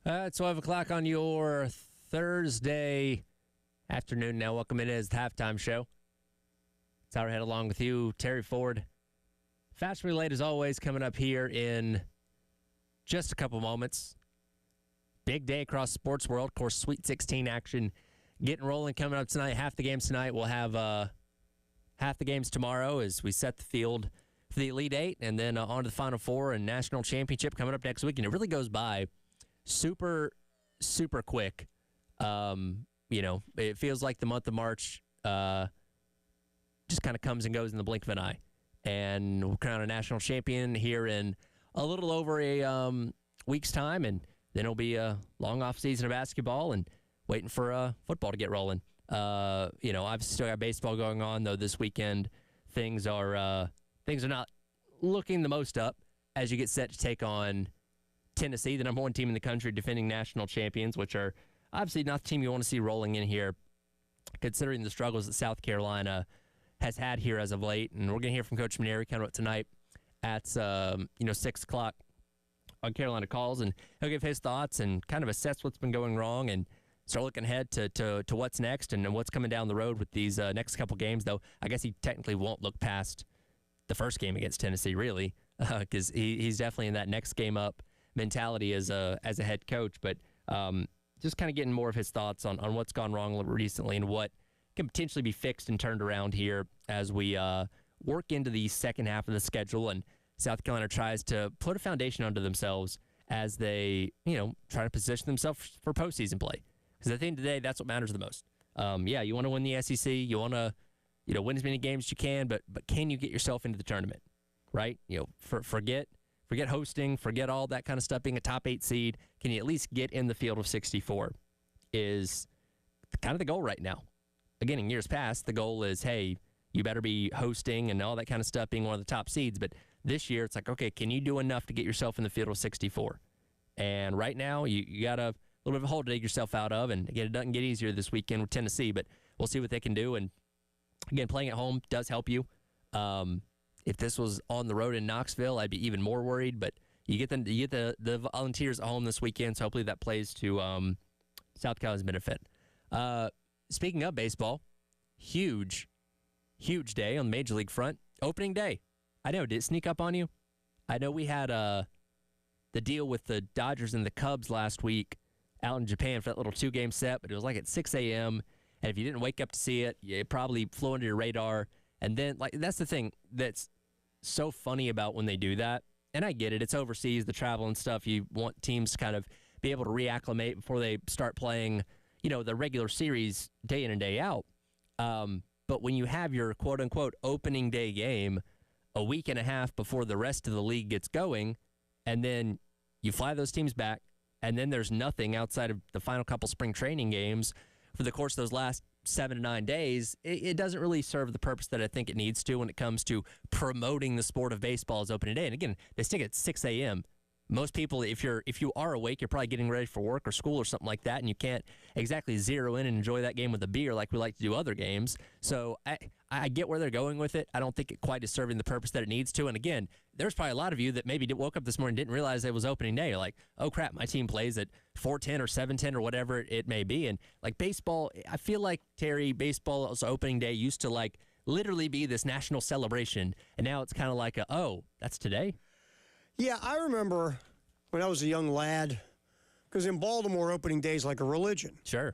It's 12 o'clock on your Thursday afternoon now. Welcome in as the halftime show. Tyler Head along with you, Terry Ford. Fast Relay, as always, coming up here in just a couple moments. Big day across the sports world. Of course, Sweet 16 action getting rolling coming up tonight. Half the games tonight. We'll have half the games tomorrow as we set the field for the Elite Eight and then on to the Final Four and National Championship coming up next week. And it really goes by super quick. It feels like the month of March just kind of comes and goes in the blink of an eye. And we'll crown a national champion here in a little over a week's time, and then it'll be a long off season of basketball and waiting for football to get rolling. I've still got baseball going on though this weekend. Things are not looking the most up as you get set to take on Tennessee, the number one team in the country, defending national champions, which are obviously not the team you want to see rolling in here, considering the struggles that South Carolina has had here as of late. And we're going to hear from Coach Mainieri coming up tonight at 6 o'clock on Carolina Calls, and he'll give his thoughts and kind of assess what's been going wrong and start looking ahead to what's next and what's coming down the road with these next couple games. Though I guess he technically won't look past the first game against Tennessee, really, because he's definitely in that next game up mentality as a head coach. But just kind of getting more of his thoughts on what's gone wrong recently and what can potentially be fixed and turned around here as we work into the second half of the schedule and South Carolina tries to put a foundation under themselves as they, try to position themselves for postseason play. Because at the end of the day, that's what matters the most. You want to win the SEC. You want to, win as many games as you can, but can you get yourself into the tournament, right? Forget hosting, forget all that kind of stuff, being a top 8 seed. Can you at least get in the field of 64 is kind of the goal right now. Again, in years past, the goal is, hey, you better be hosting and all that kind of stuff, being one of the top seeds. But this year, it's like, okay, can you do enough to get yourself in the field of 64? And right now, you got a little bit of a hole to dig yourself out of. And again, it doesn't get easier this weekend with Tennessee, but we'll see what they can do. And again, playing at home does help you. If this was on the road in Knoxville, I'd be even more worried. But you get the Volunteers at home this weekend, so hopefully that plays to South Carolina's benefit. Speaking of baseball, huge day on the Major League front. Opening day. I know, did it sneak up on you? I know we had the deal with the Dodgers and the Cubs last week out in Japan for that little 2-game set, but it was like at 6 a.m., and if you didn't wake up to see it, it probably flew under your radar. And then, that's the thing that's so funny about when they do that. And I get it. It's overseas, the travel and stuff. You want teams to kind of be able to reacclimate before they start playing, the regular series day in and day out. But when you have your quote-unquote opening day game a week and a half before the rest of the league gets going, and then you fly those teams back, and then there's nothing outside of the final couple spring training games for the course of those last 7 to 9 days, it doesn't really serve the purpose that I think it needs to when it comes to promoting the sport of baseball as opening day. And again, they stick at 6 a.m. Most people, if you are awake, you're probably getting ready for work or school or something like that, and you can't exactly zero in and enjoy that game with a beer like we like to do other games. So I get where they're going with it. I don't think it quite is serving the purpose that it needs to. And again, there's probably a lot of you that maybe woke up this morning and didn't realize it was opening day. You're like, oh crap, my team plays at 4:10 or 7:10 or whatever it may be. And like baseball, I feel like, Terry, baseball's opening day used to literally be this national celebration, and now it's kind of like that's today? Yeah, I remember when I was a young lad, because in Baltimore, opening day is like a religion. Sure.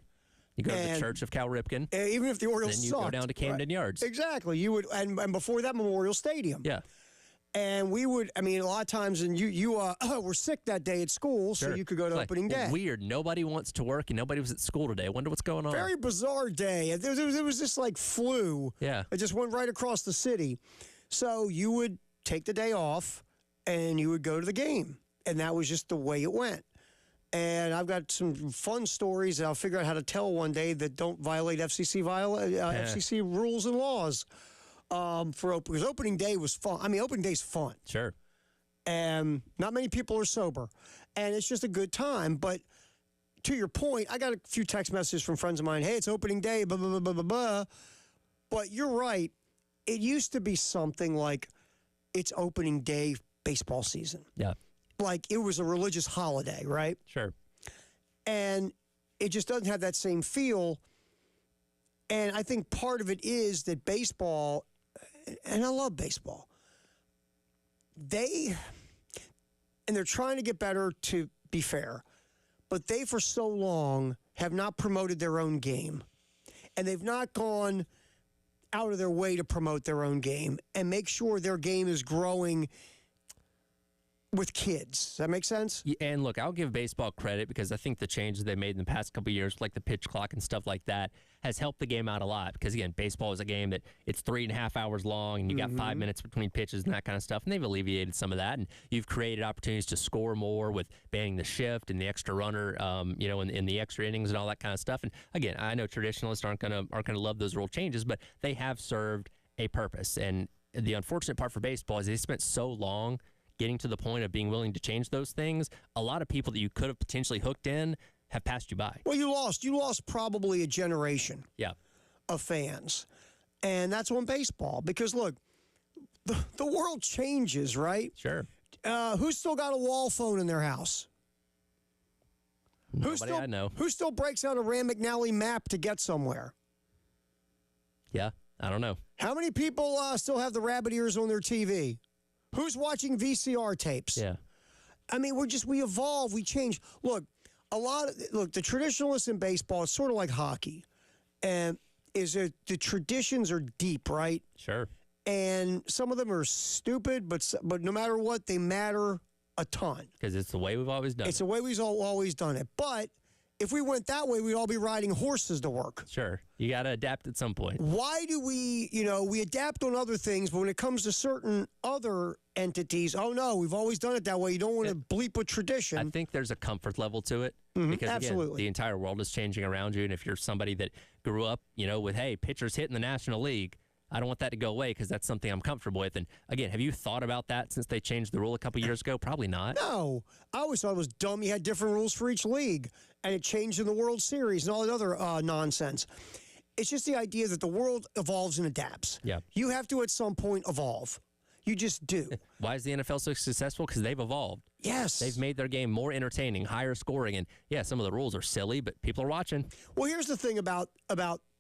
You go to the Church of Cal Ripken. Even if the Orioles then you sucked, go down to Camden Yards. Exactly. You would, and before that, Memorial Stadium. Yeah. And we would, a lot of times, and you were sick that day at school, Sure. so you could go to opening day. Weird. Nobody wants to work, and nobody was at school today. I wonder what's going on. Very bizarre day. It was just like flu. Yeah. It just went right across the city. So you would take the day off, and you would go to the game. And that was just the way it went. And I've got some fun stories that I'll figure out how to tell one day that don't violate FCC rules and laws because opening day was fun. Opening day's fun. Sure. And not many people are sober. And it's just a good time. But to your point, I got a few text messages from friends of mine. Hey, it's opening day, blah, blah, blah, blah, blah. But you're right. It used to be something like it's opening day baseball season. Yeah. Like it was a religious holiday, right? Sure. And it just doesn't have that same feel. And I think part of it is that baseball, and I love baseball, they're trying to get better, to be fair, but they for so long have not promoted their own game. And they've not gone out of their way to promote their own game and make sure their game is growing with kids. Does that make sense? Yeah, and look, I'll give baseball credit because I think the changes they made in the past couple of years, like the pitch clock and stuff like that, has helped the game out a lot. Because, again, baseball is a game that it's 3.5 hours long, and you got 5 minutes between pitches and that kind of stuff, and they've alleviated some of that. And you've created opportunities to score more with banning the shift and the extra runner, in the extra innings and all that kind of stuff. And, again, I know traditionalists aren't gonna love those rule changes, but they have served a purpose. And the unfortunate part for baseball is they spent so long getting to the point of being willing to change those things. A lot of people that you could have potentially hooked in have passed you by. Well, you lost probably a generation of fans. And that's on baseball. Because, look, the world changes, right? Sure. Who's still got a wall phone in their house? Nobody I know. Who still breaks out a Rand McNally map to get somewhere? Yeah, I don't know. How many people still have the rabbit ears on their TV? Who's watching VCR tapes? Yeah. I mean, we evolve, we change. Look, the traditionalists in baseball, it's sort of like hockey. And the traditions are deep, right? Sure. And some of them are stupid, but no matter what, they matter a ton. Because it's the way we've always done it. It's the way we've always done it. But if we went that way, we'd all be riding horses to work. Sure. You got to adapt at some point. Why do we adapt on other things, but when it comes to certain other entities, oh no, we've always done it that way. You don't want to bleep with tradition. I think there's a comfort level to it. Because, absolutely. Again, the entire world is changing around you. And if you're somebody that grew up, with, hey, pitchers hitting the National League, I don't want that to go away because that's something I'm comfortable with. And, again, have you thought about that since they changed the rule a couple years ago? Probably not. No. I always thought it was dumb. You had different rules for each league, and it changed in the World Series and all that other nonsense. It's just the idea that the world evolves and adapts. Yeah. You have to, at some point, evolve. You just do. Why is the NFL so successful? Because they've evolved. Yes. They've made their game more entertaining, higher scoring. And, yeah, some of the rules are silly, but people are watching. Well, here's the thing about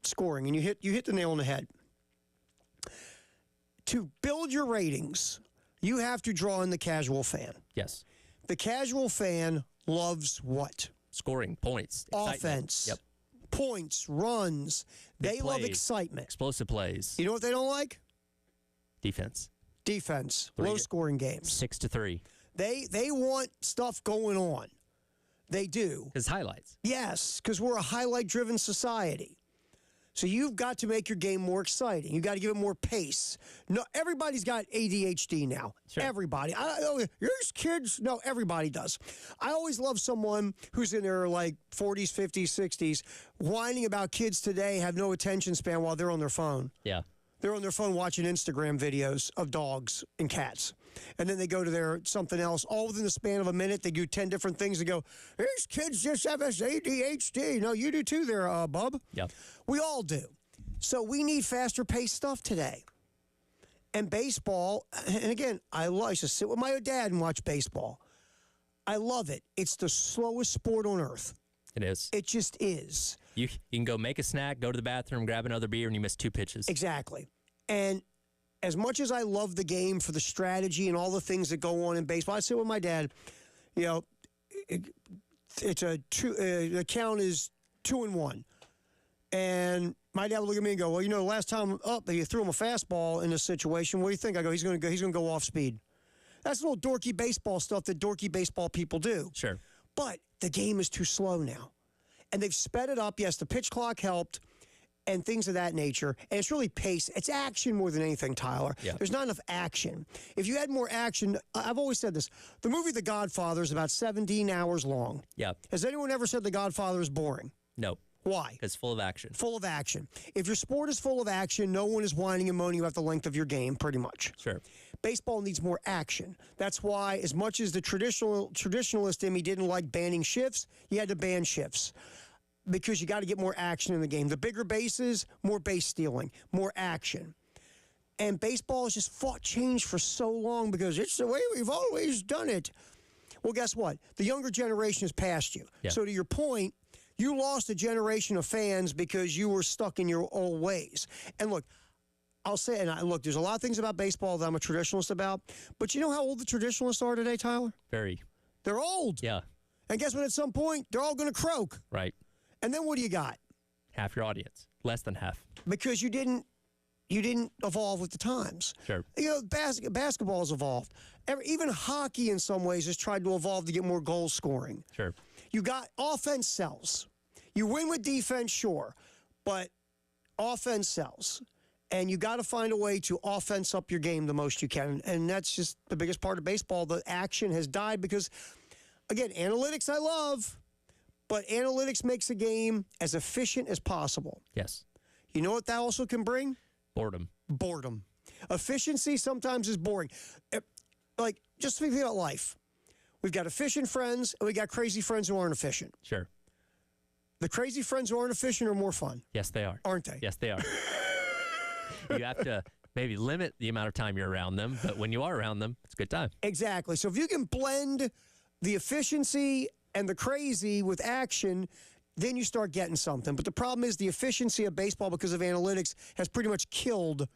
scoring, and you hit the nail on the head. To build your ratings, you have to draw in the casual fan. Yes. The casual fan loves what? Scoring, points, excitement. Offense. Yep. Points, runs. They love excitement. Explosive plays. You know what they don't like? Defense. Low-scoring games. 6-3. They want stuff going on. They do. Because highlights. Yes, because we're a highlight-driven society. So you've got to make your game more exciting. You've got to give it more pace. No, everybody's got ADHD now. Sure. Everybody. These kids, no, everybody does. I always love someone who's in their 40s, 50s, 60s, whining about kids today have no attention span while they're on their phone. Yeah. They're on their phone watching Instagram videos of dogs and cats. And then they go to their something else. All within the span of a minute, they do 10 different things and go, these kids just have this ADHD. No, you do too there, bub. Yeah. We all do. So we need faster paced stuff today. And baseball, and again, I used to sit with my dad and watch baseball. I love it. It's the slowest sport on earth. It is. It just is. You can go make a snack, go to the bathroom, grab another beer, and you miss 2 pitches. Exactly. And as much as I love the game for the strategy and all the things that go on in baseball, I sit with my dad, the count is 2-1. And my dad would look at me and go, well, the last time up, you threw him a fastball in this situation. What do you think? I go, he's going to go off speed. That's little dorky baseball stuff that dorky baseball people do. Sure. But the game is too slow now. And they've sped it up. Yes, the pitch clock helped and things of that nature. And it's really pace. It's action more than anything, Tyler. Yeah. There's not enough action. If you had more action, I've always said this. The movie The Godfather is about 17 hours long. Yeah. Has anyone ever said The Godfather is boring? No. Why? Because full of action. Full of action. If your sport is full of action, no one is whining and moaning about the length of your game, pretty much. Sure. Baseball needs more action. That's why, as much as the traditionalist in me didn't like banning shifts, you had to ban shifts because you got to get more action in the game. The bigger bases, more base stealing, more action. And baseball has just fought change for so long because it's the way we've always done it. Well, guess what? The younger generation has passed you. Yeah. So to your point, you lost a generation of fans because you were stuck in your old ways. And look, I'll say, look, there's a lot of things about baseball that I'm a traditionalist about, but you know how old the traditionalists are today, Tyler? Very. They're old. Yeah. And guess what? At some point, they're all going to croak. Right. And then what do you got? Half your audience. Less than half. Because you didn't evolve with the times. Sure. You know, basketball has evolved. Even hockey in some ways has tried to evolve to get more goal scoring. Sure. You got offense sells. You win with defense, sure, but offense sells. And you got to find a way to offense up your game the most you can. And that's just the biggest part of baseball. The action has died because, again, analytics I love, but analytics makes a game as efficient as possible. Yes. You know what that also can bring? Boredom. Boredom. Efficiency sometimes is boring. Like, just think about life. We've got efficient friends, and we got crazy friends who aren't efficient. Sure. The crazy friends who aren't efficient are more fun. Yes, they are. Aren't they? Yes, they are. You have to maybe limit the amount of time you're around them, but when you are around them, it's a good time. Exactly. So if you can blend the efficiency and the crazy with action, then you start getting something. But the problem is the efficiency of baseball because of analytics has pretty much killed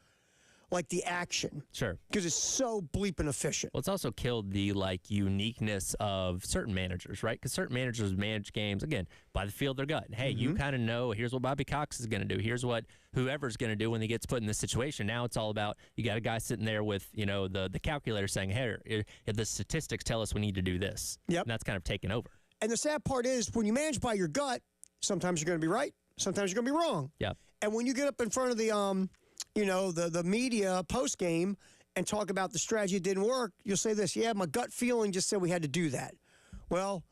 like the action. Sure. Because it's so bleeping efficient. Well, it's also killed the uniqueness of certain managers, right? Because certain managers manage games, again, by the feel of their gut. Hey, you kind of know, here's what Bobby Cox is going to do. Here's what whoever's going to do when he gets put in this situation. Now it's all about, you got a guy sitting there with, the calculator saying, hey, the statistics tell us we need to do this. Yep. And that's kind of taken over. And the sad part is when you manage by your gut, sometimes you're going to be right, sometimes you're going to be wrong. Yeah. And when you get up in front of the media post game and talk about the strategy that didn't work, you'll say this, yeah, my gut feeling just said we had to do that. Well,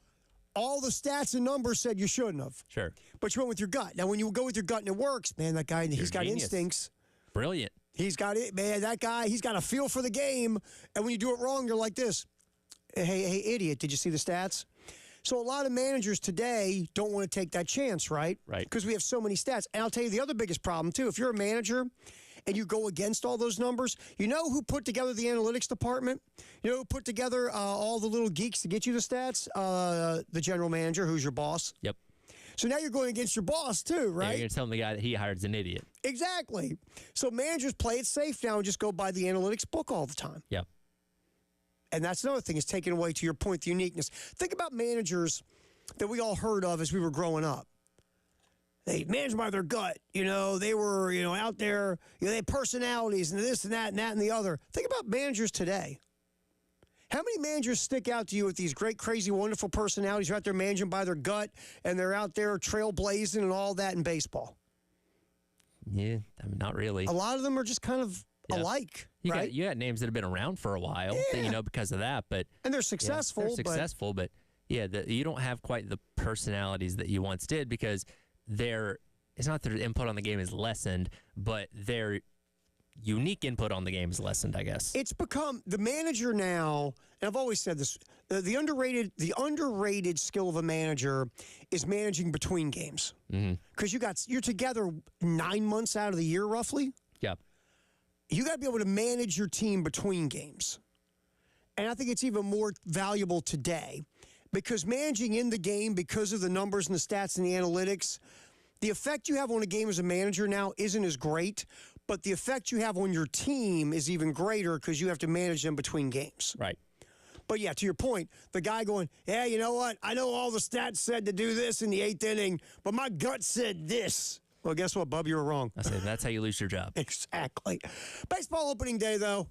all the stats and numbers said you shouldn't have. Sure. But you went with your gut. Now, when you go with your gut and it works, man, that guy, he's got genius. instincts. Brilliant. He's got it, man. That guy, he's got a feel for the game. And when you do it wrong, you're like this. Hey, idiot, did you see the stats? So a lot of managers today don't want to take that chance, right? Right. Because we have so many stats. And I'll tell you the other biggest problem, too. If you're a manager and you go against all those numbers, you know who put together the analytics department? You know who put together all the little geeks to get you the stats? The general manager, who's your boss. Yep. So now you're going against your boss, too, Yeah, right? you're going to tell the guy that he hired is an idiot. Exactly. So managers play it safe now and just go by the analytics book all the time. Yep. And that's another thing, is taking away, to your point, the uniqueness. Think about managers that we all heard of as we were growing up. They managed by their gut. They were, out there. They had personalities and this and that and that and the other. Think about managers today. How many managers stick out to you with these great, crazy, wonderful personalities who are out there managing by their gut and they're out there trailblazing and all that in baseball? Yeah, I mean, not really. A lot of them are just kind of alike, right? You got names that have been around for a while, because of that, but And they're successful. they're successful, but you don't have quite the personalities that you once did because it's not that their input on the game is lessened, but their unique input on the game is lessened, I guess. It's become the manager now, and I've always said this, the underrated skill of a manager is managing between games. Because you're together 9 months out of the year, roughly. Yeah. You got to be able to manage your team between games. And I think it's even more valuable today because managing in the game, because of the numbers and the stats and the analytics, the effect you have on a game as a manager now isn't as great, but the effect you have on your team is even greater because you have to manage them between games. Right. But yeah, to your point, the guy going, yeah, you know what? I know all the stats said to do this in the 8th inning, but my gut said this. Well, guess what, Bub? You were wrong. I say that's how you lose your job. Exactly. Baseball opening day, though,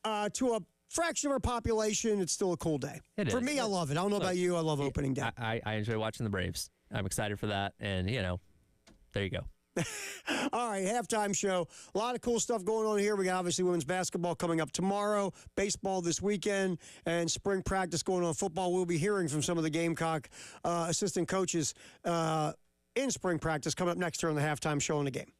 to a fraction of our population, it's still a cool day. It For is. me, I love it. I don't know about you. I love opening day. I enjoy watching the Braves. I'm excited for that, and, there you go. All right, halftime show. A lot of cool stuff going on here. We got obviously women's basketball coming up tomorrow, baseball this weekend, and spring practice going on. Football, we'll be hearing from some of the Gamecock assistant coaches in spring practice coming up next here on the halftime show in the game.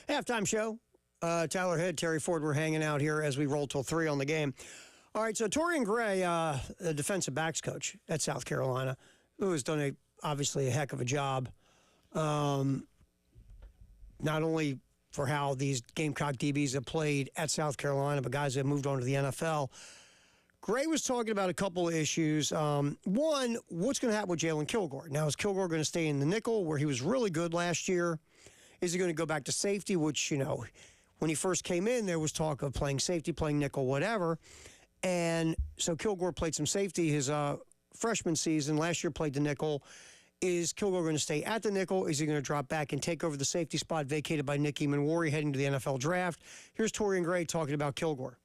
Halftime show. Tyler Head, Terry Ford, we're hanging out here as we roll till 3 on the game. All right, so Torian Gray, the defensive backs coach at South Carolina, who has done obviously a heck of a job, not only for how these Gamecock DBs have played at South Carolina, but guys that have moved on to the NFL. Gray was talking about a couple of issues. One, what's going to happen with Jalen Kilgore? Now, is Kilgore going to stay in the nickel, where he was really good last year? Is he going to go back to safety, which, when he first came in, there was talk of playing safety, playing nickel, whatever. And so Kilgore played some safety his freshman season. Last year played the nickel. Is Kilgore going to stay at the nickel? Is he going to drop back and take over the safety spot vacated by Nick Emmanwori heading to the NFL draft? Here's Torian Gray talking about Kilgore.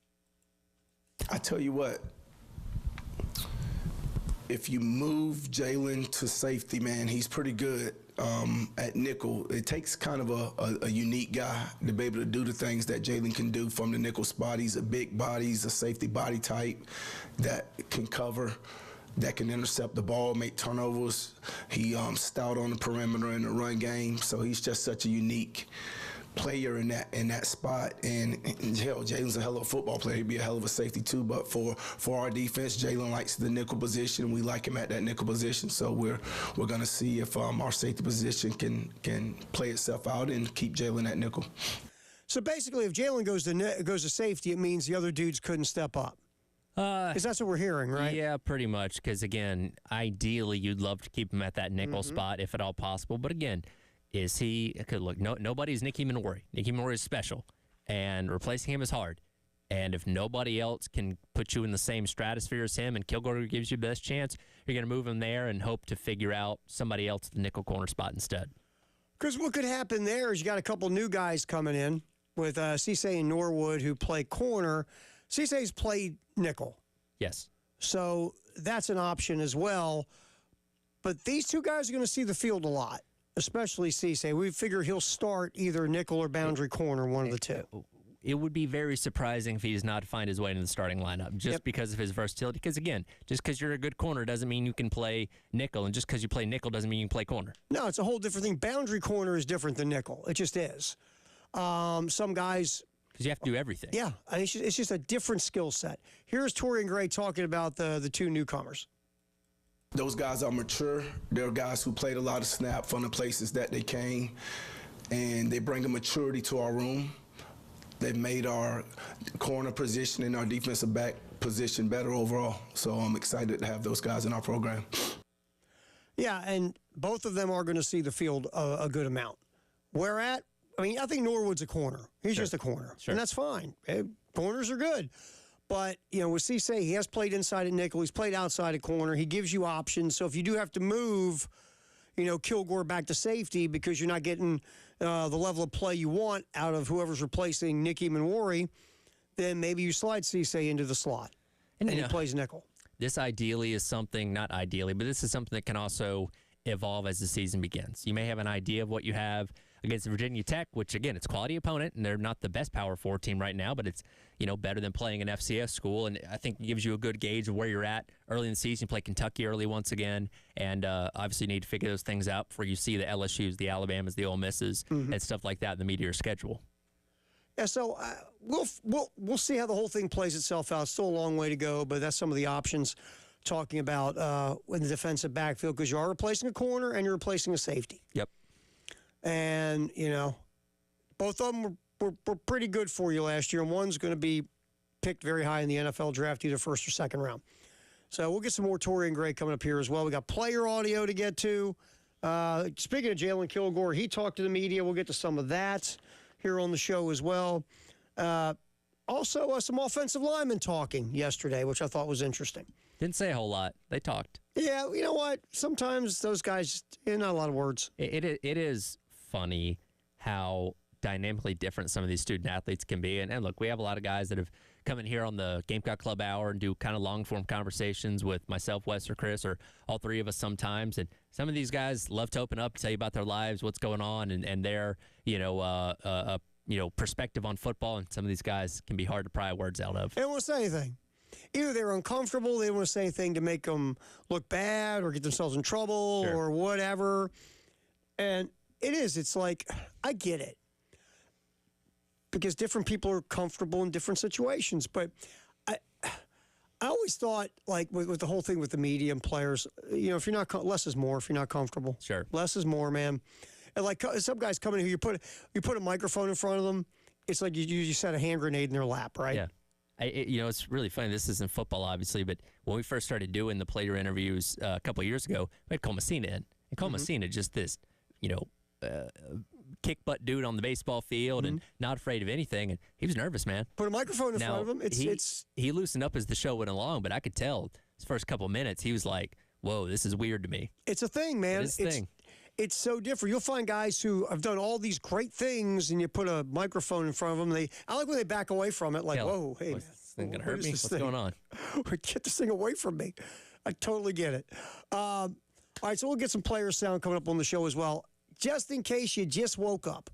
I tell you what, if you move Jalen to safety, man, he's pretty good at nickel. It takes kind of a unique guy to be able to do the things that Jalen can do from the nickel spot. He's a big body. He's a safety body type that can cover, that can intercept the ball, make turnovers. He stout on the perimeter in the run game, so he's just such a unique player in that spot. And hell, Jalen's a hell of a football player. He'd be a hell of a safety too. But for our defense, Jalen likes the nickel position. We like him at that nickel position. So we're going to see if our safety position can play itself out and keep Jalen at nickel. So basically, if Jalen goes to safety, it means the other dudes couldn't step up. Because that's what we're hearing, right? Yeah, pretty much. Because, again, ideally you'd love to keep him at that nickel spot if at all possible. But, again, is he – look, nobody's Nick Emmanwori. Nick Emmanwori is special, and replacing him is hard. And if nobody else can put you in the same stratosphere as him and Kilgore gives you the best chance, you're going to move him there and hope to figure out somebody else at the nickel corner spot instead. Because what could happen there is you got a couple new guys coming in with Cisse and Norwood who play corner. Cisse's played nickel. Yes. So that's an option as well. But these two guys are going to see the field a lot, especially Cisse. We figure he'll start either nickel or boundary corner, one of the two. It would be very surprising if he does not find his way into the starting lineup just because of his versatility. Because, again, just because you're a good corner doesn't mean you can play nickel, and just because you play nickel doesn't mean you can play corner. No, it's a whole different thing. Boundary corner is different than nickel. It just is. Some guys... Because you have to do everything. Yeah, it's just a different skill set. Here's Torian Gray talking about the two newcomers. Those guys are mature. They're guys who played a lot of snap from the places that they came, and they bring a maturity to our room. They've made our corner position and our defensive back position better overall. So I'm excited to have those guys in our program. Yeah, and both of them are going to see the field a good amount. Where at? I mean, I think Norwood's a corner. He's just a corner, and that's fine. Corners are good. But, with Cisse, he has played inside at nickel. He's played outside at corner. He gives you options. So if you do have to move, Kilgore back to safety because you're not getting the level of play you want out of whoever's replacing Nick Emmanwori, then maybe you slide Cisse into the slot, and he plays nickel. This ideally is something, not ideally, but this is something that can also evolve as the season begins. You may have an idea of what you have against Virginia Tech, which, again, it's a quality opponent, and they're not the best Power 4 team right now, but it's, better than playing an FCS school, and I think it gives you a good gauge of where you're at early in the season. You play Kentucky early once again, and obviously you need to figure those things out before you see the LSUs, the Alabamas, the Ole Misses, and stuff like that in the meteor schedule. Yeah, so we'll see how the whole thing plays itself out. Still a long way to go, but that's some of the options talking about in the defensive backfield, because you are replacing a corner and you're replacing a safety. Yep. And, both of them were pretty good for you last year, and one's going to be picked very high in the NFL draft, either first or second round. So we'll get some more Torian Gray coming up here as well. We got player audio to get to. Speaking of Jalen Kilgore, he talked to the media. We'll get to some of that here on the show as well. Also, some offensive linemen talking yesterday, which I thought was interesting. Didn't say a whole lot. They talked. Yeah, you know what? Sometimes those guys, not a lot of words. It is funny how dynamically different some of these student athletes can be. And look, we have a lot of guys that have come in here on the Gamecock Club Hour and do kind of long-form conversations with myself, Wes, or Chris, or all three of us sometimes. And some of these guys love to open up, tell you about their lives, what's going on, and their, perspective on football. And some of these guys can be hard to pry words out of. They don't want to say anything. Either they're uncomfortable, they don't want to say anything to make them look bad or get themselves in trouble or whatever. And it's like, I get it. because different people are comfortable in different situations. But I always thought, like with the whole thing with the media and players, if you're not less is more. If you're not comfortable, Sure, less is more, man. And like some guys come in here, you put a microphone in front of them. It's like you set a hand grenade in their lap, right? yeah. It's really funny. This isn't football, obviously, but when we first started doing the player interviews a couple of years ago, we had Cole Messina in. And Cole Messina, just this, kick butt dude on the baseball field and not afraid of anything. And he was nervous, man. Put a microphone in front of him. He loosened up as the show went along, but I could tell his first couple of minutes, he was like, whoa, this is weird to me. It's a thing, man. It's a thing. It's so different. You'll find guys who have done all these great things, and you put a microphone in front of them. I like when they back away from it, like, whoa, hey, what's this thing gonna hurt me? What's going on? Get this thing away from me. I totally get it. All right, so we'll get some player sound coming up on the show as well. Just in case you just woke up,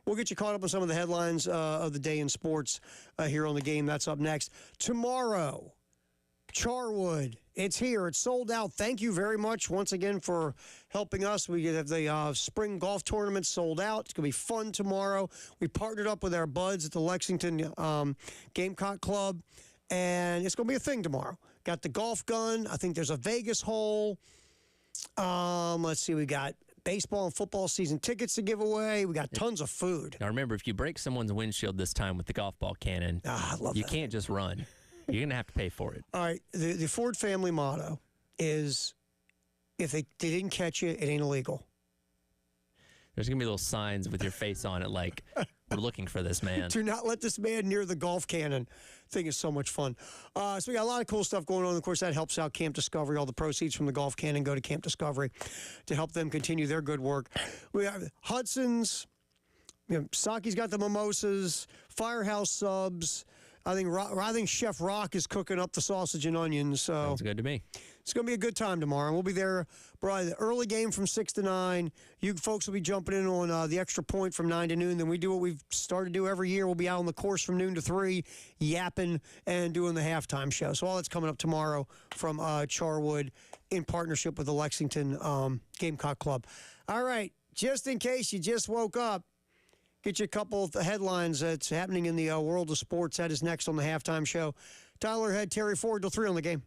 we'll get you caught up on some of the headlines of the day in sports here on The Game. That's up next. Tomorrow, Charwood. It's here. It's sold out. Thank you very much once again for helping us. We have the spring golf tournament sold out. It's going to be fun tomorrow. We partnered up with our buds at the Lexington Gamecock Club, and it's going to be a thing tomorrow. Got the golf gun. I think there's a Vegas hole. Let's see. We got baseball and football season tickets to give away. We got tons of food. Now, remember, if you break someone's windshield this time with the golf ball cannon, I love you that. can't just run. You're going to have to pay for it. All right. The Ford family motto is, if they didn't catch you, it ain't illegal. There's going to be little signs with your face on it like, we're looking for this man. Do not let this man near the golf cannon. Thing is so much fun. So we got a lot of cool stuff going on. Of course, that helps out Camp Discovery. All the proceeds from the golf cannon go to Camp Discovery to help them continue their good work. We have Hudson's. Saki's got the mimosas. Firehouse Subs. I think Chef Rock is cooking up the sausage and onions. So Sounds good to me. it's going to be a good time tomorrow. We'll be there, probably the early game from 6 to 9. You folks will be jumping in on the extra point from 9 to noon. Then we do what we've started to do every year. We'll be out on the course from noon to 3, yapping and doing the halftime show. So all that's coming up tomorrow from Charwood in partnership with the Lexington Gamecock Club. All right, just in case you just woke up, get you a couple of the headlines that's happening in the world of sports. That is next on the halftime show. Tyler Head, Terry Ford, till 3 on The Game.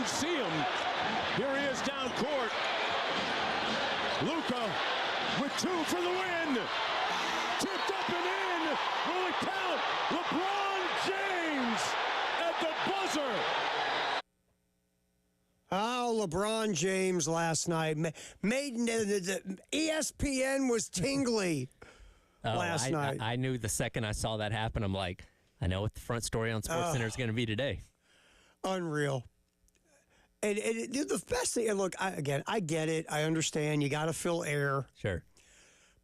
didn't see him. Here he is down court. Luka with 2 for the win. Tipped up and in. Will it count? LeBron James at the buzzer. Oh, LeBron James last night made the ESPN was tingly last night. I knew the second I saw that happen. I'm like, I know what the front story on SportsCenter is going to be today. Unreal. And the best thing, and look, I get it. I understand. You got to fill air. Sure.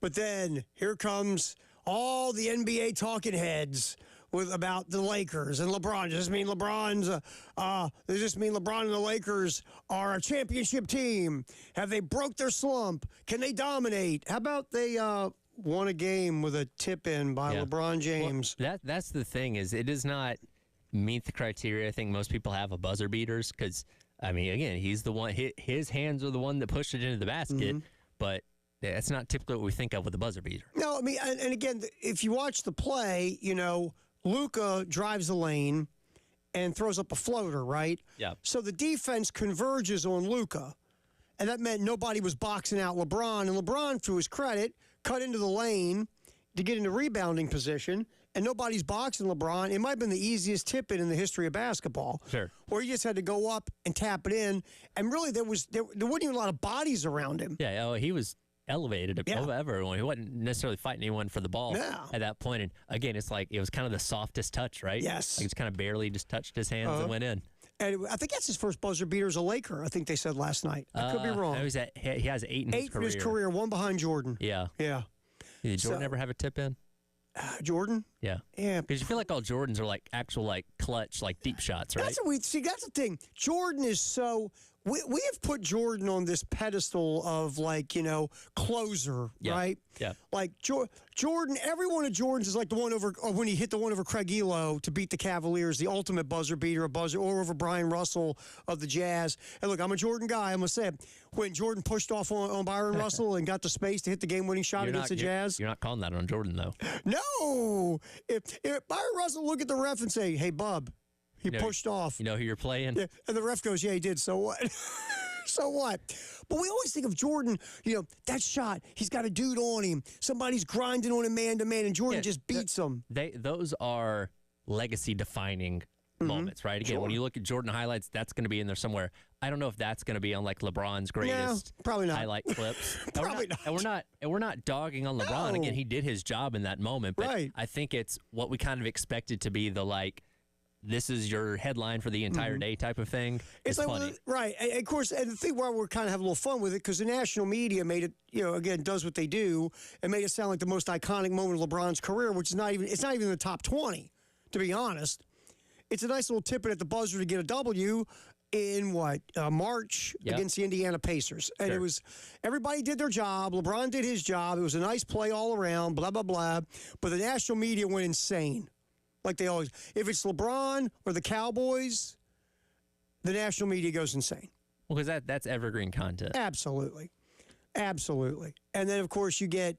But then here comes all the NBA talking heads about the Lakers and LeBron. Does this mean LeBron and the Lakers are a championship team? Have they broke their slump? Can they dominate? How about they won a game with a tip-in by LeBron James? Well, that's the thing, is it does not meet the criteria I think most people have of buzzer beaters, because, I mean, again, he's the one, his hands are the one that pushed it into the basket, but that's not typically what we think of with a buzzer beater. No, I mean, and again, if you watch the play, Luka drives the lane and throws up a floater, right? Yeah. So the defense converges on Luka, and that meant nobody was boxing out LeBron. And LeBron, to his credit, cut into the lane to get into rebounding position, and nobody's boxing LeBron. It might have been the easiest tip-in in the history of basketball. Sure. Where he just had to go up and tap it in, and really there wasn't even a lot of bodies around him. Yeah, he was elevated above everyone. He wasn't necessarily fighting anyone for the ball at that point. And again, it's like it was kind of the softest touch, right? Yes. Like it's kind of barely just touched his hands and went in. And I think that's his first buzzer beater as a Laker, I think they said last night. I could be wrong. He has 8 in his career. 8 in his career, 1 behind Jordan. Yeah. Yeah. Did Jordan ever have a tip in? Jordan? Yeah. Yeah. Because you feel like all Jordans are like actual like clutch, like deep shots, right? That's that's the thing. Jordan is so we have put Jordan on this pedestal of closer, right? Yeah. Like Jordan, every one of Jordan's is like the one over when he hit the one over Craig Elo to beat the Cavaliers, the ultimate buzzer beater, or over Brian Russell of the Jazz. And look, I'm a Jordan guy. I'm gonna say it. When Jordan pushed off on Byron Russell and got the space to hit the game-winning shot against the Jazz. You're not calling that on Jordan, though. No. If Byron Russell look at the ref and say, "Hey, bub, he pushed off." You know who you're playing? Yeah, and the ref goes, "Yeah, he did. So what?" So what? But we always think of Jordan, that shot, he's got a dude on him. Somebody's grinding on him man-to-man, and Jordan just beats him. Those are legacy-defining moments, right? Again, when you look at Jordan highlights, that's going to be in there somewhere. I don't know if that's going to be on like LeBron's greatest probably not. highlight clips. Probably not. And we're not dogging on LeBron. No. Again, he did his job in that moment. But Right. I think it's what we kind of expected to be the this is your headline for the entire day type of thing. It's like, funny. Right. And of course, and the thing why we're kind of having a little fun with it, because the national media made it, again, does what they do, and made it sound like the most iconic moment of LeBron's career, which is not even in the top 20, to be honest. It's a nice little tip-in at the buzzer to get a W in March against the Indiana Pacers. And it was, everybody did their job. LeBron did his job. It was a nice play all around, blah, blah, blah. But the national media went insane. Like they always, if it's LeBron or the Cowboys, the national media goes insane. Well, because that's evergreen content. Absolutely. Absolutely. And then, of course, you get,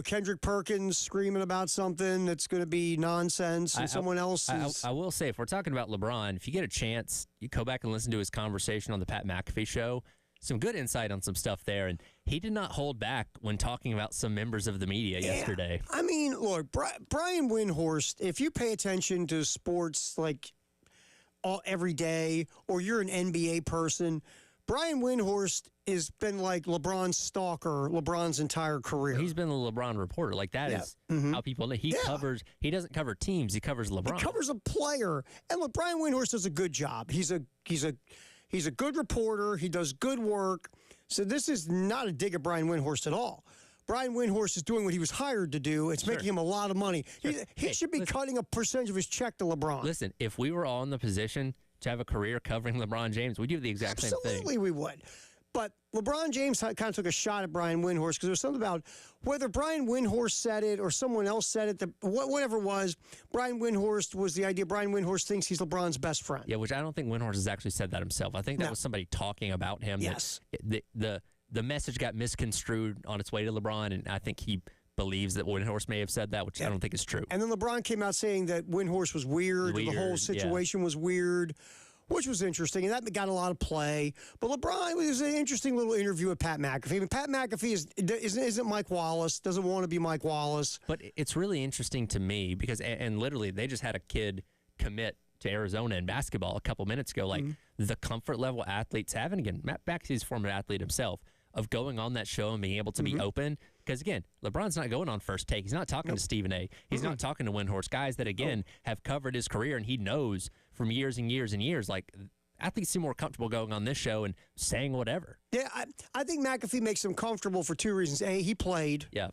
Kendrick Perkins screaming about something that's going to be nonsense, and someone else is... I will say, if we're talking about LeBron, if you get a chance, you go back and listen to his conversation on the Pat McAfee show. Some good insight on some stuff there, and he did not hold back when talking about some members of the media yesterday. I mean, look, Brian Windhorst, if you pay attention to sports every day, or you're an NBA person, Brian Windhorst has been like LeBron's stalker LeBron's entire career. He's been the LeBron reporter. Like that is how people know. He doesn't cover teams, he covers LeBron. He covers a player. And look, Brian Windhorst does a good job. He's a good reporter. He does good work. So this is not a dig at Brian Windhorst at all. Brian Windhorst is doing what he was hired to do. It's making him a lot of money. Sure. He should be cutting a percentage of his check to LeBron. Listen, if we were all in the position to have a career covering LeBron James, we'd do the exact same thing. Absolutely we would. But LeBron James kind of took a shot at Brian Windhorst because there was something about whether Brian Windhorst said it or someone else said it, whatever it was, Brian Windhorst was the idea. Brian Windhorst thinks he's LeBron's best friend. Yeah, which I don't think Windhorst has actually said that himself. I think that was somebody talking about him. Yes. The message got misconstrued on its way to LeBron, and I think he believes that Windhorst may have said that, which I don't think is true. And then LeBron came out saying that Windhorst was weird. The whole situation was weird. which was interesting, and that got a lot of play. But LeBron was an interesting little interview with Pat McAfee. I mean, Pat McAfee isn't Mike Wallace, doesn't want to be Mike Wallace. But it's really interesting to me because, and literally, they just had a kid commit to Arizona in basketball a couple minutes ago. Like, the comfort level athletes have, and again, Matt McAfee's a former athlete himself, of going on that show and being able to be open. Because, again, LeBron's not going on First Take. He's not talking to Stephen A. He's not talking to Windhorst, guys that, again, have covered his career, and he knows from years and years and years, like, athletes seem more comfortable going on this show and saying whatever. Yeah, I think McAfee makes them comfortable for two reasons. A, he played. Yeah.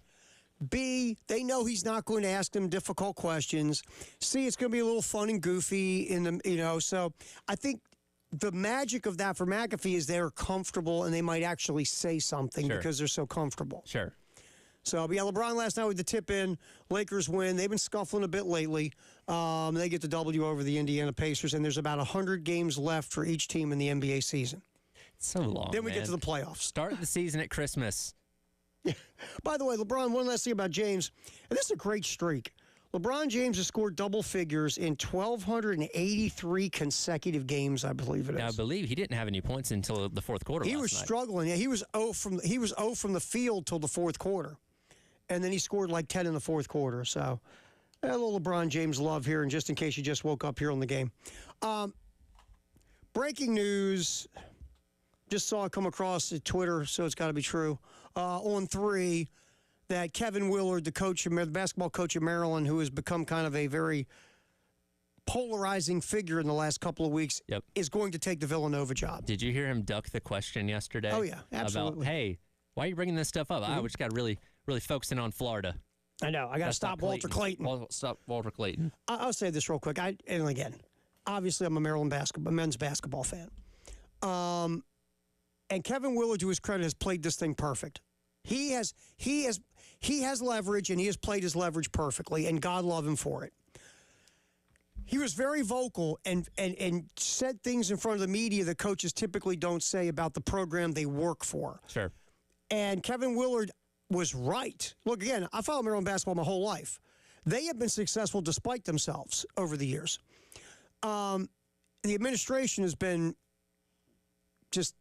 B, they know he's not going to ask them difficult questions. C, it's going to be a little fun and goofy in the, so I think the magic of that for McAfee is they're comfortable and they might actually say something because they're so comfortable. Sure. So, but yeah, LeBron last night with the tip in, Lakers win. They've been scuffling a bit lately. They get the W over the Indiana Pacers, and there's about 100 games left for each team in the NBA season. It's so long, Then we get to the playoffs. Start the season at Christmas. Yeah. By the way, LeBron, one last thing about James, and this is a great streak. LeBron James has scored double figures in 1,283 consecutive games, I believe it is. Now, I believe he didn't have any points until the fourth quarter. He was last night. struggling. Yeah, he was 0 from the field till the fourth quarter, and then he scored like 10 in the fourth quarter. So, a little LeBron James love here, and just in case you just woke up here on the game. Breaking news. Just saw it come across Twitter, so it's got to be true. On 3, that Kevin Willard, the basketball coach of Maryland, who has become kind of a very polarizing figure in the last couple of weeks, is going to take the Villanova job. Did you hear him duck the question yesterday? Oh, yeah, absolutely. About, hey, why are you bringing this stuff up? We just got to really focus in on Florida. I know. I got to stop Walter Clayton. Stop Walter Clayton. I'll say this real quick. And again, obviously I'm a Maryland men's basketball fan. And Kevin Willard, to his credit, has played this thing perfect. He has leverage, and he has played his leverage perfectly, and God love him for it. He was very vocal and said things in front of the media that coaches typically don't say about the program they work for. Sure. And Kevin Willard was right. Look, again, I followed Maryland basketball my whole life. They have been successful despite themselves over the years. The administration has been just,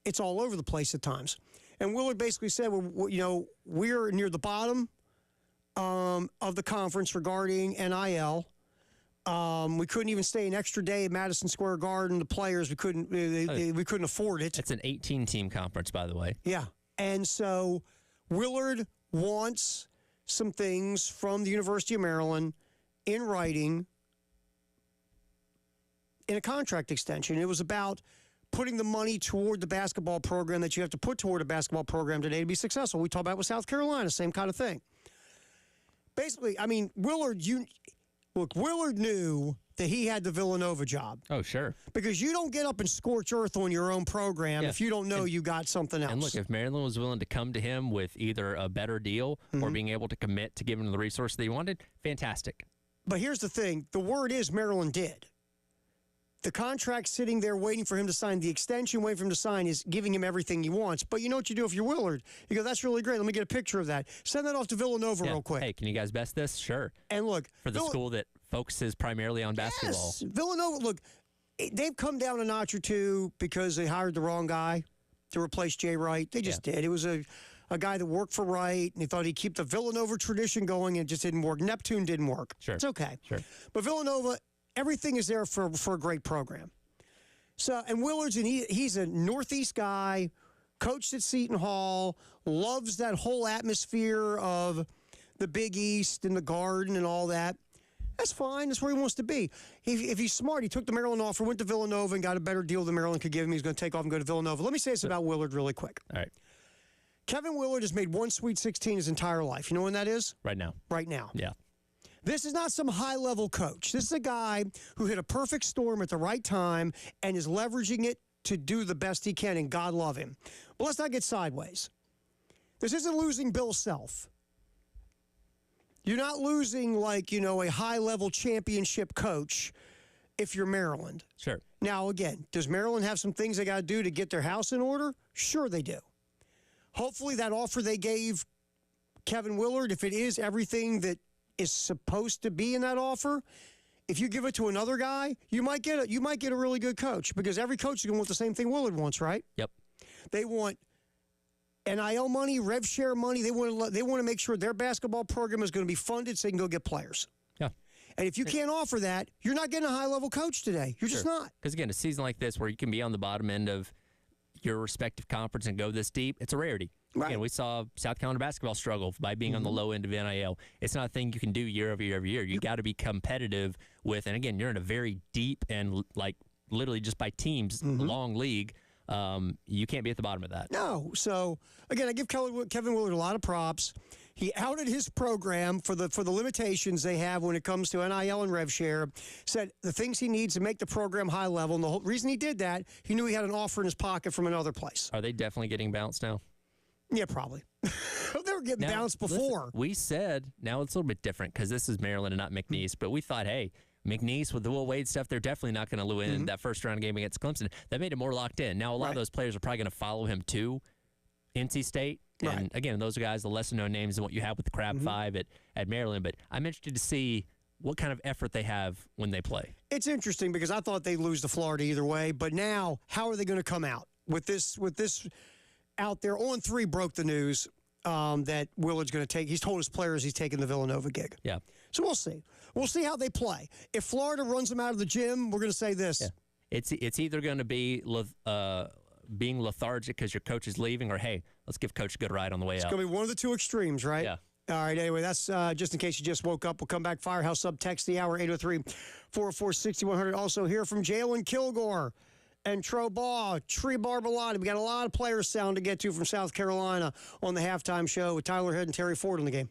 it's all over the place at times. And Willard basically said, well, we're near the bottom of the conference regarding NIL. We couldn't even stay an extra day at Madison Square Garden. The players, we couldn't afford it. It's an 18-team conference, by the way. Yeah. And so Willard wants some things from the University of Maryland in writing in a contract extension. It was about putting the money toward the basketball program that you have to put toward a basketball program today to be successful. We talked about with South Carolina, same kind of thing. Basically, I mean, Willard knew that he had the Villanova job. Oh, sure. Because you don't get up and scorch earth on your own program if you don't know you got something else. And look, if Maryland was willing to come to him with either a better deal or being able to commit to giving him the resources that he wanted, fantastic. But here's the thing. The word is Maryland did. The contract sitting there waiting for him to sign, the extension waiting for him to sign is giving him everything he wants. But you know what you do if you're Willard? You go, that's really great. Let me get a picture of that. Send that off to Villanova real quick. Hey, can you guys best this? Sure. And look. For the school that focuses primarily on basketball. Yes. Villanova, look, they've come down a notch or two because they hired the wrong guy to replace Jay Wright. They just did. It was a guy that worked for Wright, and they thought he'd keep the Villanova tradition going, and it just didn't work. Neptune didn't work. Sure. It's okay. Sure. But Villanova, everything is there for a great program. So, and Willard's, and he's a Northeast guy, coached at Seton Hall, loves that whole atmosphere of the Big East and the Garden and all that. That's fine. That's where he wants to be. If he's smart, he took the Maryland offer, went to Villanova, and got a better deal than Maryland could give him. He's going to take off and go to Villanova. Let me say this about Willard really quick. All right. Kevin Willard has made one Sweet 16 his entire life. You know when that is? Right now. Right now. Yeah. This is not some high-level coach. This is a guy who hit a perfect storm at the right time and is leveraging it to do the best he can, and God love him. But let's not get sideways. This isn't losing Bill Self. You're not losing, a high-level championship coach if you're Maryland. Sure. Now, again, does Maryland have some things they got to do to get their house in order? Sure they do. Hopefully that offer they gave Kevin Willard, if it is everything that is supposed to be in that offer, if you give it to another guy, you might get a really good coach because every coach is going to want the same thing Willard wants, right? Yep. They want NIL money, rev share money. They want to make sure their basketball program is going to be funded so they can go get players. Yeah. And if you can't offer that, you're not getting a high-level coach today. You're just not. Because, again, a season like this where you can be on the bottom end of your respective conference and go this deep, it's a rarity. Right. Again, we saw South Carolina basketball struggle by being on the low end of NIL. It's not a thing you can do year over year over year. You got to be competitive with, and again, you're in a very deep and like literally just by teams, long league. You can't be at the bottom of that. No. So, again, I give Kevin Willard a lot of props. He outed his program for the limitations they have when it comes to NIL and rev share, said the things he needs to make the program high level. And the whole reason he did that, he knew he had an offer in his pocket from another place. Are they definitely getting bounced now? Yeah, probably. They were getting bounced before. Listen, we said, now it's a little bit different because this is Maryland and not McNeese, but we thought, hey, McNeese with the Will Wade stuff, they're definitely not going to win that first round game against Clemson. That made it more locked in. Now, a lot of those players are probably going to follow him to NC State. And again, those are guys, the lesser known names than what you have with the Crab Five at Maryland. But I'm interested to see what kind of effort they have when they play. It's interesting because I thought they'd lose to Florida either way. But now, how are they going to come out with this out there? On 3 broke the news that Willard's going to take. He's told his players he's taking the Villanova gig. Yeah. So we'll see. We'll see how they play. If Florida runs them out of the gym, we're going to say this. Yeah. It's either going to be being lethargic because your coach is leaving, or hey, let's give coach a good ride on the way out. It's going to be one of the 2 extremes, right? Yeah. All right, anyway, that's just in case you just woke up. We'll come back. Firehouse sub text the hour, 803-404-6100. Also hear from Jalen Kilgore and Tro Baugh, Tree Barbalati. We got a lot of players sound to get to from South Carolina on the halftime show with Tyler Head and Terry Ford in the game.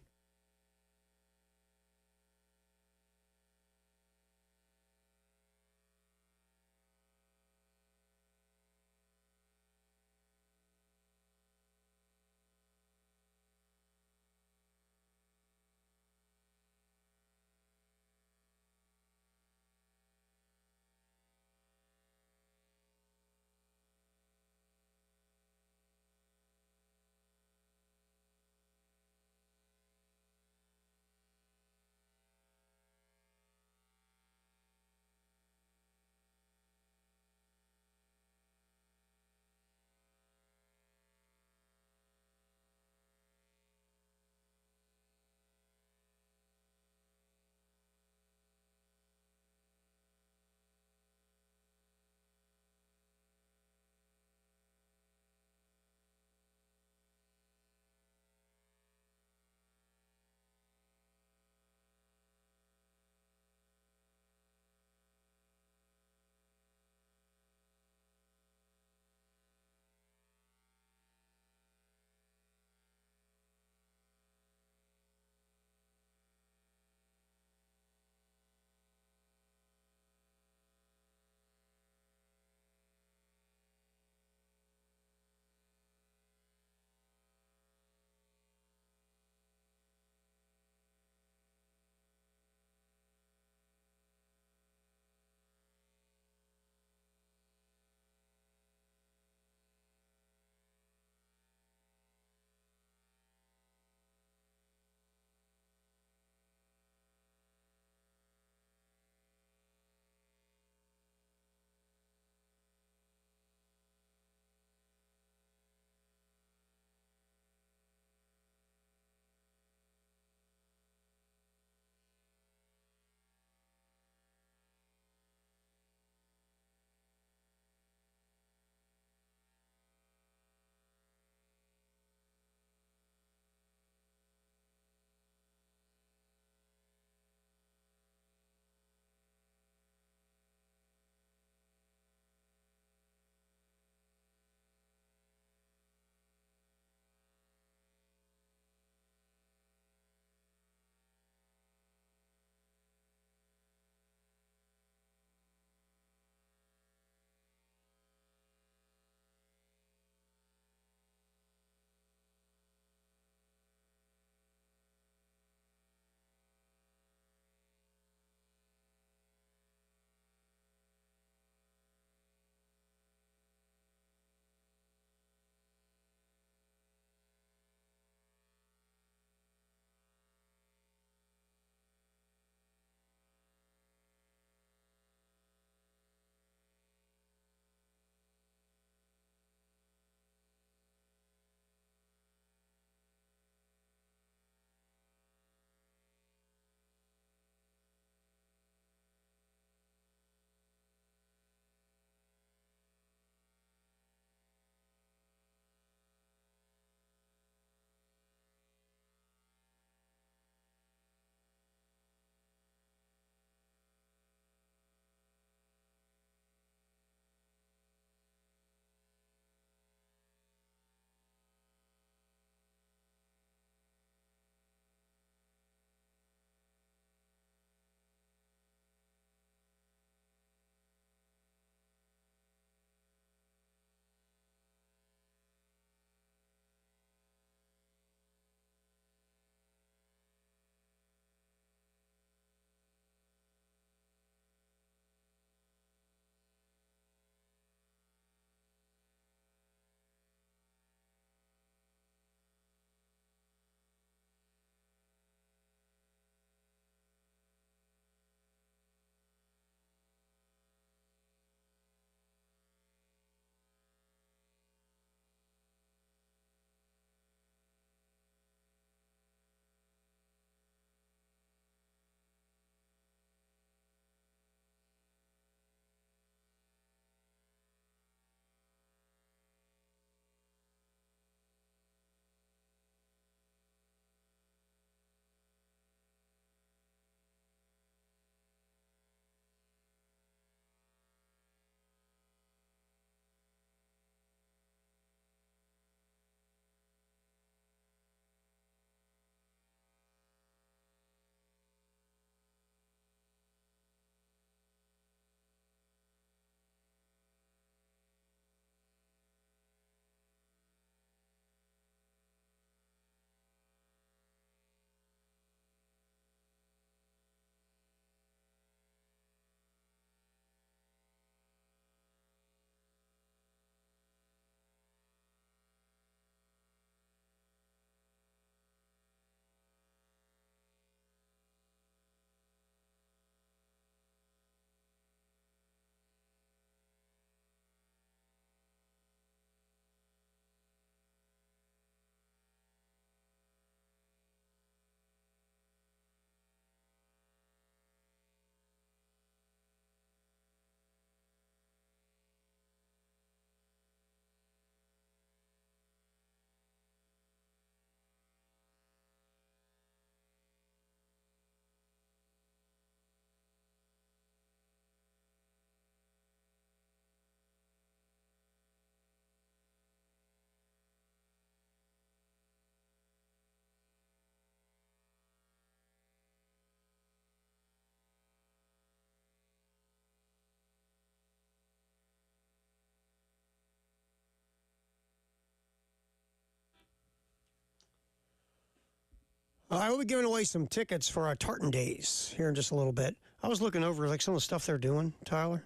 I will be giving away some tickets for our Tartan Days here in just a little bit. I was looking over like some of the stuff they're doing, Tyler.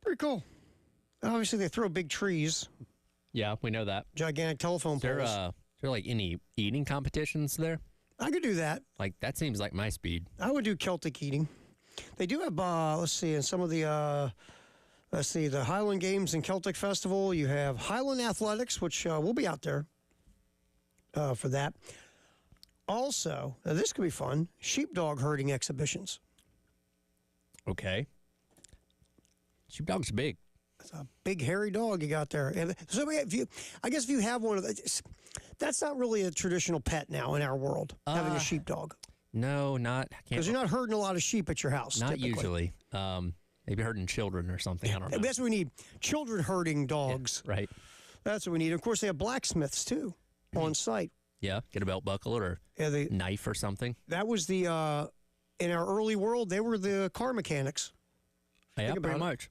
Pretty cool. Obviously, they throw big trees, Yeah, we know that. gigantic telephone Is there, poles. is there like any eating competitions there? I could do that. Like that seems like my speed. I would do Celtic eating. They do have, let's see, in some of the, the Highland Games and Celtic Festival, you have Highland Athletics, which we'll be out there for that. Also, now this could be fun, sheepdog herding exhibitions. Okay. Sheepdog's big. It's a big hairy dog you got there. And so I guess if you have one of those, that's not really a traditional pet now in our world, having a sheepdog. No, not. Because you're not herding a lot of sheep at your house. Not typically. usually. Maybe herding children or something. I don't know. That's what we need. Children herding dogs. Right. That's what we need. Of course, they have blacksmiths too on site. Yeah. Get a belt buckle or Yeah, knife or something. that was the in our early world. They were the car mechanics. Yeah, about pretty it. much.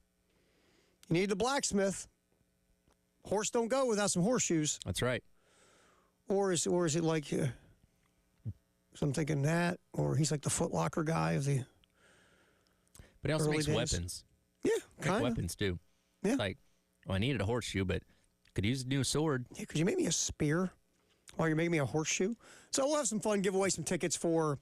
You need the blacksmith. Horse don't go without some horseshoes. That's right. Or is it like? So I'm thinking that, or he's like the Foot Locker guy of the. But he also Early makes days. weapons. Yeah, Make kind of. weapons too. Yeah. Like, well, I needed a horseshoe, but could use a new sword. Yeah, could you make me a spear while you're making me a horseshoe? So we'll have some fun, give away some tickets for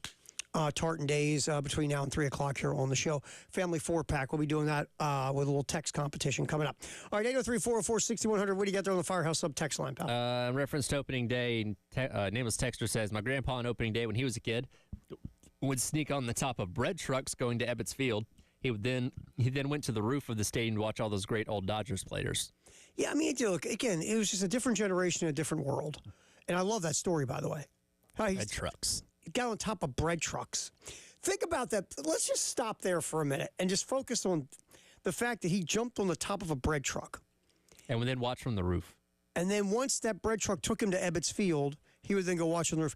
Tartan Days between now and 3 o'clock here on the show. Family 4-pack, we'll be doing that with a little text competition coming up. All right, 803-404-6100. What do you got there on the Firehouse Sub text line, pal? In reference to opening day, nameless texter says, my grandpa on opening day when he was a kid would sneak on the top of bread trucks going to Ebbets Field. He then went to the roof of the stadium to watch all those great old Dodgers players. Yeah, I mean, look, again, it was just a different generation, a different world. And I love that story, by the way. How he Bread trucks. got on top of bread trucks. Think about that. Let's just stop there for a minute and just focus on the fact that he jumped on the top of a bread truck. And would then watch from the roof. And then once that bread truck took him to Ebbets Field, he would then go watch on the roof.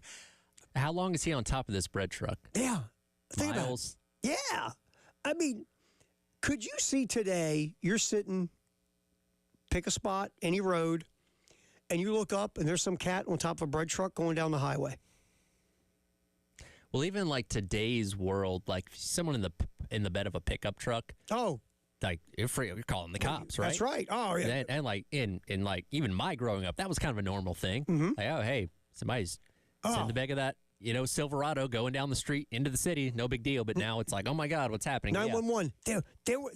How long is he on top of this bread truck? Yeah. Think about it. Miles? Yeah. I mean, could you see today, you're sitting, pick a spot, any road, and you look up and there's some cat on top of a bread truck going down the highway? Well, even like today's world, like someone in the bed of a pickup truck, Oh, like you're calling the cops, right? that's right. Oh, yeah. And like in like even my growing up, that was kind of a normal thing. Mm-hmm. Like, oh, hey, somebody's Oh. in the back of that, Silverado going down the street into the city, no big deal. But now it's like, oh my God, what's happening? Yeah. 911.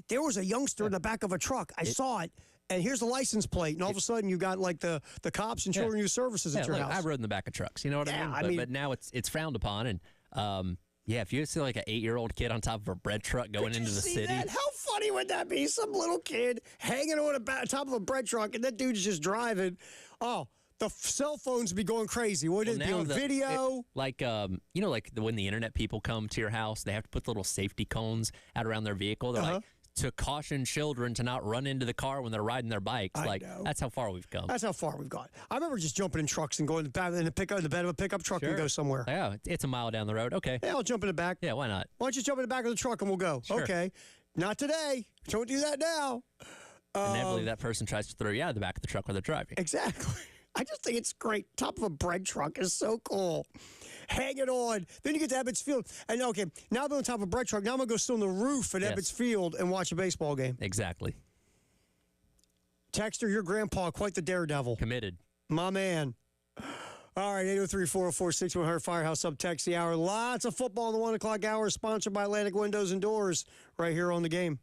There was a youngster in the back of a truck. I saw it. And here's the license plate. And all of a sudden, you got like the cops and Children's Youth Services at your look, house. I rode in the back of trucks. You know what Yeah, I I mean? mean- But now it's frowned upon. And yeah, if you see like an 8-year-old kid on top of a bread truck going Did into you the see city, that? How funny would that be? Some little kid hanging on the top of a bread truck, and that dude's just driving. Oh, the cell phones would be going crazy. Wouldn't it be now on video? like when the internet people come to your house, they have to put the little safety cones out around their vehicle. They're like to caution children to not run into the car when they're riding their bikes. I Like know. that's how far we've come. That's how far we've gone. I remember just jumping in trucks and going back in the bed of a pickup truck and Sure. go somewhere. Yeah, it's a mile down the road. Okay. Hey, I'll jump in the back. Yeah, why not? Why don't you jump in the back of the truck and we'll go? Sure. Okay. Not today. Don't do that now. Inevitably, that person tries to throw you out of the back of the truck while they're driving. Exactly. I just think it's great. Top of a bread truck is so cool. Hang it on. Then you get to Ebbets Field. And okay, now I'm on top of a bread truck. Now I'm going to go sit on the roof at Yes. Ebbets Field and watch a baseball game. Exactly. Texter, your grandpa, quite the daredevil. Committed. My man. All right, 803-404-6100 Firehouse Sub Text the hour. Lots of football in the 1 o'clock hour, sponsored by Atlantic Windows and Doors right here on the game.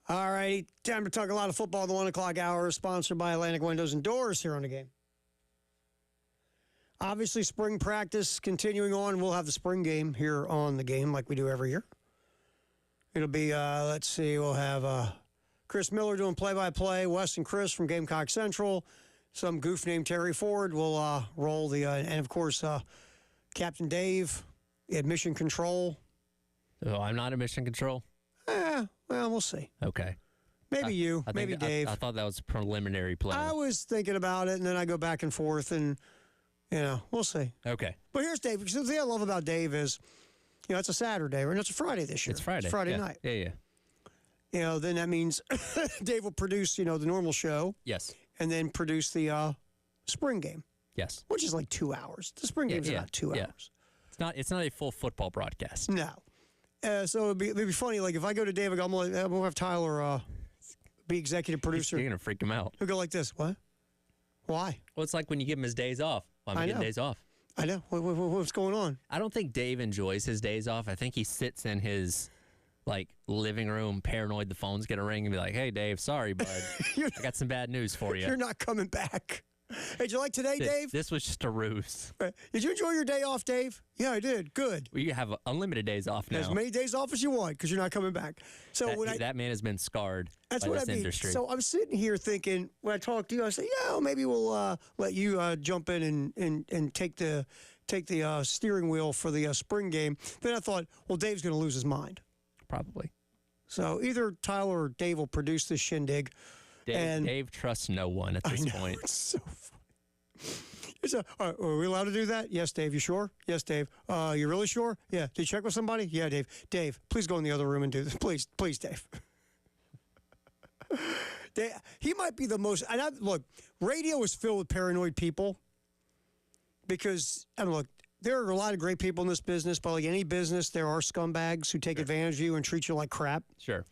All right, time to talk a lot of football. The 1 o'clock hour, sponsored by Atlantic Windows and Doors here on the game. Obviously, spring practice continuing on. We'll have the spring game here on the game like we do every year. It'll be, let's see, we'll have Chris Miller doing play-by-play, Wes and Chris from Gamecock Central, some goof named Terry Ford will roll the, and of course, Captain Dave at Mission Control. Oh, I'm not at Mission Control? Well, we'll see. Okay. Maybe maybe Dave. I thought that was a preliminary plan. I was thinking about it, and then I go back and forth, and, we'll see. Okay. But here's Dave. Because the thing I love about Dave is, it's a Saturday, and it's a Friday this year. It's Friday. It's Friday night. Yeah. Then that means Dave will produce, the normal show. Yes. And then produce the spring game. Yes. Which is like 2 hours. The spring game's about 2 hours. It's not a full football broadcast. No. So it'd be funny, like if I go to Dave, I'm going to have Tyler be executive producer. You're going to freak him out. He'll go like this. What? Why? Well, it's like when you give him his days off. I'm getting days off. I know. What's going on? I don't think Dave enjoys his days off. I think he sits in his living room, paranoid the phone's going to ring and be like, hey, Dave, sorry, bud. I got some bad news for you. You're not coming back. Hey, did you like today, Dave? This was just a ruse. Did you enjoy your day off, Dave? Yeah, I did. Good. Well, you have unlimited days off now. As many days off as you want because you're not coming back. So that man has been scarred by what this industry. So I'm sitting here thinking, when I talk to you, I say, maybe we'll let you jump in and take the steering wheel for the spring game. Then I thought, well, Dave's going to lose his mind. Probably. So either Tyler or Dave will produce this shindig. Dave trusts no one at this point. It's so funny. Are we allowed to do that? Yes, Dave. You sure? Yes, Dave. You really sure? Yeah. Did you check with somebody? Yeah, Dave. Dave, please go in the other room and do this. Please, Dave. He might be the most. Look, radio is filled with paranoid people because, look, there are a lot of great people in this business, but like any business, there are scumbags who take advantage of you and treat you like crap. Sure.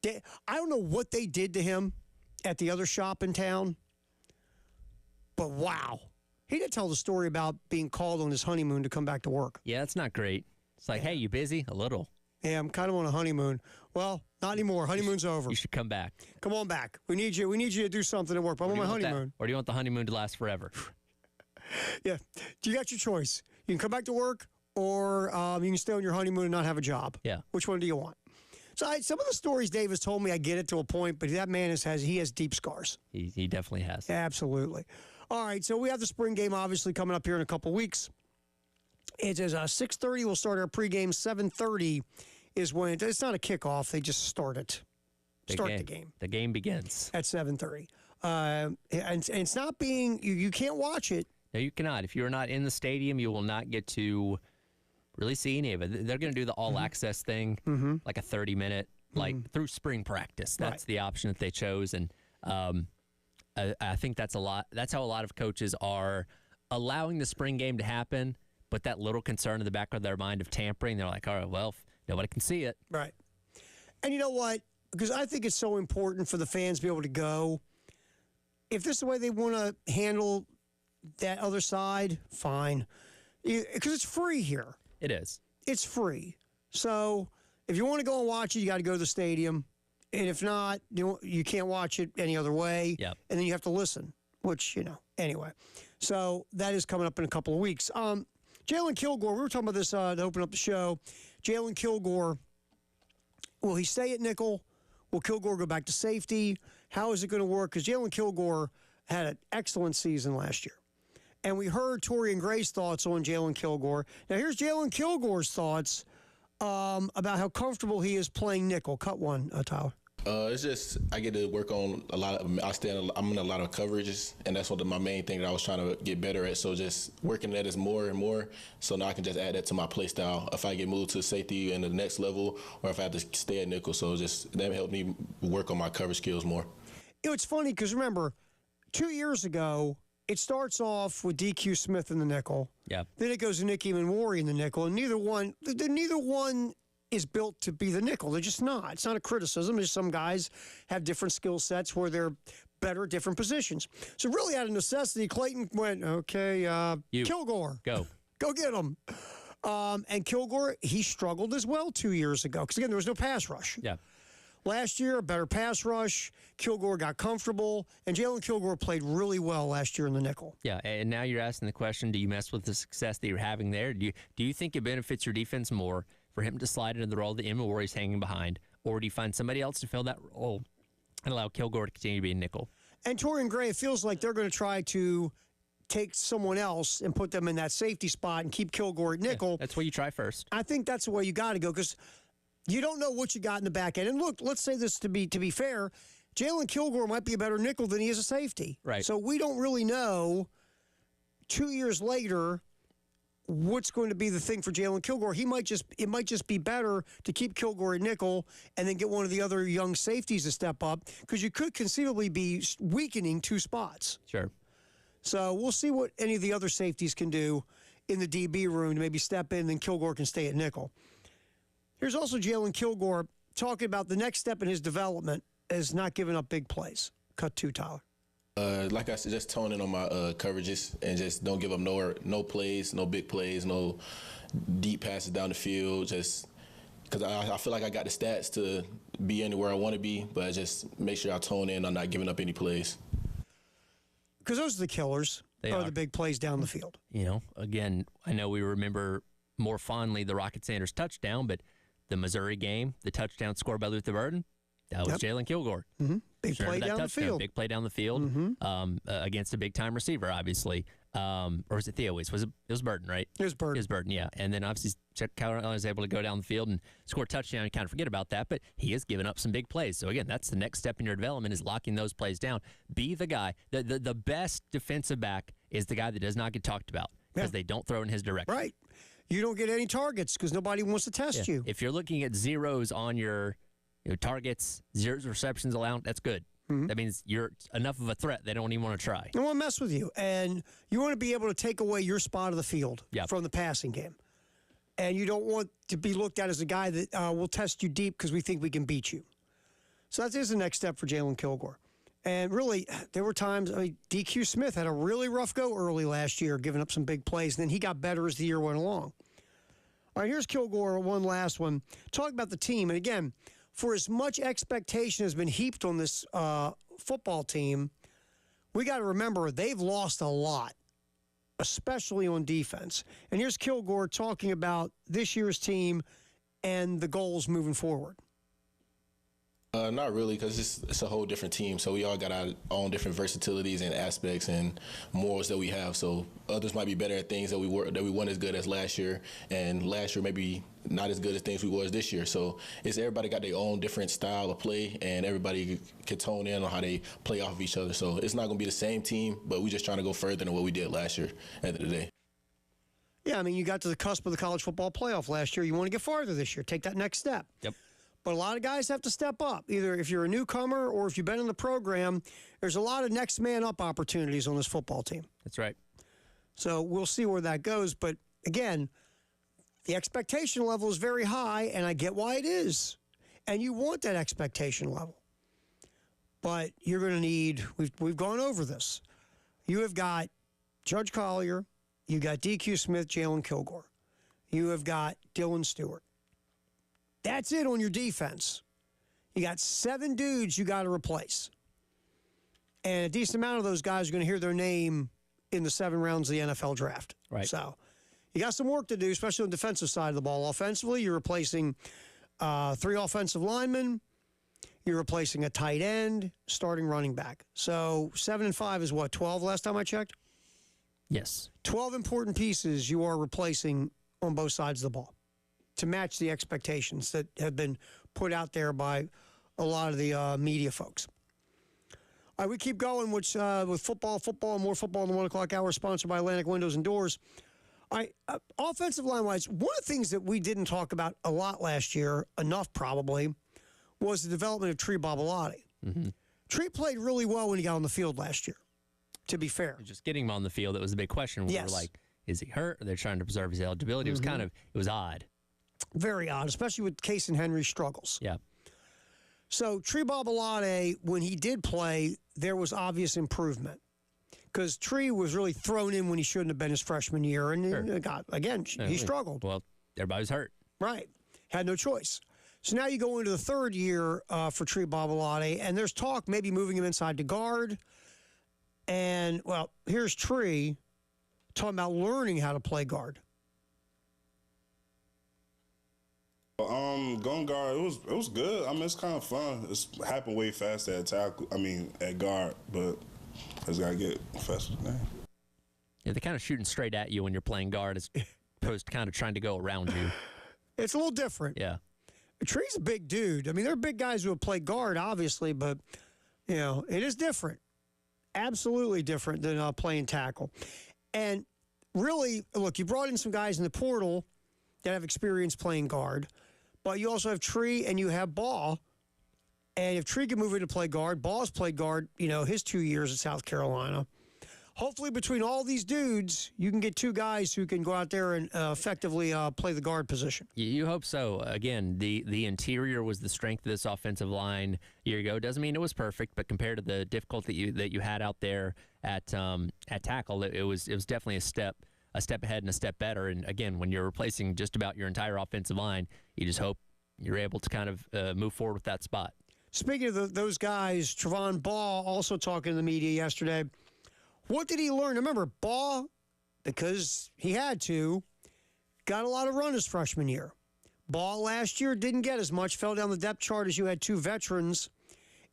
I don't know what they did to him at the other shop in town, but wow. He did tell the story about being called on his honeymoon to come back to work. Yeah, that's not great. It's like, hey, you busy? A little. Yeah, I'm kind of on a honeymoon. Well, not anymore. Honeymoon's over. You should come back. Come on back. We need you. We need you to do something at work. I'm on my honeymoon. Or do you want the honeymoon to last forever? Yeah. You got your choice. You can come back to work, or you can stay on your honeymoon and not have a job. Yeah. Which one do you want? So some of the stories Dave has told me, I get it to a point, but that man has deep scars. He definitely has. Absolutely. All right, so we have the spring game obviously coming up here in a couple weeks. It is 6:30. We'll start our pregame. 7:30 is when it's not a kickoff. They just start it. The game. The game begins at 7:30. And it's not being you can't watch it. No, you cannot. If you're not in the stadium, you will not get to really see any of it. They're going to do the all-access thing, like a 30-minute, through spring practice. That's the option that they chose, and I think that's a lot. That's how a lot of coaches are allowing the spring game to happen, but that little concern in the back of their mind of tampering, they're like, all right, well, nobody can see it. Right. And you know what? Because I think it's so important for the fans to be able to go. If this is the way they want to handle that other side, fine. Because it's free here. It is. It's free. So if you want to go and watch it, you got to go to the stadium. And if not, you can't watch it any other way. Yep. And then you have to listen, which, anyway. So that is coming up in a couple of weeks. Jalen Kilgore, we were talking about this to open up the show. Jalen Kilgore, will he stay at nickel? Will Kilgore go back to safety? How is it going to work? Because Jalen Kilgore had an excellent season last year. And we heard Torian Gray's thoughts on Jalen Kilgore. Now, here's Jalen Kilgore's thoughts about how comfortable he is playing nickel. Cut one, Tyler. It's just I get to work on a lot of. I'm in a lot of coverages, and that's my main thing that I was trying to get better at. So just working that is more and more. So now I can just add that to my play style. If I get moved to safety in the next level, or if I have to stay at nickel, so just that helped me work on my coverage skills more. It's funny because remember, 2 years ago, it starts off with DQ Smith in the nickel. Yeah. Then it goes to Nicky Manwari in the nickel, and neither one is built to be the nickel. They're just not. It's not a criticism. There's some guys have different skill sets where they're better at different positions. So really out of necessity, Clayton went, okay, Kilgore. Go get him. And Kilgore, he struggled as well 2 years ago because, again, there was no pass rush. Yeah. Last year, a better pass rush. Kilgore got comfortable, and Jalen Kilgore played really well last year in the nickel. Yeah, and now you're asking the question, do you mess with the success that you're having there? Do you think it benefits your defense more for him to slide into the role that Emma Warrior's hanging behind, or do you find somebody else to fill that role and allow Kilgore to continue to be a nickel? And Torian Gray, it feels like they're going to try to take someone else and put them in that safety spot and keep Kilgore at nickel. Yeah, that's what you try first. I think that's the way you got to go because you don't know what you got in the back end. And look, let's say this to be fair, Jalen Kilgore might be a better nickel than he is a safety. Right. So we don't really know 2 years later what's going to be the thing for Jalen Kilgore. It might just be better to keep Kilgore at nickel and then get one of the other young safeties to step up because you could conceivably be weakening 2 spots. Sure. So we'll see what any of the other safeties can do in the DB room to maybe step in, and then Kilgore can stay at nickel. Here's also Jalen Kilgore talking about the next step in his development is not giving up big plays. Cut 2, Tyler. Like I said, just tone in on my coverages and just don't give up no plays, no big plays, no deep passes down the field. Just because I feel like I got the stats to be anywhere I want to be, but just make sure I tone in on not giving up any plays. Because those are the killers. They are are the big plays down the field. You know, again, I know we remember more fondly the Rocket Sanders touchdown, but the Missouri game, the touchdown scored by Luther Burden, that was Jalen Kilgore. Mm-hmm. Big play down the field. Big play down the field against a big-time receiver, obviously. Or was it Theo Weiss? It was Burton, right? It was Burton. It was Burton, yeah. And then obviously Chuck Carolina was able to go down the field and score a touchdown. You kind of forget about that, but he has given up some big plays. So, again, that's the next step in your development is locking those plays down. Be the guy. The best defensive back is the guy that does not get talked about because they don't throw in his direction. Right. You don't get any targets because nobody wants to test you. If you're looking at zeros on your targets, 0 receptions allowed, that's good. That means you're enough of a threat they don't even want to try. They want to mess with you. And you want to be able to take away your spot of the field from the passing game. And you don't want to be looked at as a guy that will test you deep because we think we can beat you. So that is the next step for Jalen Kilgore. And really, there were times, DQ Smith had a really rough go early last year, giving up some big plays, and then he got better as the year went along. All right, here's Kilgore, one last one. Talk about the team. And again, for as much expectation has been heaped on this football team, we got to remember they've lost a lot, especially on defense. And here's Kilgore talking about this year's team and the goals moving forward. Not really, because it's a whole different team. So we all got our own different versatilities and aspects and morals that we have. So others might be better at things that we weren't as good as last year, and last year maybe not as good as things we was this year. So it's everybody got their own different style of play, and everybody can tone in on how they play off of each other. So it's not going to be the same team, but we're just trying to go further than what we did last year at the end of the day. Yeah, I mean, you got to the cusp of the college football playoff last year. You want to get farther this year. Take that next step. Yep. But a lot of guys have to step up. Either if you're a newcomer or if you've been in the program, there's a lot of next man up opportunities on this football team. That's right. So we'll see where that goes. But again, the expectation level is very high, and I get why it is. And you want that expectation level. But you're going to need, we've gone over this. You have got Judge Collier, you got DQ Smith, Jalen Kilgore. You have got Dylan Stewart. That's it on your defense. You got 7 dudes you got to replace. And a decent amount of those guys are going to hear their name in the 7 rounds of the NFL draft. Right. So you got some work to do, especially on the defensive side of the ball. Offensively, you're replacing 3 offensive linemen. You're replacing a tight end, starting running back. So 7 and 5 is what, 12 last time I checked? Yes. 12 important pieces you are replacing on both sides of the ball to match the expectations that have been put out there by a lot of the media folks. All right, we keep going with football, and more football in the 1 o'clock hour, sponsored by Atlantic Windows and Doors. All right, offensive line-wise, one of the things that we didn't talk about a lot last year, enough probably, was the development of Tree Babalati. Mm-hmm. Tree played really well when he got on the field last year, to be fair. Just getting him on the field, that was a big question. We were like, is he hurt? They're trying to preserve his eligibility. It was it was odd. Very odd, especially with Case and Henry's struggles. Yeah. So Tree Babalati, when he did play, there was obvious improvement. Because Tree was really thrown in when he shouldn't have been his freshman year. And he struggled. Well, everybody was hurt. Right. Had no choice. So now you go into the third year for Tree Babalade, and there's talk maybe moving him inside to guard. And, well, here's Tree talking about learning how to play guard. Going guard, it was good. I mean, it's kind of fun. It's happened way faster at tackle. I mean, at guard, but I just gotta get faster than that. Yeah, they're kind of shooting straight at you when you're playing guard as opposed to kind of trying to go around you. It's a little different. Yeah. Tree's a big dude. I mean, there are big guys who have played guard, obviously, but, you know, it is different. Absolutely different than playing tackle. And really, look, you brought in some guys in the portal that have experience playing guard, but you also have Tree and you have Ball. And if Tree can move into play guard, Ball's played guard, you know, his 2 years at South Carolina. Hopefully, between all these dudes, you can get two guys who can go out there and effectively play the guard position. You hope so. Again, the interior was the strength of this offensive line a year ago. Doesn't mean it was perfect, but compared to the difficulty that you had out there at tackle, it was definitely a step ahead and a step better. And again, when you're replacing just about your entire offensive line, you just hope you're able to kind of move forward with that spot. Speaking of those guys, Trevon Ball also talking to the media yesterday. What did he learn? Remember, Ball, because he had to, got a lot of run his freshman year. Ball last year didn't get as much, fell down the depth chart as you had two veterans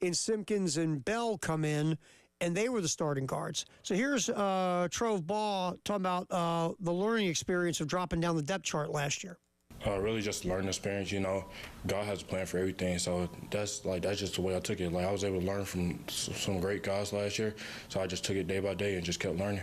in Simpkins and Bell come in, and they were the starting guards. So here's Trove Ball talking about the learning experience of dropping down the depth chart last year. Really just learning experience, you know. God has a plan for everything, so that's just the way I took it. Like, I was able to learn from some great guys last year, so I just took it day by day and just kept learning.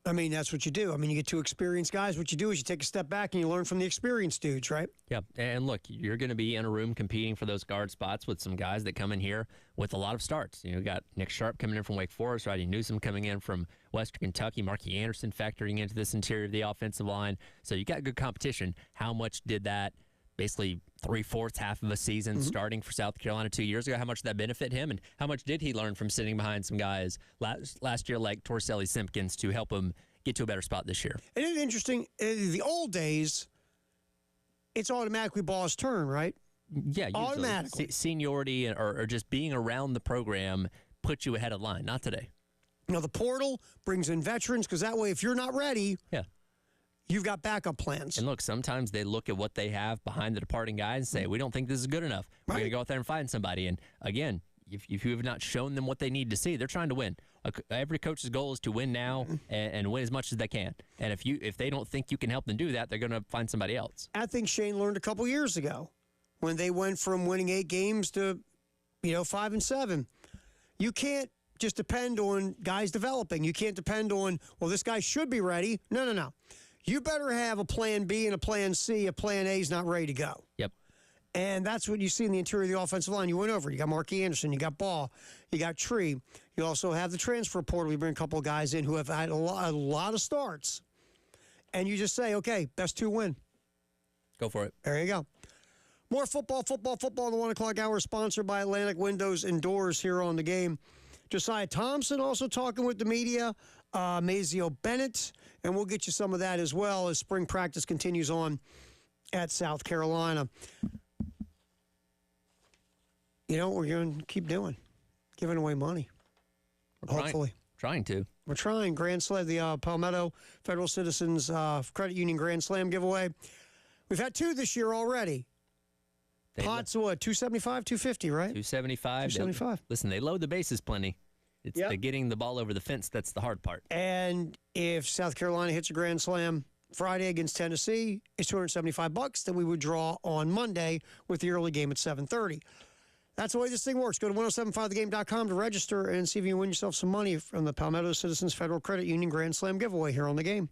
I mean, that's what you do. I mean, you get two experienced guys. What you do is you take a step back and you learn from the experienced dudes, right? Yeah, and look, you're going to be in a room competing for those guard spots with some guys that come in here with a lot of starts. You know, you got Nick Sharp coming in from Wake Forest, Rodney Newsom coming in from Western Kentucky, Marky Anderson factoring into this interior of the offensive line. So you got good competition. How much did that basically 3/4, half of a season starting for South Carolina 2 years ago, how much did that benefit him, and how much did he learn from sitting behind some guys last year like Torselli Simpkins to help him get to a better spot this year? And it's interesting, in the old days, it's automatically Ball's turn, right? Yeah, usually. Automatically. Seniority or just being around the program puts you ahead of line. Not today. You know, the portal brings in veterans because that way, if you're not ready, Yeah. you've got backup plans. And look, sometimes they look at what they have behind the departing guy and say, we don't think this is good enough. We're going to go out there and find somebody. And again, if you have not shown them what they need to see, they're trying to win. Every coach's goal is to win now and win as much as they can. And if they don't think you can help them do that, they're going to find somebody else. I think Shane learned a couple years ago when they went from winning 8 games to, 5 and 7. You can't just depend on guys developing. You can't depend on, well, this guy should be ready. No. You better have a plan B and a plan C. A plan A is not ready to go. Yep. And that's what you see in the interior of the offensive line. You went over. You got Marky Anderson. You got Ball. You got Tree. You also have the transfer portal. We bring a couple of guys in who have had a lot of starts. And you just say, okay, best 2 win. Go for it. There you go. More football in the 1 o'clock hour, sponsored by Atlantic Windows and Doors here on the game. Josiah Thompson also talking with the media. Mazio Bennett. And we'll get you some of that as well as spring practice continues on at South Carolina. You know what we're going to keep doing? Giving away money. Hopefully. Trying to. We're trying. Grand Slam, the Palmetto Federal Citizens Credit Union Grand Slam giveaway. We've had 2 this year already. Pots, what, 275, 250, right? 275. 275. Listen, they load the bases plenty. It's Yep. the getting the ball over the fence that's the hard part. And if South Carolina hits a Grand Slam Friday against Tennessee, it's $275 that we would draw on Monday with the early game at 7:30. That's the way this thing works. Go to 1075thegame.com to register and see if you can win yourself some money from the Palmetto Citizens Federal Credit Union Grand Slam giveaway here on the game.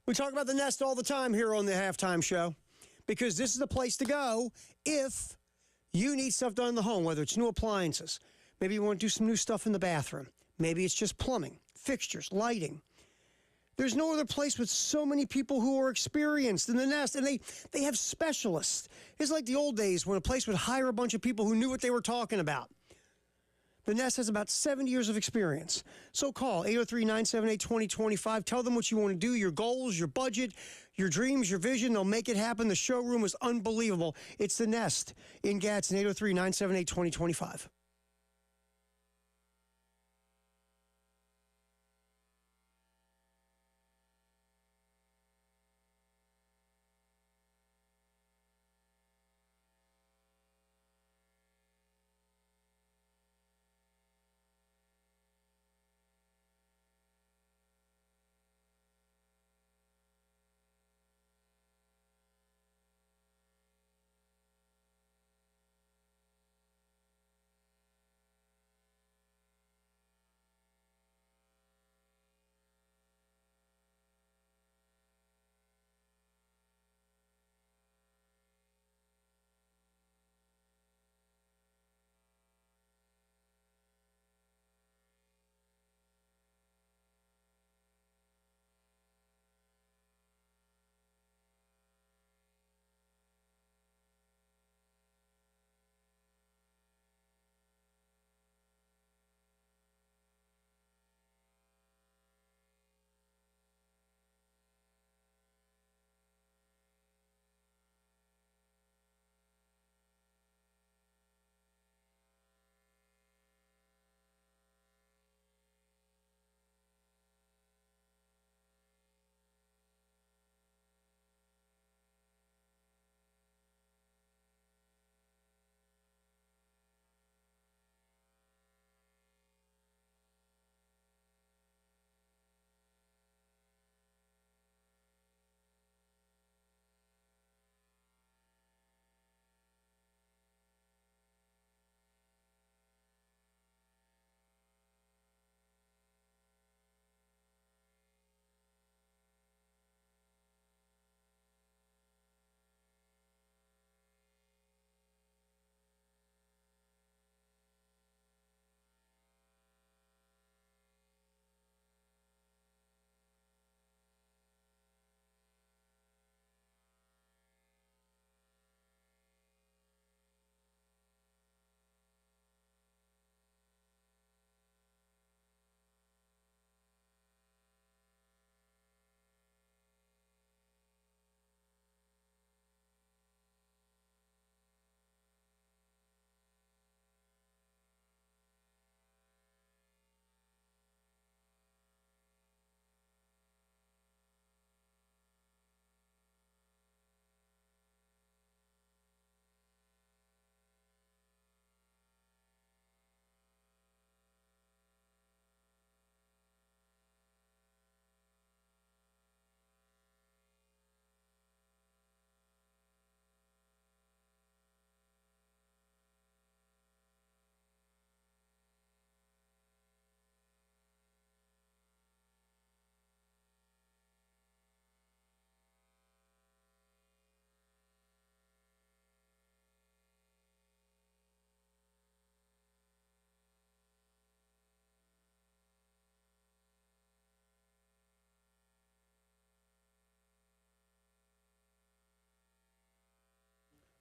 We talk about the Nest all the time here on the Halftime Show because this is the place to go if you need stuff done in the home, whether it's new appliances. Maybe you want to do some new stuff in the bathroom. Maybe it's just plumbing, fixtures, lighting. There's no other place with so many people who are experienced in the Nest, and they have specialists. It's like the old days when a place would hire a bunch of people who knew what they were talking about. The Nest has about 70 years of experience. So call 803-978-2025. Tell them what you want to do, your goals, your budget, your dreams, your vision. They'll make it happen. The showroom is unbelievable. It's the Nest in Gadsden, 803-978-2025.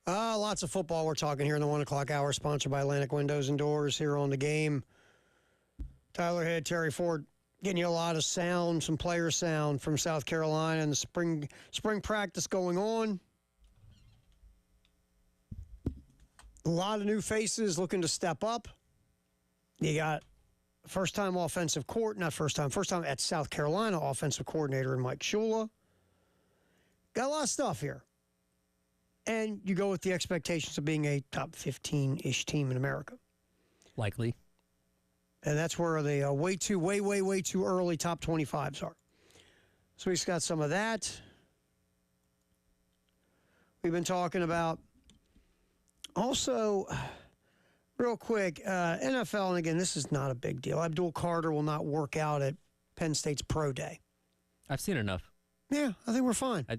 Lots of football we're talking here in the 1 o'clock hour, sponsored by Atlantic Windows and Doors here on The Game. Tyler Head, Terry Ford, getting you a lot of sound, some player sound from South Carolina and the spring practice going on. A lot of new faces looking to step up. You got first time at South Carolina offensive coordinator in Mike Shula. Got a lot of stuff here. And you go with the expectations of being a top 15-ish team in America. Likely. And that's where the way too early top 25s are. So we've got some of that. We've been talking about also, real quick, NFL, and again, this is not a big deal. Abdul Carter will not work out at Penn State's Pro Day. I've seen enough. Yeah, I think we're fine. I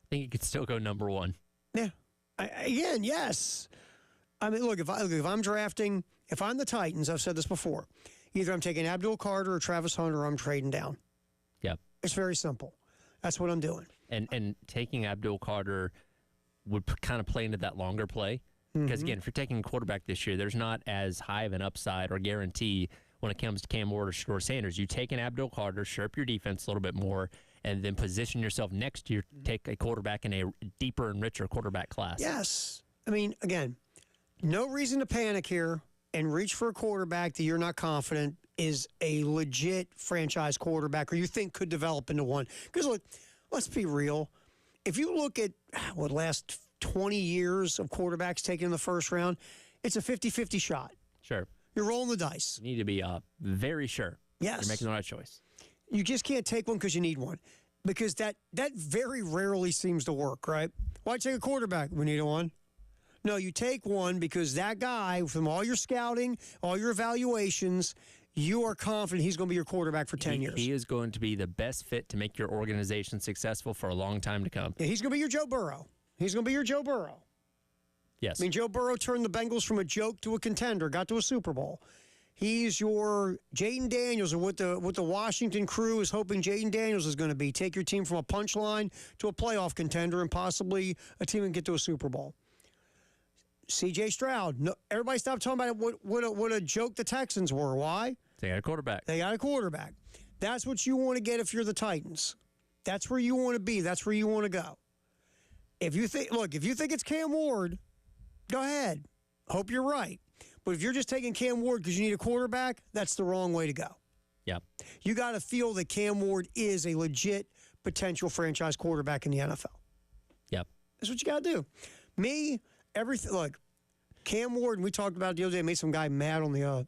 think you could still go number one. Yeah. Again, yes. I mean, look, if I'm drafting, if I'm the Titans, I've said this before, either I'm taking Abdul Carter or Travis Hunter, or I'm trading down. Yep. It's very simple. That's what I'm doing. And taking Abdul Carter would kind of play into that longer play. Because, again, if you're taking a quarterback this year, there's not as high of an upside or guarantee when it comes to Cam Ward or Shedeur Sanders. You take an Abdul Carter, sharp your defense a little bit more, and then position yourself next year to take a quarterback in a deeper and richer quarterback class. Yes. I mean, again, no reason to panic here and reach for a quarterback that you're not confident is a legit franchise quarterback or you think could develop into one. Because, look, let's be real. If you look at last 20 years of quarterbacks taken in the first round, it's a 50-50 shot. Sure. You're rolling the dice. You need to be very sure Yes. you're making the right choice. You just can't take one because you need one. Because that very rarely seems to work, right? Why take a quarterback? We need one. No, you take one because that guy, from all your scouting, all your evaluations, you are confident he's going to be your quarterback for 10 years. He is going to be the best fit to make your organization successful for a long time to come. Yeah, he's going to be your Joe Burrow. He's going to be your Joe Burrow. Yes. I mean, Joe Burrow turned the Bengals from a joke to a contender, got to a Super Bowl. He's your Jaden Daniels, or what the Washington crew is hoping Jaden Daniels is going to be. Take your team from a punchline to a playoff contender and possibly a team and get to a Super Bowl. C.J. Stroud. No, everybody stopped talking about what a joke the Texans were. Why? They got a quarterback. They got a quarterback. That's what you want to get if you're the Titans. That's where you want to be. That's where you want to go. If you think it's Cam Ward, go ahead. Hope you're right. But if you're just taking Cam Ward because you need a quarterback, that's the wrong way to go. Yep. You got to feel that Cam Ward is a legit potential franchise quarterback in the NFL. Yep. That's what you got to do. Me, everything. Look, Cam Ward, and we talked about it the other day, made some guy mad on the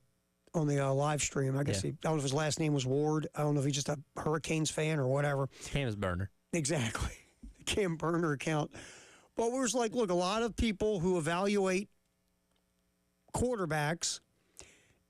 live stream. I guess I don't know if his last name was Ward. I don't know if he's just a Hurricanes fan or whatever. Cam's burner. Exactly. Cam burner account. But we're just like, look, a lot of people who evaluate quarterbacks,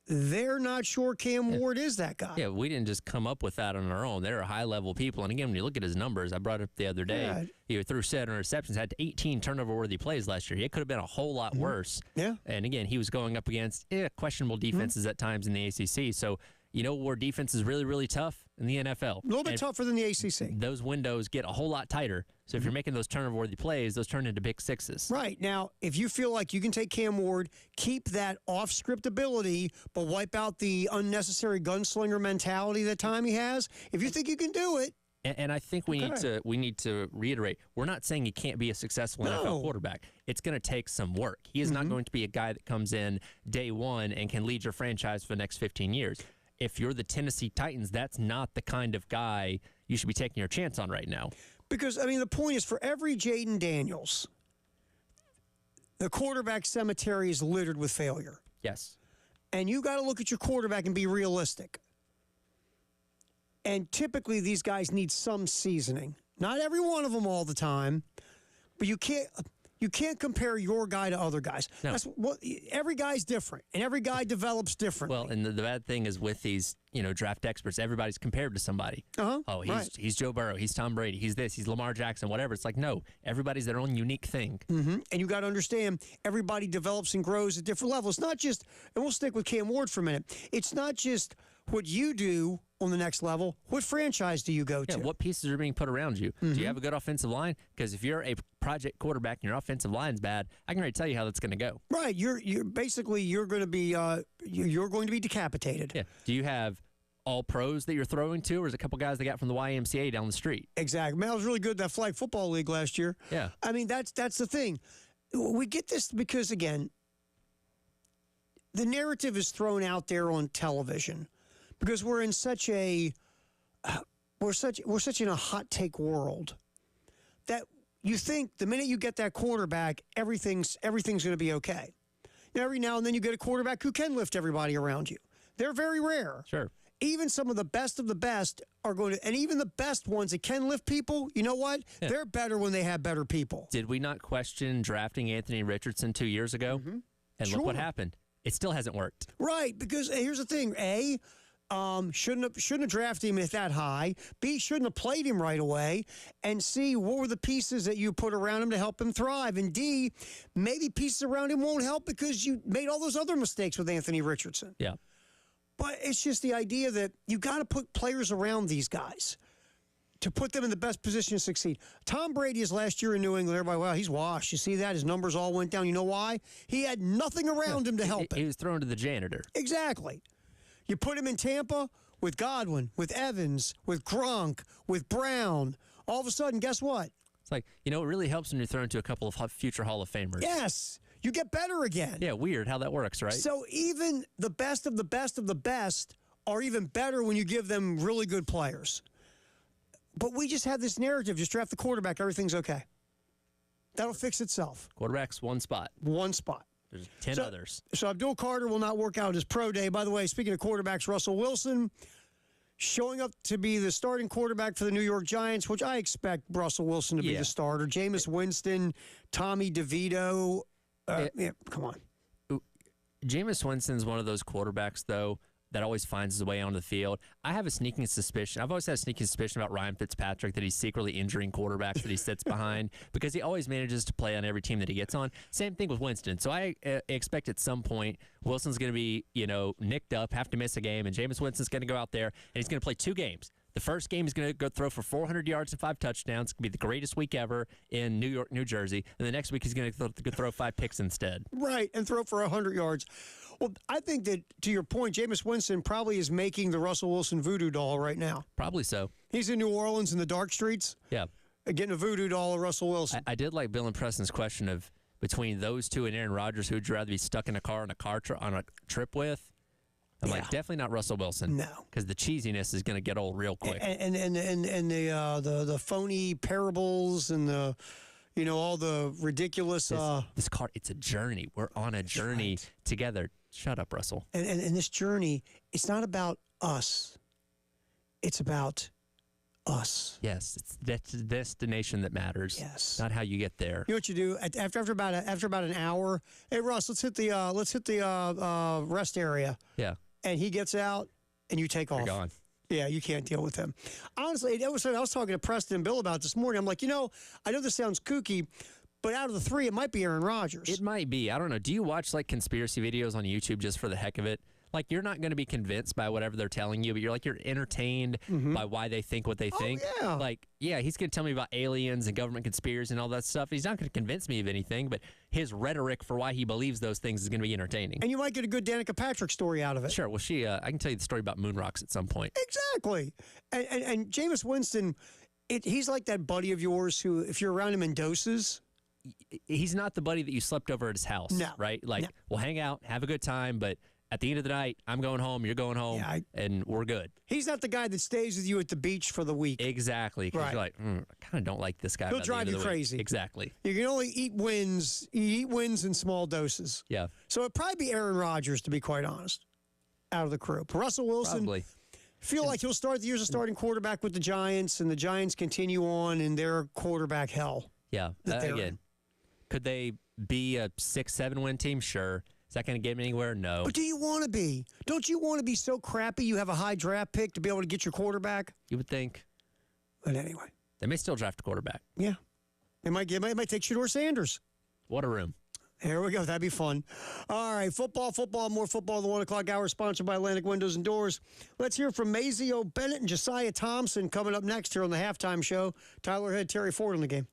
they're not sure Cam Ward is that guy. Yeah, we didn't just come up with that on our own. They're high-level people. And again, when you look at his numbers, I brought it up the other day, he threw 7 interceptions, had 18 turnover-worthy plays last year. It could have been a whole lot worse. Yeah. And again, he was going up against questionable defenses at times in the ACC. So, you know where defense is really, really tough? In the NFL. A little bit tougher than the ACC. Those windows get a whole lot tighter. So if you're making those turnover-worthy plays, those turn into pick sixes. Right. Now, if you feel like you can take Cam Ward, keep that off-script ability, but wipe out the unnecessary gunslinger mentality that Tommy has, if you think you can do it. And I think we need to reiterate, we're not saying he can't be a successful NFL quarterback. It's going to take some work. He is not going to be a guy that comes in day one and can lead your franchise for the next 15 years. If you're the Tennessee Titans, that's not the kind of guy you should be taking your chance on right now. Because, I mean, the point is, for every Jaden Daniels, the quarterback cemetery is littered with failure. Yes. And you got to look at your quarterback and be realistic. And typically, these guys need some seasoning. Not every one of them all the time, but you can't compare your guy to other guys. No. Every guy's different, and every guy develops differently. Well, and the bad thing is with these, draft experts, everybody's compared to somebody. Oh, he's Joe Burrow, he's Tom Brady, he's this, he's Lamar Jackson, whatever. It's like, no, everybody's their own unique thing. And you got to understand, everybody develops and grows at different levels. It's not just, and we'll stick with Cam Ward for a minute. It's not just what you do on the next level. What franchise do you go to? What pieces are being put around you? Do you have a good offensive line? Because if you're a project quarterback and your offensive line's bad, I can already tell you how that's going to go. Right. You're going to be you're going to be decapitated. Yeah. Do you have all pros that you're throwing to, or is it a couple guys they got from the YMCA down the street? Exactly. Man, I was really good at that flag football league last year. Yeah. I mean, that's the thing. We get this because, again, the narrative is thrown out there on television because we're in such a we're such in a hot take world that you think the minute you get that quarterback, everything's going to be okay. Every now and then you get a quarterback who can lift everybody around you. They're very rare. Sure. Even some of the best are going to, and even the best ones that can lift people, you know what? Yeah. They're better when they have better people. Did we not question drafting Anthony Richardson 2 years ago? And look what happened. It still hasn't worked. Right, because here's the thing. Shouldn't have drafted him at that high. B, shouldn't have played him right away. And C, what were the pieces that you put around him to help him thrive? And D, maybe pieces around him won't help because you made all those other mistakes with Anthony Richardson. Yeah. But it's just the idea that you got to put players around these guys to put them in the best position to succeed. Tom Brady is last year in New England. Everybody, wow, he's washed. You see that? His numbers all went down. You know why? He had nothing around him to help him. He was thrown to the janitor. Exactly. You put him in Tampa with Godwin, with Evans, with Gronk, with Brown. All of a sudden, guess what? It's like, it really helps when you're thrown to a couple of future Hall of Famers. Yes. You get better again. Yeah, weird how that works, right? So even the best of the best of the best are even better when you give them really good players. But we just had this narrative, just draft the quarterback, everything's okay. That'll fix itself. Quarterback's one spot. One spot. There's 10 others. So Abdul Carter will not work out his pro day. By the way, speaking of quarterbacks, Russell Wilson showing up to be the starting quarterback for the New York Giants, which I expect Russell Wilson to be the starter. Jameis Winston, Tommy DeVito. Come on. Jameis Winston's one of those quarterbacks, though, that always finds his way onto the field. I have a sneaking suspicion. I've always had a sneaking suspicion about Ryan Fitzpatrick that he's secretly injuring quarterbacks that he sits behind because he always manages to play on every team that he gets on. Same thing with Winston. So I expect at some point Wilson's going to be, nicked up, have to miss a game, and Jameis Winston's going to go out there and he's going to play 2 games. The first game he's going to go throw for 400 yards and 5 touchdowns. It's going to be the greatest week ever in New York, New Jersey. And the next week he's going to throw 5 picks instead. Right, and throw for 100 yards. Well, I think that, to your point, Jameis Winston probably is making the Russell Wilson voodoo doll right now. Probably so. He's in New Orleans in the dark streets. Yeah. Getting a voodoo doll of Russell Wilson. I did like Bill and Preston's question of between those two and Aaron Rodgers, who'd you rather be stuck in a car on a trip with? I'm like, definitely not Russell Wilson. No. Because the cheesiness is going to get old real quick. And the phony parables and the, all the ridiculous. This car, it's a journey. We're on a journey together. Shut up, Russell. And this journey, it's not about us. It's about us. Yes, it's the destination that matters. Yes, not how you get there. You know what you do after about an hour? Hey, Russ, let's hit the rest area. Yeah. And he gets out, and you take off. You're gone. Yeah, you can't deal with him. Honestly, I was talking to Preston and Bill about this morning. I'm like, I know this sounds kooky, but out of the 3, it might be Aaron Rodgers. It might be. I don't know. Do you watch conspiracy videos on YouTube just for the heck of it? You're not going to be convinced by whatever they're telling you, but you're entertained by why they think what they think. Yeah. He's going to tell me about aliens and government conspiracy and all that stuff. He's not going to convince me of anything, but his rhetoric for why he believes those things is going to be entertaining. And you might get a good Danica Patrick story out of it. Sure. Well, I can tell you the story about moon rocks at some point. Exactly. And Jameis Winston, he's like that buddy of yours who, if you're around him in doses, he's not the buddy that you slept over at his house. No. Right? We'll hang out, have a good time, but at the end of the night, I'm going home, you're going home, and we're good. He's not the guy that stays with you at the beach for the week. Exactly. Because you're like, I kind of don't like this guy. He'll drive you crazy. Exactly. You can only eat wins. You eat wins in small doses. Yeah. So it'd probably be Aaron Rodgers, to be quite honest, out of the crew. Russell Wilson, probably. Feel like he'll start the year as a starting quarterback with the Giants, and the Giants continue on in their quarterback hell. Yeah. Again, could they be a 6-7 win team? Sure. Is that going to get him anywhere? No. But do you want to be? Don't you want to be so crappy you have a high draft pick to be able to get your quarterback? You would think. But anyway. They may still draft a quarterback. Yeah. They might take Shedeur Sanders. What a room. There we go. That'd be fun. All right. Football, more football. The 1 o'clock hour sponsored by Atlantic Windows and Doors. Let's hear from Mazeo Bennett and Josiah Thompson coming up next here on the halftime show. Tyler Head, Terry Ford on the game.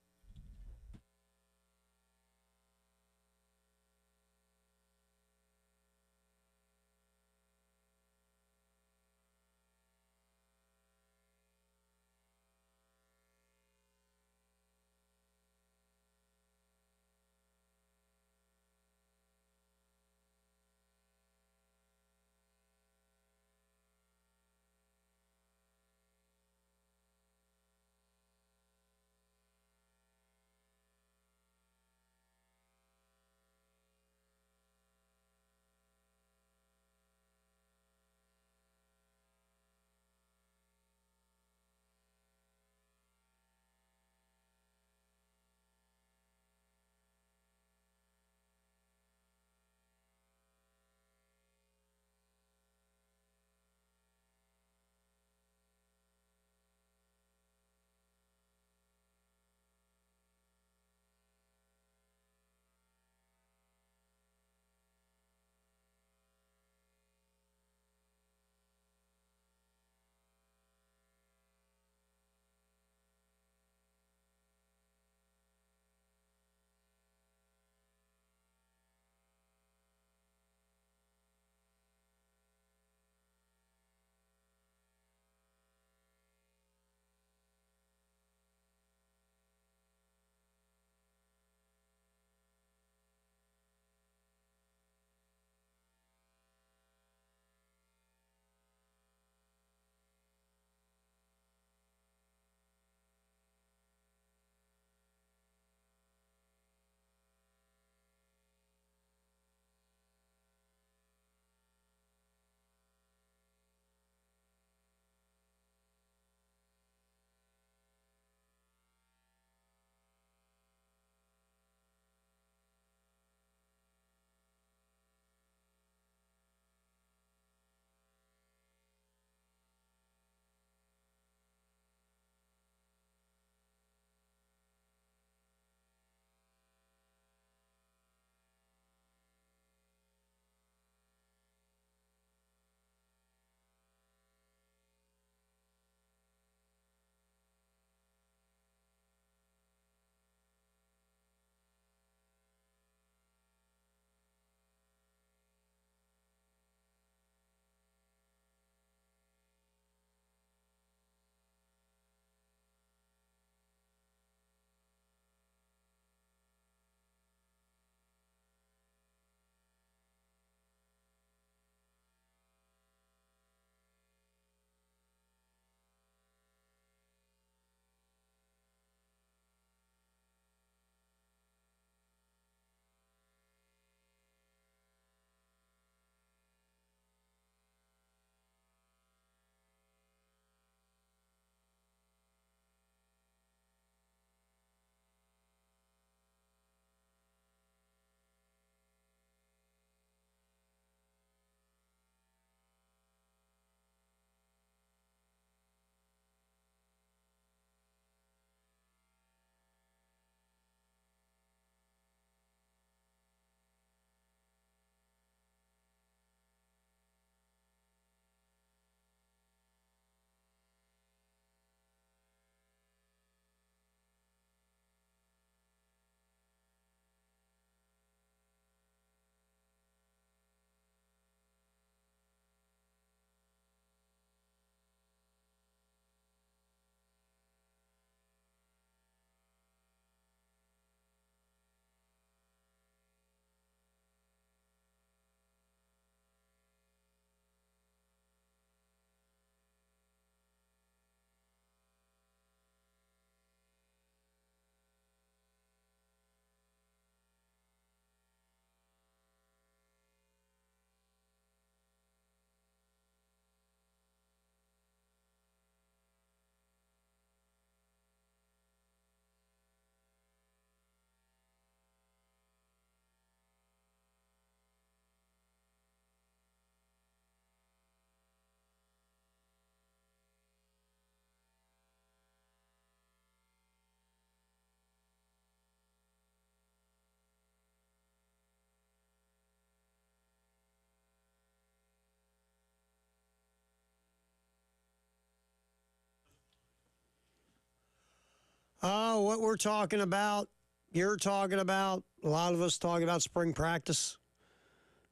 Oh, what we're talking about, you're talking about, a lot of us talking about spring practice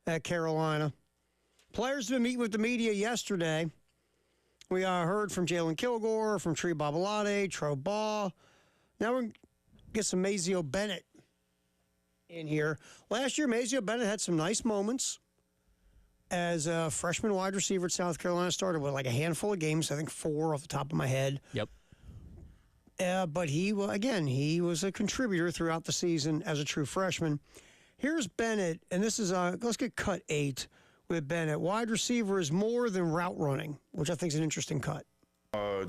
at Carolina. Players have been meeting with the media yesterday. We heard from Jalen Kilgore, from Tree Babalade, Tro Baugh. Now we're going to get some Mazeo Bennett in here. Last year, Mazeo Bennett had some nice moments as a freshman wide receiver at South Carolina. Started with like a handful of games, I think 4 off the top of my head. Yep. But he was a contributor throughout the season as a true freshman. Here's Bennett, and this is, let's get cut 8 with Bennett. Wide receiver is more than route running, which I think is an interesting cut.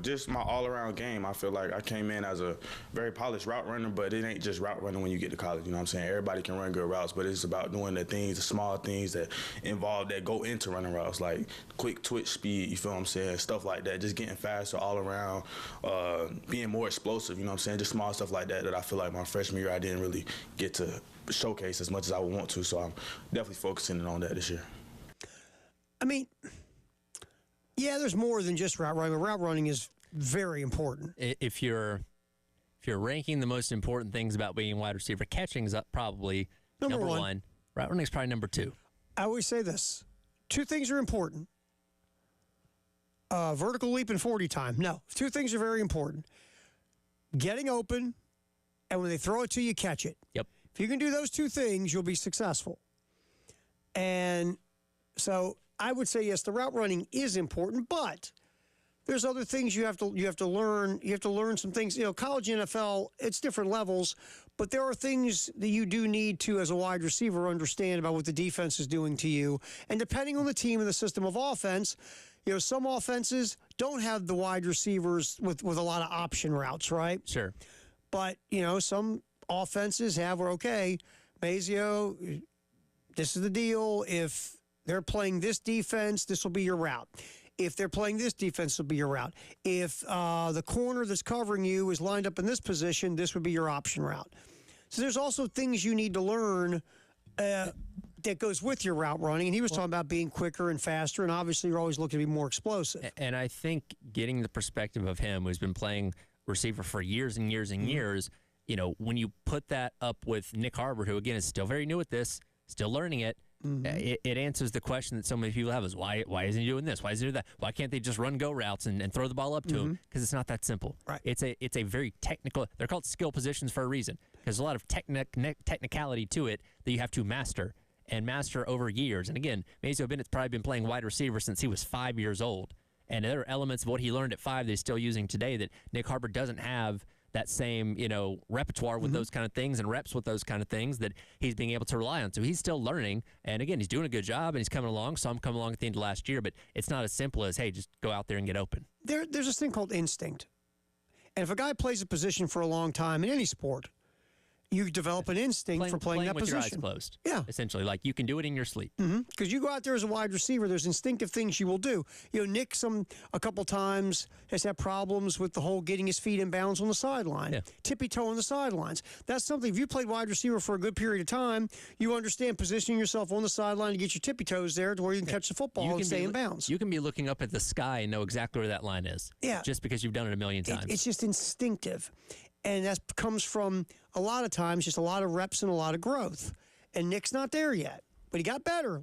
Just my all-around game. I feel like I came in as a very polished route runner, but it ain't just route running when you get to college. You know what I'm saying? Everybody can run good routes, but it's about doing the things, the small things that go into running routes, like quick twitch speed, you feel what I'm saying? Stuff like that. Just getting faster all around, being more explosive, you know what I'm saying? Just small stuff like that I feel like my freshman year I didn't really get to showcase as much as I would want to, so I'm definitely focusing on that this year. I mean, yeah, there's more than just route running. Route running is very important. If you're ranking the most important things about being a wide receiver, catching is up probably number one. Route running is probably number 2. I always say this. 2 things are important. Vertical leap and 40 time. No, 2 things are very important. Getting open, and when they throw it to you, catch it. Yep. If you can do those 2 things, you'll be successful. And so I would say, yes, the route running is important, but there's other things you have to learn. You have to learn some things. You know, college, NFL, it's different levels, but there are things that you do need to, as a wide receiver, understand about what the defense is doing to you. And depending on the team and the system of offense, you know, some offenses don't have the wide receivers with a lot of option routes, right? Sure. But, you know, some offenses have, okay, Mazeo, this is the deal. If they're playing this defense, this will be your route. If they're playing this defense, this will be your route. If the corner that's covering you is lined up in this position, this would be your option route. So there's also things you need to learn that goes with your route running. And he was talking about being quicker and faster, and obviously you're always looking to be more explosive. And I think getting the perspective of him, who's been playing receiver for years and years and years, you know, when you put that up with Nick Harbor, who, again, is still very new at this, still learning it, it answers the question that so many people have is, why isn't he doing this? Why isn't he doing that? Why can't they just run go routes and throw the ball up to him? Because it's not that simple. Right. It's a very technical, they're called skill positions for a reason. There's a lot of technicality to it that you have to master and master over years. And again, Mazeo Bennett's probably been playing wide receiver since he was 5 years old. And there are elements of what he learned at 5 that he's still using today that Nick Harbor doesn't have that same, you know, repertoire with those kind of things and reps with those kind of things that he's being able to rely on. So he's still learning. And again, he's doing a good job and he's coming along. So I'm coming along at the end of last year, but it's not as simple as, hey, just go out there and get open. There's this thing called instinct. And if a guy plays a position for a long time in any sport, you develop an instinct for playing that with position. Your eyes closed. Yeah. Essentially, like you can do it in your sleep. Because you go out there as a wide receiver, there's instinctive things you will do. You know, Nick a couple times has had problems with the whole getting his feet in bounds on the sideline, tippy-toe on the sidelines. That's something, if you played wide receiver for a good period of time, you understand positioning yourself on the sideline to get your tippy-toes there to where you can catch the football and stay in bounds. You can be looking up at the sky and know exactly where that line is. Yeah. Just because you've done it a million times. It's just instinctive. And that comes from, a lot of times, just a lot of reps and a lot of growth. And Nick's not there yet, but he got better.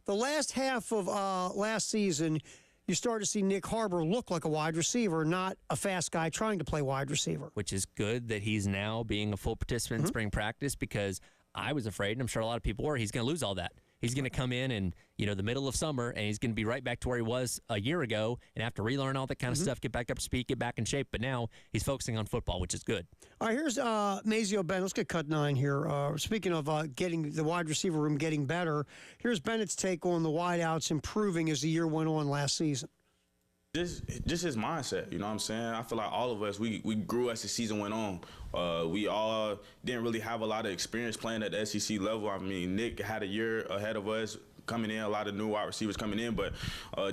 The last half of last season, you started to see Nick Harbor look like a wide receiver, not a fast guy trying to play wide receiver. Which is good that he's now being a full participant in spring practice, because I was afraid, and I'm sure a lot of people were, he's going to lose all that. He's going to come in the middle of summer, and he's going to be right back to where he was a year ago and have to relearn all that kind of stuff, get back up to speed, get back in shape. But now he's focusing on football, which is good. All right, here's Mazeo Bennett. Let's get cut 9 here. Speaking of getting the wide receiver room getting better, here's Bennett's take on the wideouts improving as the year went on last season. Just his mindset, you know what I'm saying? I feel like all of us, we grew as the season went on. We all didn't really have a lot of experience playing at the SEC level. I mean, Nick had a year ahead of us, coming in, a lot of new wide receivers coming in, but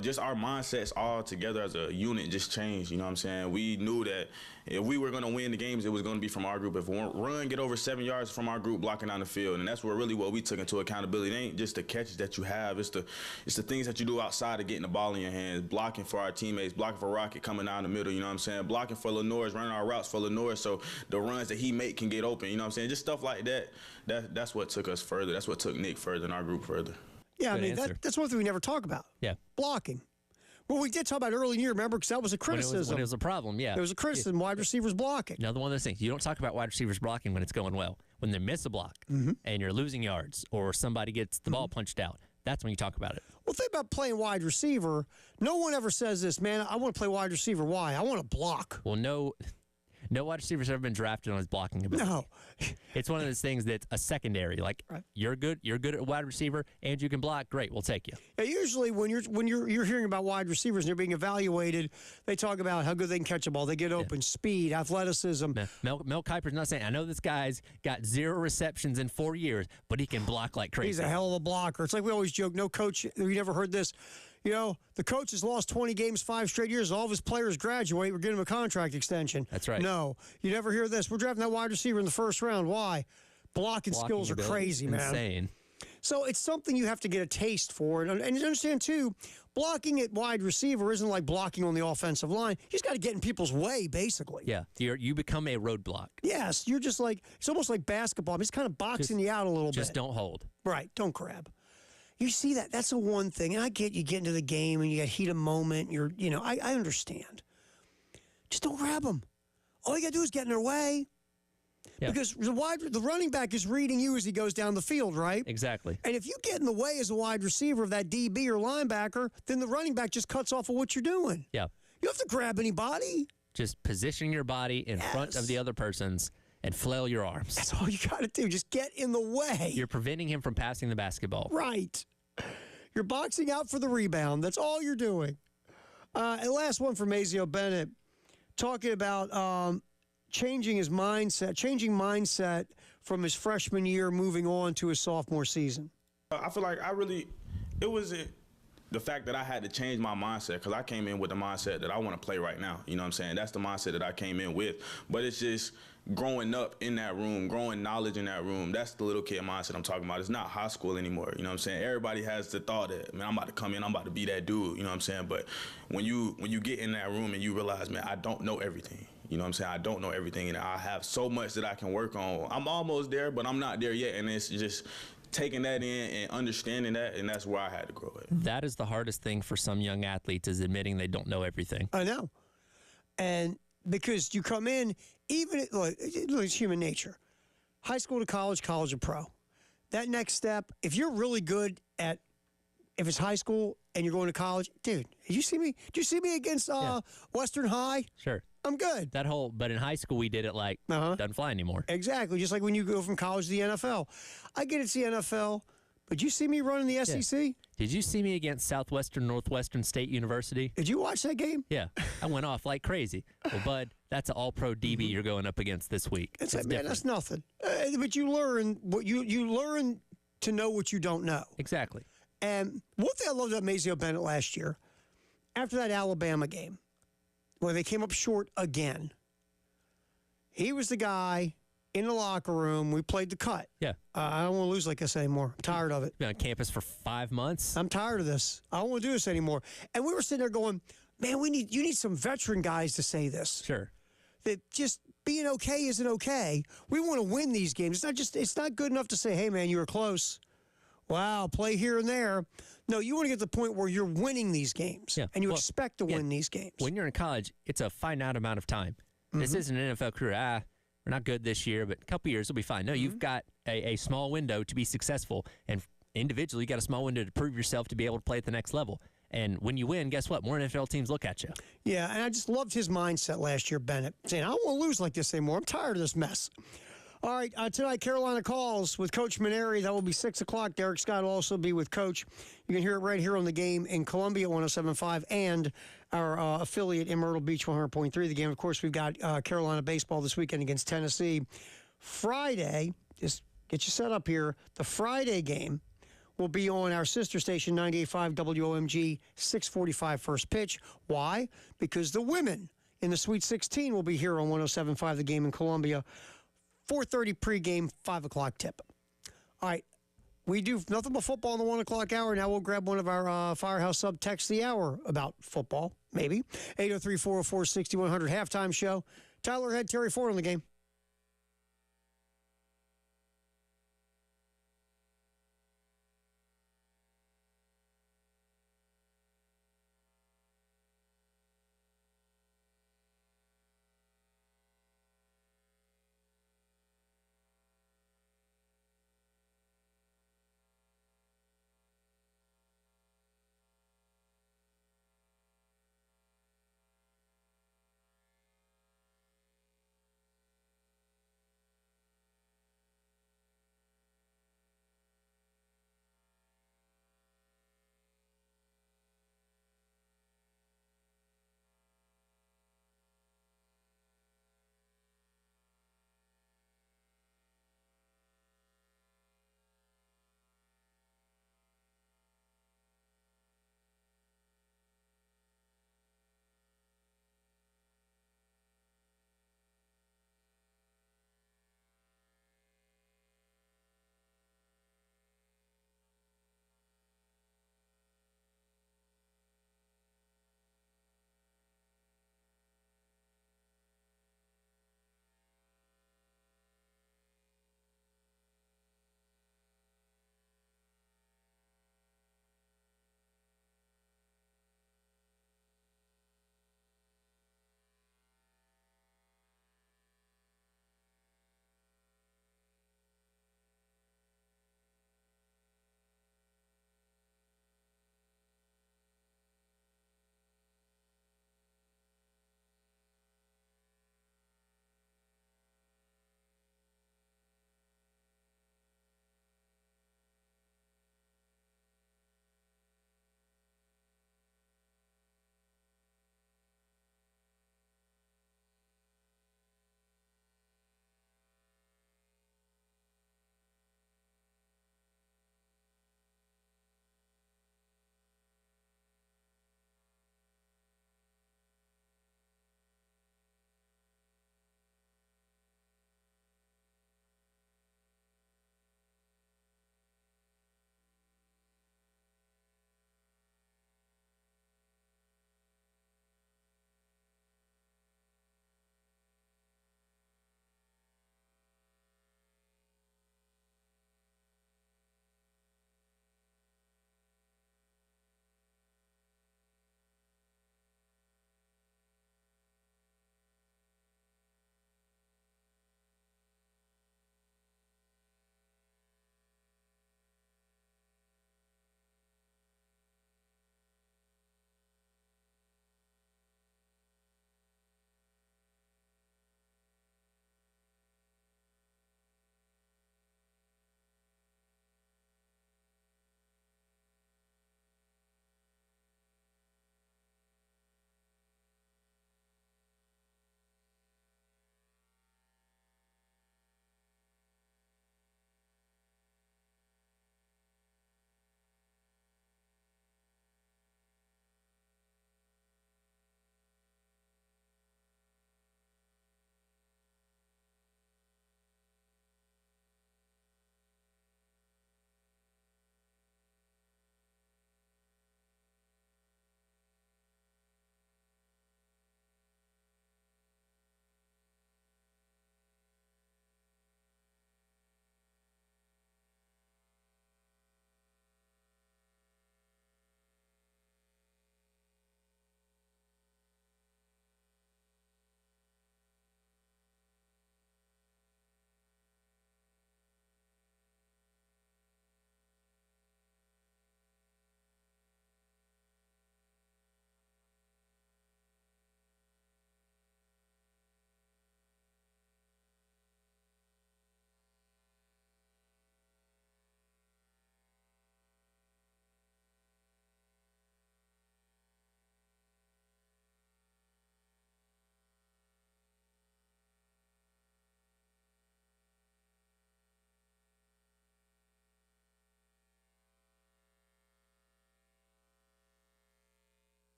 just our mindsets all together as a unit just changed. You know what I'm saying? We knew that if we were going to win the games, it was going to be from our group. If we run, get over 7 yards from our group, blocking down the field, and that's what we took into accountability. It ain't just the catches that you have; it's the things that you do outside of getting the ball in your hands, blocking for our teammates, blocking for Rocket coming down the middle. You know what I'm saying? Blocking for Lenore's, running our routes for Lenore, so the runs that he make can get open. You know what I'm saying? Just stuff like that. That's what took us further. That's what took Nick further and our group further. Yeah, Good I mean, answer. that's one thing we never talk about. Yeah. Blocking. Well, we did talk about it early in the year, remember, because that was a criticism. When it was a problem, yeah. There was a criticism, wide receivers blocking. Another one of those things. You don't talk about wide receivers blocking when it's going well. When they miss a block and you're losing yards or somebody gets the ball punched out, that's when you talk about it. Well, think about playing wide receiver. No one ever says this, man, I want to play wide receiver. Why? I want to block. Well, no wide receiver's ever been drafted on his blocking ability. No. It's one of those things that's a secondary. Like, Right. you're good at wide receiver and you can block, great, we'll take you. Yeah, usually when you're hearing about wide receivers and they're being evaluated, they talk about how good they can catch a ball. They get open, speed, athleticism. Mel Kiper's not saying, I know this guy's got 0 receptions in 4 years, but he can block like crazy. He's a hell of a blocker. It's like we always joke, no coach, you never heard this. You know, the coach has lost 20 games 5 straight years. All of his players graduate. We're getting him a contract extension. That's right. No, you never hear this. We're drafting that wide receiver in the first round. Why? Blocking skills are ability, crazy, man. Insane. So it's something you have to get a taste for. And you understand, too, blocking at wide receiver isn't like blocking on the offensive line. You just got to get in people's way, basically. Yeah, you become a roadblock. Yes, you're just like, it's almost like basketball. I'm just kind of boxing you out a little bit. Just don't hold. Right, don't grab. You see that? That's the one thing. And I get you get into the game and you got heat of moment. I understand. Just don't grab them. All you got to do is get in their way. Yeah. Because the running back is reading you as he goes down the field, right? Exactly. And if you get in the way as a wide receiver of that DB or linebacker, then the running back just cuts off of what you're doing. Yeah. You don't have to grab anybody. Just position your body in front of the other person's and flail your arms. That's all you got to do. Just get in the way. You're preventing him from passing the basketball. Right. You're boxing out for the rebound. That's all you're doing. And last one from Mazio Bennett, talking about changing mindset from his freshman year moving on to his sophomore season. I feel like it wasn't the fact that I had to change my mindset, because I came in with the mindset that I want to play right now. You know what I'm saying? That's the mindset that I came in with. But it's just growing up in that room, growing knowledge in that room. That's the little kid mindset I'm talking about. It's not high school anymore. You know what I'm saying? Everybody has the thought that, man, I'm about to come in, I'm about to be that dude. You know what I'm saying? But when you get in that room and you realize, man, I don't know everything. You know what I'm saying? I don't know everything, and I have so much that I can work on. I'm almost there, but I'm not there yet. And it's just taking that in and understanding that, and that's where I had to grow it. That is the hardest thing for some young athletes, is admitting they don't know everything. I know. And because you come in, even it's human nature. High school to college, college to pro. That next step, if you're really good if it's high school and you're going to college, dude, did you see me against Western High? Sure. I'm good. But in high school we did it like doesn't fly anymore. Exactly. Just like when you go from college to the NFL. I get it's the NFL, but you see me running the SEC? Did you see me against Northwestern State University? Did you watch that game? Yeah. I went off like crazy. Well, bud, that's an all-pro DB you're going up against this week. It's like, man, that's nothing. But you learn you learn to know what you don't know. Exactly. And one thing I loved about Mazio Bennett last year, after that Alabama game, where they came up short again, he was the guy in the locker room. We played the cut. Yeah. I don't want to lose like this anymore. I'm tired of it. Been on campus for 5 months. I'm tired of this. I don't want to do this anymore. And we were sitting there going, man, you need some veteran guys to say this. Sure. That just being okay isn't okay. We want to win these games. It's not good enough to say, hey, man, you were close. Wow, play here and there. No, you want to get to the point where you're winning these games. Yeah. And you expect to win these games. When you're in college, it's a finite amount of time. This isn't an NFL career. We're not good this year, but a couple years will be fine. No, you've got a small window to be successful. And individually, you got a small window to prove yourself to be able to play at the next level. And when you win, guess what? More NFL teams look at you. Yeah, and I just loved his mindset last year, Bennett, saying, I don't want to lose like this anymore. I'm tired of this mess. All right, tonight, Carolina Calls with Coach Mainieri. That will be 6 o'clock. Derek Scott will also be with Coach. You can hear it right here on the game in Columbia, 107.5, and our affiliate in Myrtle Beach, 100.3. The game, of course, we've got Carolina baseball this weekend against Tennessee. Friday, just get you set up here, the Friday game will be on our sister station, 98.5 WOMG, 6:45 first pitch. Why? Because the women in the Sweet 16 will be here on 107.5 The Game in Columbia, 4:30 pregame, 5 o'clock tip. All right. We do nothing but football in the 1 o'clock hour. Now we'll grab one of our Firehouse sub text the hour about football, maybe. 803-404-6100 halftime show. Tyler Head, Terry Ford on the game.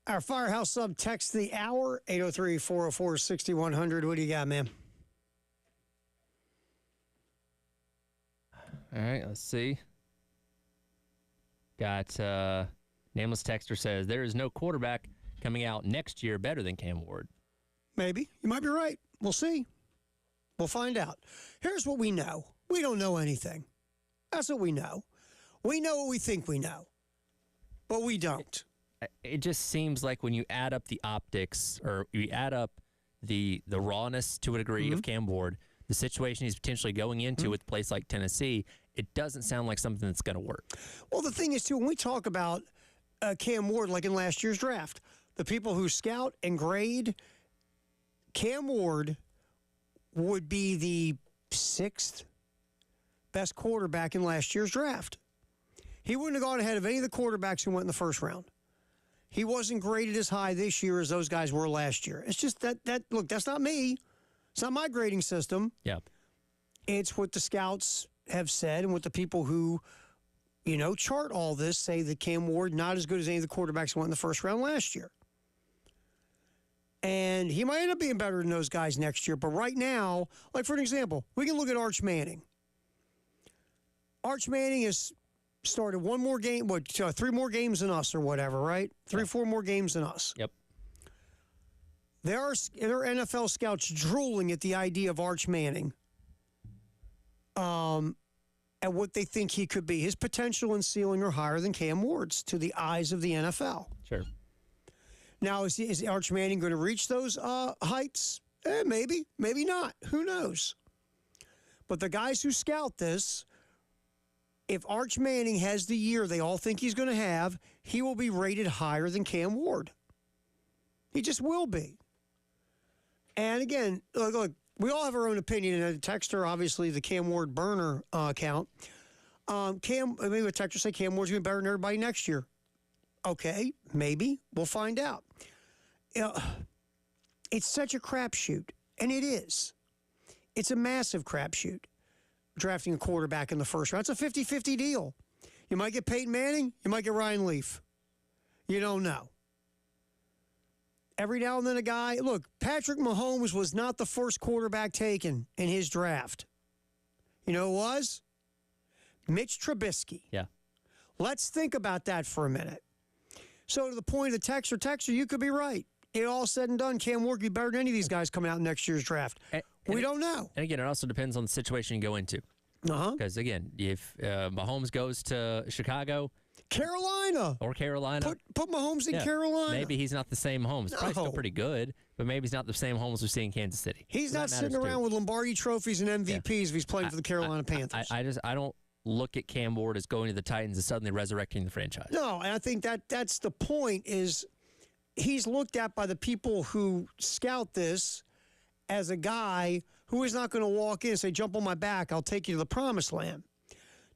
Our Firehouse sub text the hour, 803-404-6100. What do you got, man? All right, let's see. Got nameless texter says, there is no quarterback coming out next year better than Cam Ward. Maybe. You might be right. We'll see. We'll find out. Here's what we know. We don't know anything. That's what we know. We know what we think we know, but we don't. It just seems like when you add up the optics or you add up the rawness to a degree of Cam Ward, the situation he's potentially going into with a place like Tennessee, it doesn't sound like something that's going to work. Well, the thing is, too, when we talk about Cam Ward, like in last year's draft, the people who scout and grade, Cam Ward would be the 6th best quarterback in last year's draft. He wouldn't have gone ahead of any of the quarterbacks who went in the first round. He wasn't graded as high this year as those guys were last year. It's just that look, that's not me. It's not my grading system. Yeah. It's what the scouts have said and what the people who, chart all this say that Cam Ward not as good as any of the quarterbacks who went in the first round last year. And he might end up being better than those guys next year. But right now, like for an example, we can look at Arch Manning. Arch Manning has started one more game, 3 more games than us or whatever, right? 4 more games than us. Yep. There are NFL scouts drooling at the idea of Arch Manning and what they think he could be. His potential and ceiling are higher than Cam Ward's to the eyes of the NFL. Sure. Now, is Arch Manning going to reach those heights? Maybe. Maybe not. Who knows? But the guys who scout this, if Arch Manning has the year they all think he's going to have, he will be rated higher than Cam Ward. He just will be. And again, look, we all have our own opinion. And a texter, obviously, the Cam Ward burner account. Maybe a texter say Cam Ward's going to be better than everybody next year. Okay, maybe. We'll find out. It's such a crapshoot, and it is. It's a massive crapshoot, drafting a quarterback in the first round. It's a 50-50 deal. You might get Peyton Manning. You might get Ryan Leaf. You don't know. Every now and then a guy, look, Patrick Mahomes was not the first quarterback taken in his draft. You know who it was? Mitch Trubisky. Yeah. Let's think about that for a minute. So to the point of the texter, you could be right. It all said and done, Cam Ward could be better than any of these guys coming out in next year's draft. We don't know. And again, it also depends on the situation you go into. Because again, if Mahomes goes to Chicago, Carolina, put Mahomes in Carolina. Maybe he's not the same Mahomes. Probably still pretty good, but maybe he's not the same Mahomes we see in Kansas City. He's not sitting around with Lombardi trophies and MVPs if he's playing for the Carolina Panthers. I don't look at Cam Ward as going to the Titans and suddenly resurrecting the franchise. No, and I think that's the point. Is he's looked at by the people who scout this as a guy who is not going to walk in and say, jump on my back, I'll take you to the promised land.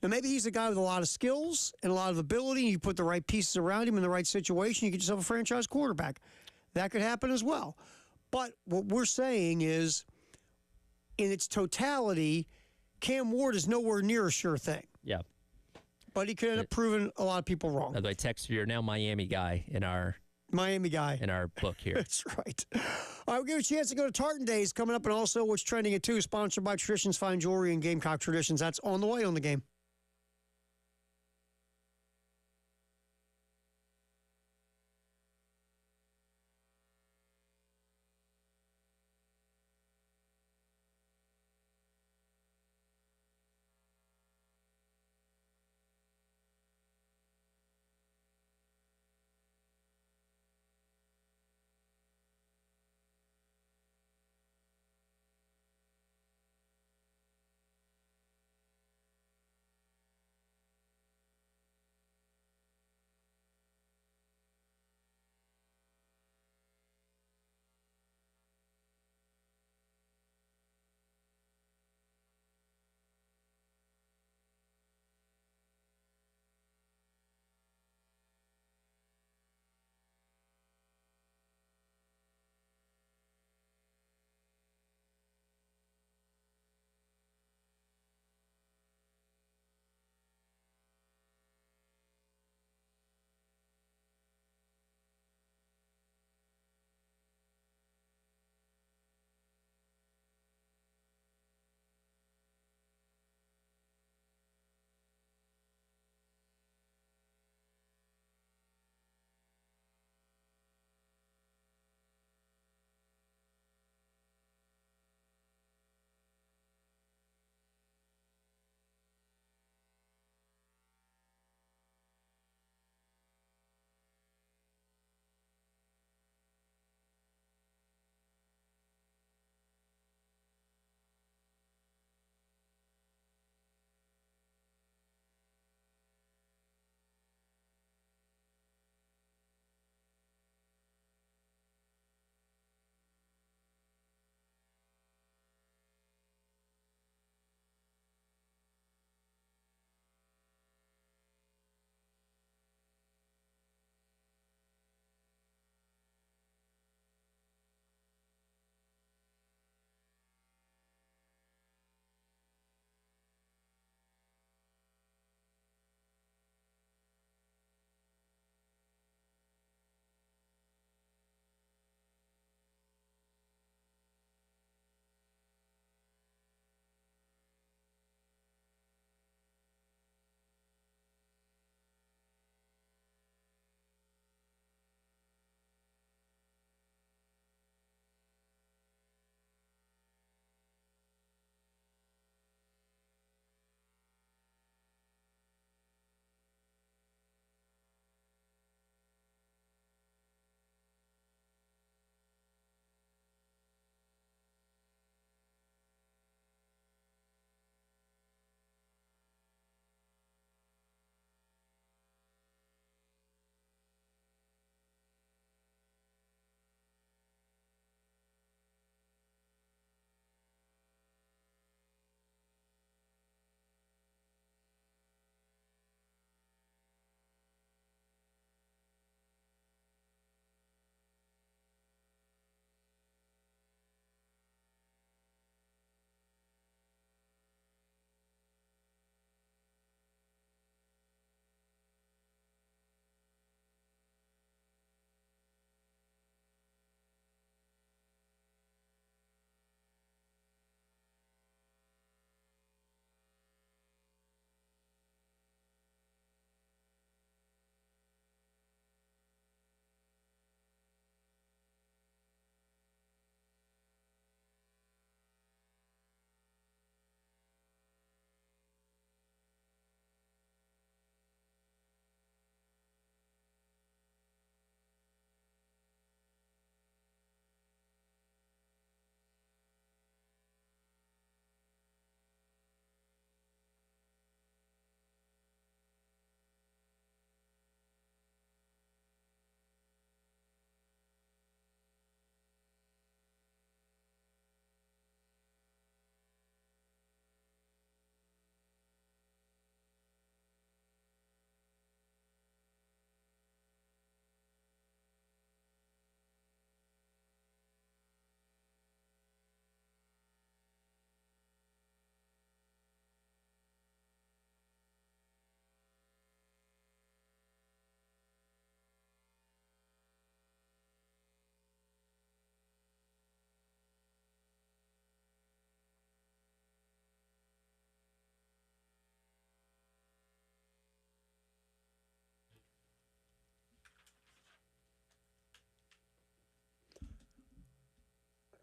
Now, maybe he's a guy with a lot of skills and a lot of ability, and you put the right pieces around him in the right situation, you get yourself a franchise quarterback. That could happen as well. But what we're saying is, in its totality, Cam Ward is nowhere near a sure thing. Yeah. But he could end up proving a lot of people wrong. By the way, Texter, you're now Miami guy in our book here. That's right. All right, we'll give you a chance to go to Tartan Days coming up, and also what's trending at 2, sponsored by Traditions Fine Jewelry and Gamecock Traditions. That's on the way on the game.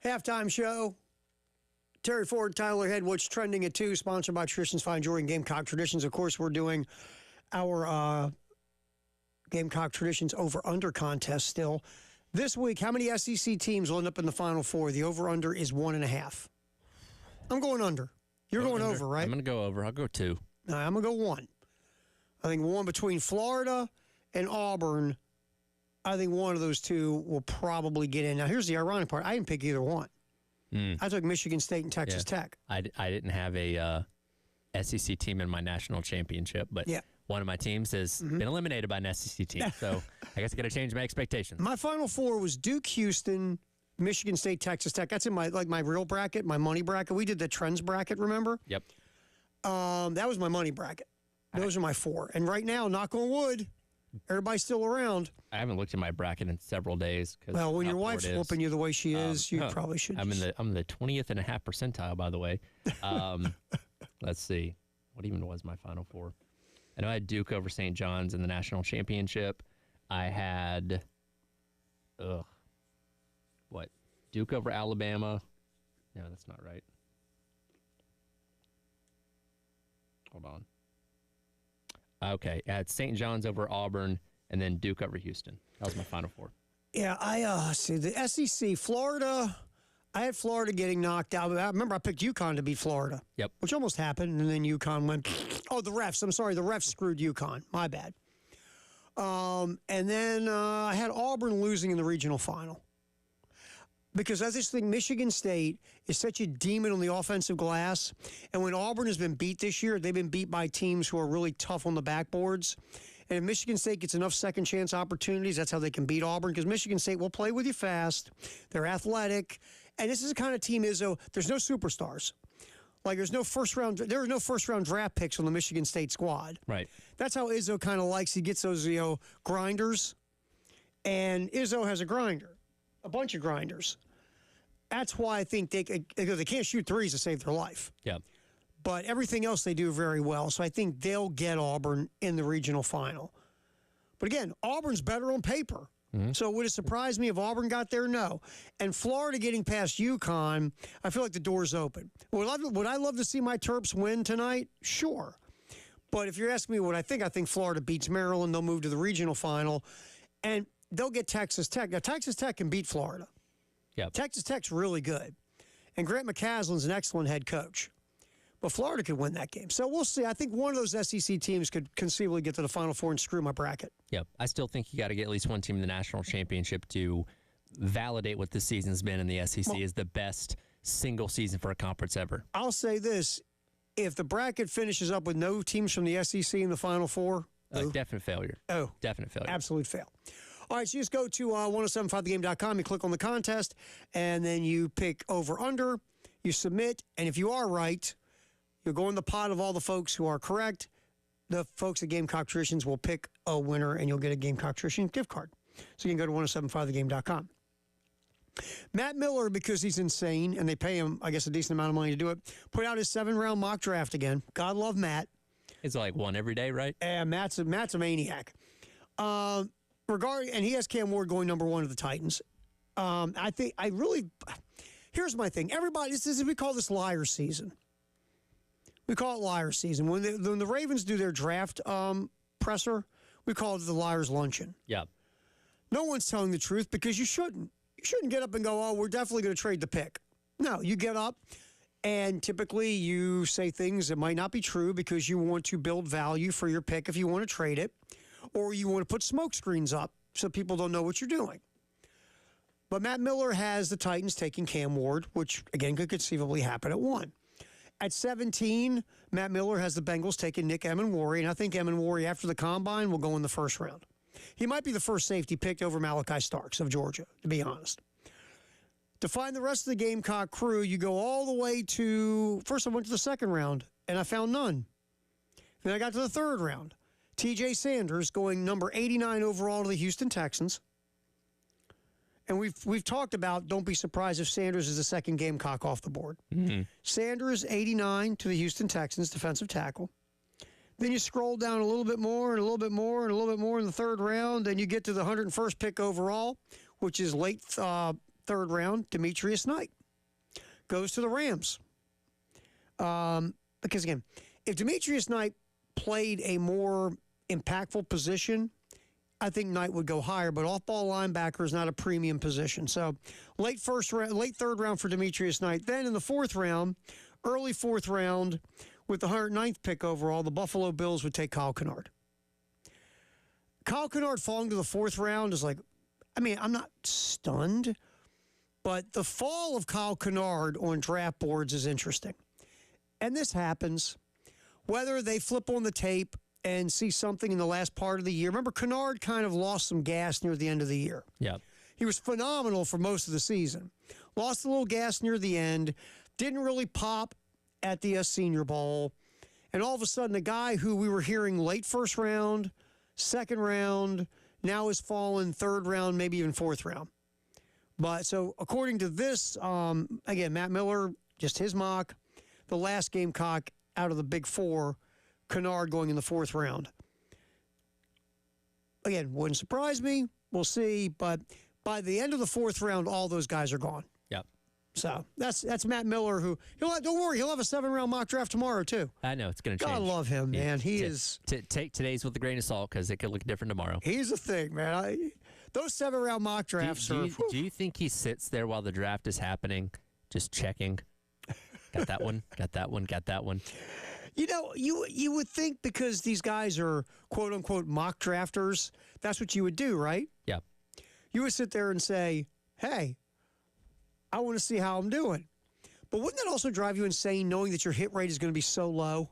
Halftime show. Terry Ford, Tyler Head, what's trending at 2, sponsored by Traditions Fine Jewelry and Gamecock Traditions. Of course, we're doing our Gamecock Traditions over-under contest still. This week, how many SEC teams will end up in the Final Four? The over-under is 1.5. I'm going under. You're going over, right? I'm going to go over. I'll go 2. No, I'm going to go 1. I think 1 between Florida and Auburn. I think one of those two will probably get in. Now, here's the ironic part. I didn't pick either one. I took Michigan State and Texas Tech. I didn't have a SEC team in my national championship, but one of my teams has been eliminated by an SEC team. So I guess I got to change my expectations. My Final Four was Duke, Houston, Michigan State, Texas Tech. That's in my real bracket, my money bracket. We did the trends bracket, remember? Yep. That was my money bracket. Those are my 4. And right now, knock on wood, everybody's still around. I haven't looked at my bracket in several days. Well, when your wife's whooping you the way she is, you probably should. I'm in the 20th and a half percentile, by the way. Let's see. What even was my Final Four? I know I had Duke over St. John's in the national championship. I had, Duke over Alabama. No, that's not right. Hold on. Okay, I had St. John's over Auburn, and then Duke over Houston. That was my Final Four. Yeah, I see the SEC, Florida. I had Florida getting knocked out. I remember I picked UConn to beat Florida. Yep. Which almost happened, and then UConn went, the refs. I'm sorry, the refs screwed UConn. My bad. And then I had Auburn losing in the regional final. Because I just think Michigan State is such a demon on the offensive glass. And when Auburn has been beat this year, they've been beat by teams who are really tough on the backboards. And if Michigan State gets enough second chance opportunities, that's how they can beat Auburn. Because Michigan State will play with you fast. They're athletic. And this is the kind of team, Izzo, there's no superstars. Like there are no first round draft picks on the Michigan State squad. Right. That's how Izzo kind of likes. He gets those, grinders. And Izzo has a grinder. A bunch of grinders. That's why I think they can't shoot threes to save their life. Yeah. But everything else they do very well. So I think they'll get Auburn in the regional final. But again, Auburn's better on paper. Mm-hmm. So would it surprise me if Auburn got there? No. And Florida getting past UConn, I feel like the door's open. Would I love to see my Terps win tonight? Sure. But if you're asking me what I think Florida beats Maryland. They'll move to the regional final. And they'll get Texas Tech. Now, Texas Tech can beat Florida. Yep. Texas Tech's really good. And Grant McCaslin's an excellent head coach. But Florida could win that game. So we'll see. I think one of those SEC teams could conceivably get to the Final Four and screw my bracket. Yep. I still think you got to get at least one team in the national championship to validate what this season's been in the SEC is the best single season for a conference ever. I'll say this. If the bracket finishes up with no teams from the SEC in the Final Four, definite failure. Definite failure. Absolute fail. All right, so you just go to 1075thegame.com, you click on the contest, and then you pick over-under, you submit, and if you are right, you'll go in the pot of all the folks who are correct. The folks at Gamecock Traditions will pick a winner, and you'll get a Gamecock Traditions gift card. So you can go to 1075thegame.com. Matt Miller, because he's insane, and they pay him, I guess, a decent amount of money to do it, put out his 7-round mock draft again. God love Matt. It's like one every day, right? And Matt's a maniac. And he has Cam Ward going number 1 to the Titans. Here's my thing. Everybody, we call this liar season. We call it liar season. When the Ravens do their draft presser, we call it the liar's luncheon. Yeah. No one's telling the truth because you shouldn't. You shouldn't get up and go, we're definitely going to trade the pick. No, you get up and typically you say things that might not be true because you want to build value for your pick if you want to trade it, or you want to put smoke screens up so people don't know what you're doing. But Matt Miller has the Titans taking Cam Ward, which, again, could conceivably happen at 1. At 17, Matt Miller has the Bengals taking Nick Emenwari, and I think Emenwari, after the Combine, will go in the first round. He might be the first safety picked over Malachi Starks of Georgia, to be honest. To find the rest of the Gamecock crew, you go all the way to, first I went to the second round, and I found none. Then I got to the third round. TJ Sanders going number 89 overall to the Houston Texans. And we've talked about, don't be surprised if Sanders is the second Gamecock off the board. Mm-hmm. Sanders, 89 to the Houston Texans, defensive tackle. Then you scroll down a little bit more and a little bit more and a little bit more in the third round, and you get to the 101st pick overall, which is late third third round, Demetrius Knight goes to the Rams. Because, again, if Demetrius Knight played a more impactful position, I think Knight would go higher, but off-ball linebacker is not a premium position. So late third round for Demetrius Knight. Then in the fourth round, early fourth round, with the 109th pick overall, the Buffalo Bills would take Kyle Kennard. Kyle Kennard falling to the fourth round is like, I mean, I'm not stunned, but the fall of Kyle Kennard on draft boards is interesting. And this happens, whether they flip on the tape and see something in the last part of the year. Remember, Kennard kind of lost some gas near the end of the year. Yeah. He was phenomenal for most of the season. Lost a little gas near the end. Didn't really pop at the Senior Bowl. And all of a sudden, a guy who we were hearing late first round, second round, now has fallen third round, maybe even fourth round. But so according to this, again, Matt Miller, just his mock, the last Gamecock out of the big four, Kennard going in the fourth round. Again, wouldn't surprise me. We'll see. But by the end of the fourth round, all those guys are gone. Yep. So that's Matt Miller, who don't worry, he'll have a 7-round mock draft tomorrow too. I know it's going to change. God love him, man. He is. Take today's with a grain of salt because it could look different tomorrow. He's a thing, man. Those 7-round mock drafts do you think he sits there while the draft is happening, just checking? Got that one. Got that one. Got that one. You know, you would think because these guys are quote unquote mock drafters, that's what you would do, right? Yeah. You would sit there and say, "Hey, I want to see how I'm doing." But wouldn't that also drive you insane knowing that your hit rate is going to be so low?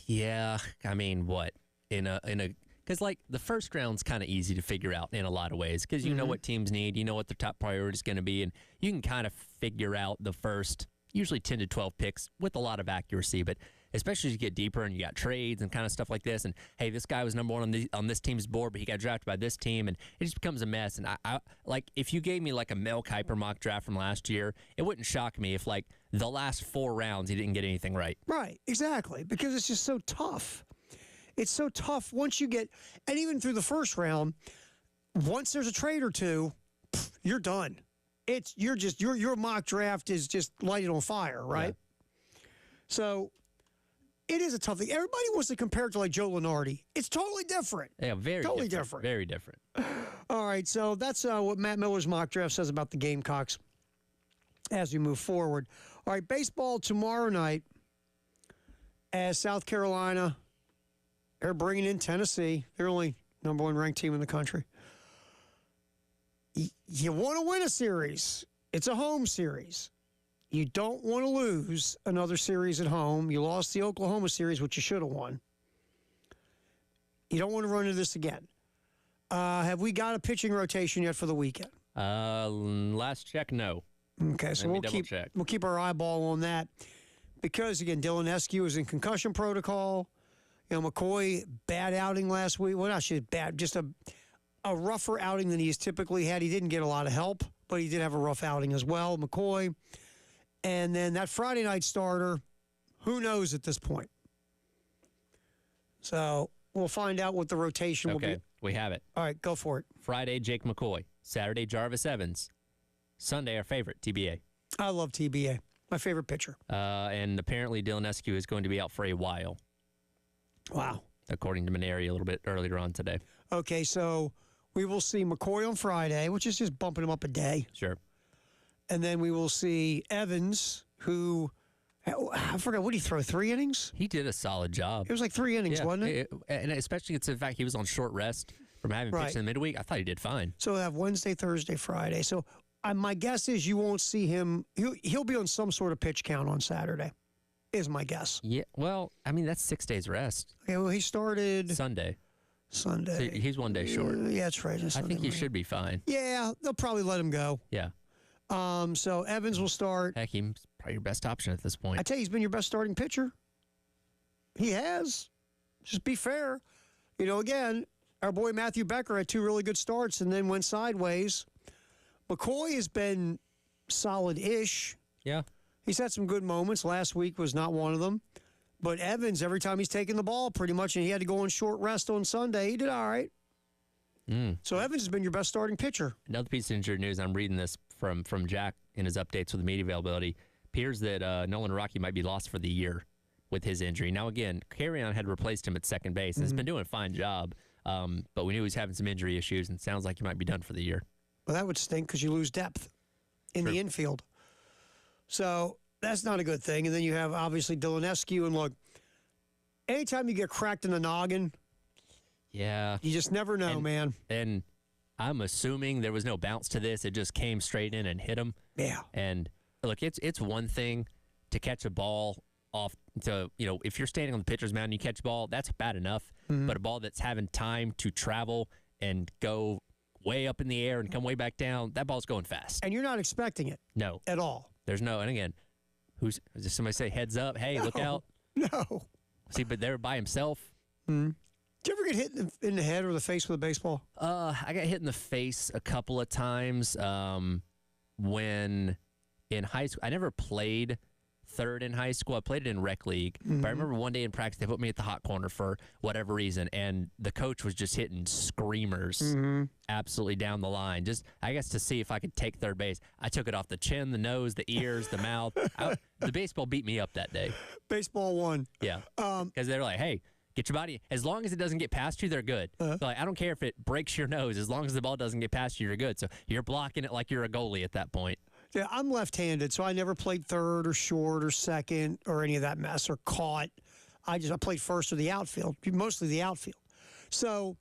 Yeah. I mean, what because like the first round's kind of easy to figure out in a lot of ways because you know what teams need, you know what their top priority is going to be, and you can kind of figure out the first usually 10 to 12 picks with a lot of accuracy, but especially as you get deeper and you got trades and kind of stuff like this, and hey, this guy was number one on this team's board, but he got drafted by this team, and it just becomes a mess. And I like if you gave me like a Mel Kiper mock draft from last year, it wouldn't shock me if like the last 4 rounds he didn't get anything right. Right, exactly, because it's just so tough. It's so tough once you get, and even through the first round, once there's a trade or two, you're done. Your mock draft is just lighted on fire, right? Yeah. So it is a tough thing. Everybody wants to compare it to like Joe Lunardi. It's totally different. Yeah, totally different. Very different. All right, so that's what Matt Miller's mock draft says about the Gamecocks as we move forward. All right, baseball tomorrow night as South Carolina, they're bringing in Tennessee. They're only number 1 ranked team in the country. You want to win a series. It's a home series. You don't want to lose another series at home. You lost the Oklahoma series, which you should have won. You don't want to run into this again. Have we got a pitching rotation yet for the weekend? Last check, no. Okay, so we'll keep our eyeball on that because again, Dylan Eskew is in concussion protocol. You know, McCoy, bad outing last week. Well, not bad, just a rougher outing than he's typically had. He didn't get a lot of help, but he did have a rough outing as well, McCoy. And then that Friday night starter, who knows at this point? So we'll find out what the rotation will be. Okay, we have it. All right, go for it. Friday, Jake McCoy. Saturday, Jarvis Evans. Sunday, our favorite, TBA. I love TBA. My favorite pitcher. And apparently Dylan Eskew is going to be out for a while. Wow. According to Maneri a little bit earlier on today. Okay, so we will see McCoy on Friday, which is just bumping him up a day. Sure. And then we will see Evans, who, I forgot, what did he throw, 3 innings? He did a solid job. It was like 3 innings, wasn't it? And especially it's the fact he was on short rest from having pitched in the midweek. I thought he did fine. So we'll have Wednesday, Thursday, Friday. So my guess is you won't see him. He'll be on some sort of pitch count on Saturday, is my guess. Yeah, well, I mean, that's 6 days rest. Okay, well, he started Sunday. So he's 1 day short. Yeah, that's right. I think he should be fine. Yeah, they'll probably let him go. Yeah. So Evans will start. Heck, he's probably your best option at this point. I tell you, he's been your best starting pitcher. He has. Just be fair. You know, again, our boy Matthew Becker had 2 really good starts and then went sideways. McCoy has been solid-ish. Yeah. He's had some good moments. Last week was not one of them. But Evans, every time he's taken the ball pretty much, and he had to go on short rest on Sunday, he did all right. So Evans has been your best starting pitcher. Another piece of injured news, I'm reading this from Jack in his updates with the media availability. Appears that Nolan Rocky might be lost for the year with his injury. Now, again, Carrion had replaced him at second base and has been doing a fine job, but we knew he was having some injury issues, and it sounds like he might be done for the year. Well, that would stink because you lose depth in the infield. So that's not a good thing. And then you have, obviously, Dylan Eskew. And look, anytime you get cracked in the noggin, yeah, you just never know, man. And I'm assuming there was no bounce to this. It just came straight in and hit him. Yeah. And look, it's one thing to catch a ball off to, if you're standing on the pitcher's mound and you catch a ball, that's bad enough. But a ball that's having time to travel and go way up in the air and come way back down, that ball's going fast. And you're not expecting it. No. At all. There's no, and again, does somebody say heads up? Hey, look out. No. See, but they're by himself. Did you ever get hit in the head or the face with a baseball? I got hit in the face a couple of times when in high school. I never played third in high school. I played it in rec league. But I remember one day in practice, they put me at the hot corner for whatever reason, and the coach was just hitting screamers absolutely down the line. Just, I guess, to see if I could take third base. I took it off the chin, the nose, the ears, the mouth. The baseball beat me up that day. Baseball won. Yeah. Because they're like, hey, get your body. As long as it doesn't get past you, they're good. They're like, I don't care if it breaks your nose. As long as the ball doesn't get past you, you're good. So you're blocking it like you're a goalie at that point. Yeah, I'm left-handed, so I never played third or short or second or any of that mess or caught. I played first or the outfield, mostly the outfield. So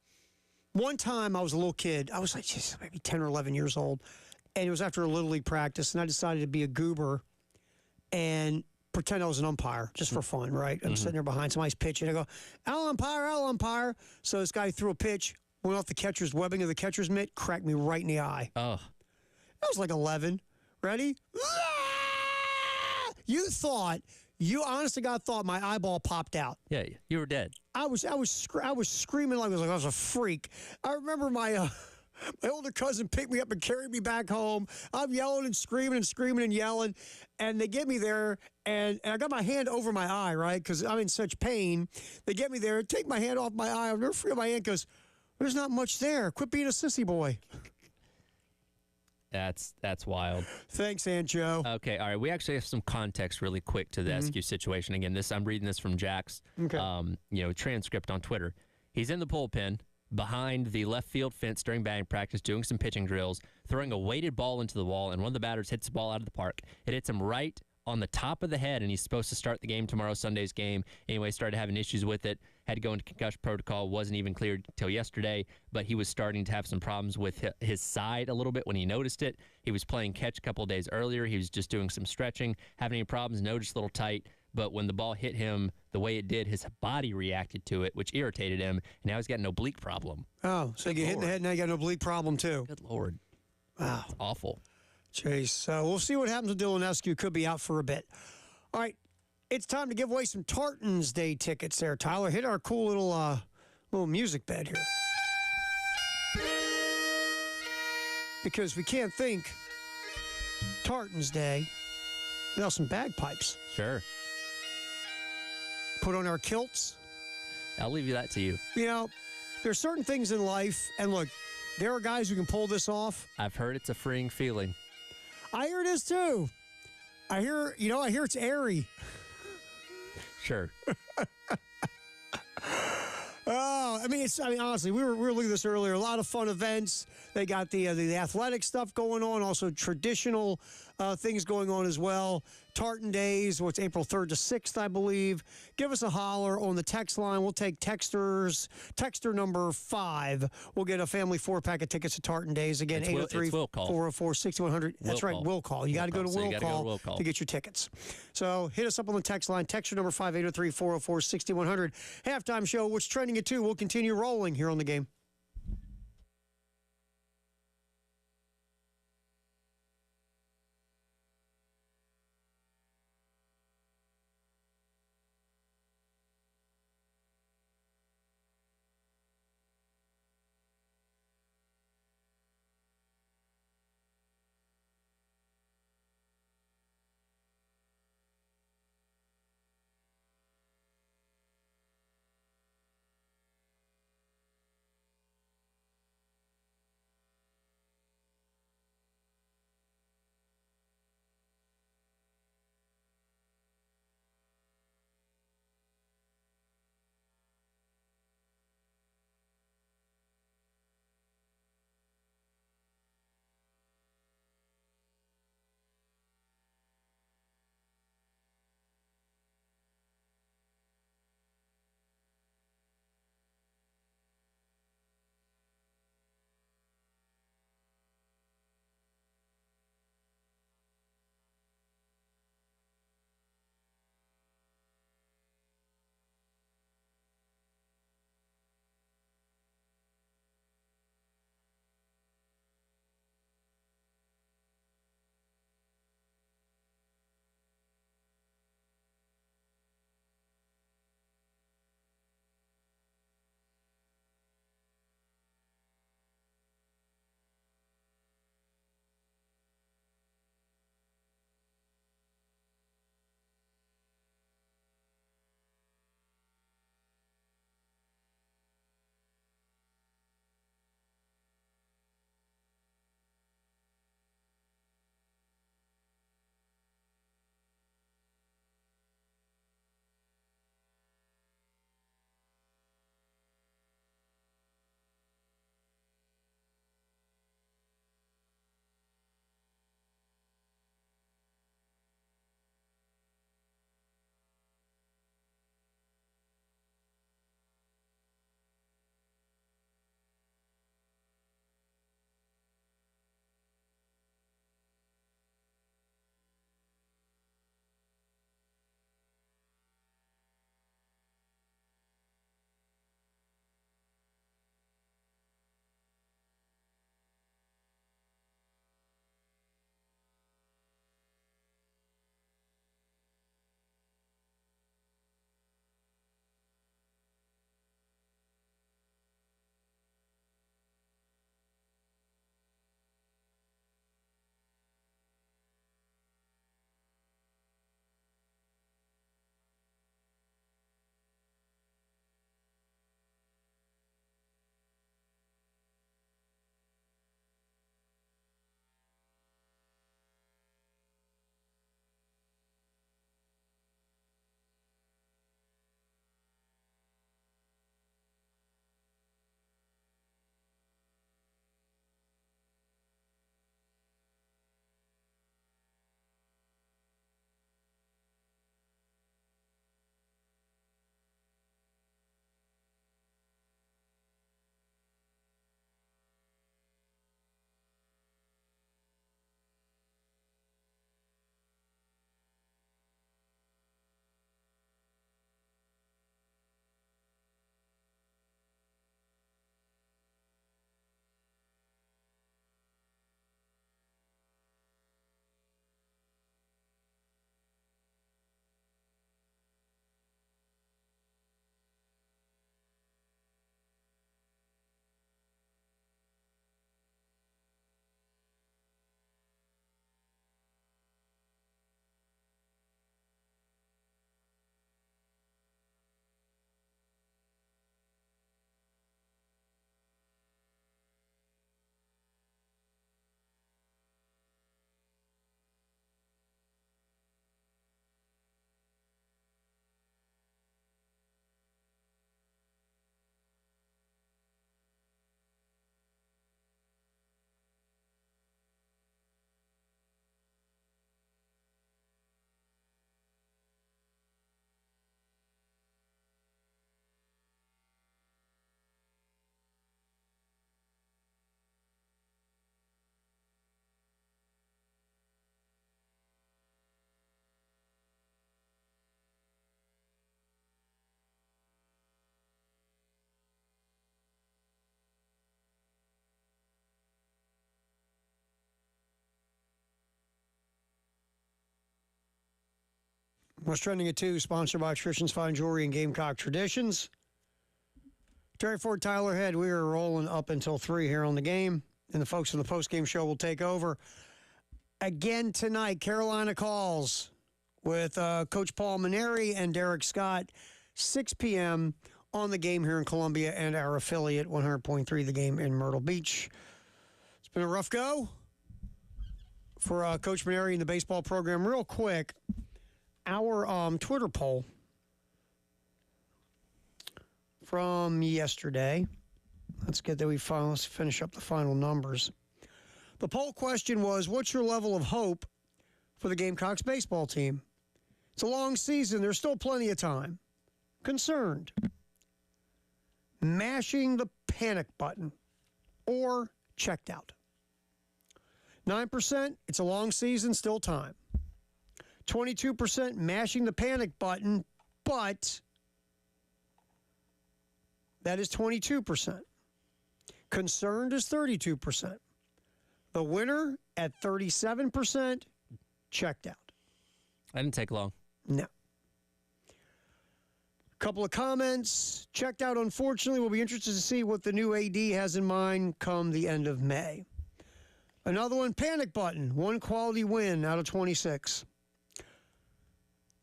one time I was a little kid. I was like maybe 10 or 11 years old, and it was after a Little League practice, and I decided to be a goober and pretend I was an umpire just for fun, right? I'm sitting there behind somebody's pitching. I go, I'll umpire. So this guy threw a pitch, went off the catcher's webbing of the catcher's mitt, cracked me right in the eye. Oh. I was like 11. Ready? You honest to God thought my eyeball popped out. Yeah, you were dead. I was screaming like I was a freak. I remember my older cousin picked me up and carried me back home. I'm yelling and screaming and yelling, and they get me there, and I got my hand over my eye, right? Because I'm in such pain. They get me there, take my hand off my eye. I'll never forget my aunt goes, "There's not much there. Quit being a sissy boy." That's wild. Thanks, Aunt Joe. Okay, all right. We actually have some context really quick to the SQ situation. Again, I'm reading this from Jack's transcript on Twitter. He's in the bullpen behind the left field fence during batting practice, doing some pitching drills, throwing a weighted ball into the wall, and one of the batters hits the ball out of the park. It hits him right on the top of the head, and he's supposed to start the game tomorrow, Sunday's game. Anyway, started having issues with it, had to go into concussion protocol, wasn't even cleared until yesterday, but he was starting to have some problems with his side a little bit when he noticed it. He was playing catch a couple of days earlier. He was just doing some stretching, having any problems, noticed a little tight, but when the ball hit him the way it did, his body reacted to it, which irritated him, and now he's got an oblique problem. Oh, so you get hit in the head, now you got an oblique problem, too. Good Lord. Wow. That's awful. Chase. So we'll see what happens with Dylan Eskew. Could be out for a bit. All right. It's time to give away some Tartans Day tickets there, Tyler. Hit our cool little music bed here. Because we can't think Tartans Day without some bagpipes. Sure. Put on our kilts. I'll leave that to you. You know, there's certain things in life, and look, there are guys who can pull this off. I've heard it's a freeing feeling. I hear it is too. I hear it's airy. Sure. Oh, honestly, we were looking at this earlier. A lot of fun events. They got the athletic stuff going on, also traditional things going on as well. Tartan Days, what's April 3rd to 6th, I believe. Give us a holler on the text line. We'll take texters. Texter number 5. We'll get a family 4-pack of tickets to Tartan Days. Again, 803-404-6100. That's right, will call. You got to go to will call to get your tickets. So hit us up on the text line. Texter number 5, 803-404-6100. Halftime show, what's trending at 2. We'll continue rolling here on the game. What's Trending at 2, sponsored by Traditions Fine Jewelry and Gamecock Traditions. Terry Ford, Tyler Head, we are rolling up until 3 here on the game, and the folks in the post-game show will take over. Again tonight, Carolina calls with Coach Paul Mainieri and Derek Scott, 6 p.m. on the game here in Columbia and our affiliate, 100.3 The Game in Myrtle Beach. It's been a rough go for Coach Mainieri and the baseball program. Real quick, our Twitter poll from yesterday. Let's get that. Let's finish up the final numbers. The poll question was, what's your level of hope for the Gamecocks baseball team? It's a long season. There's still plenty of time. Concerned. Mashing the panic button. Or checked out. 9%, it's a long season, still time. 22% mashing the panic button, but that is 22%. Concerned is 32%. The winner at 37%, checked out. I didn't take long. No. Couple of comments. Checked out, unfortunately. We'll be interested to see what the new AD has in mind come the end of May. Another one, panic button. One quality win out of 26.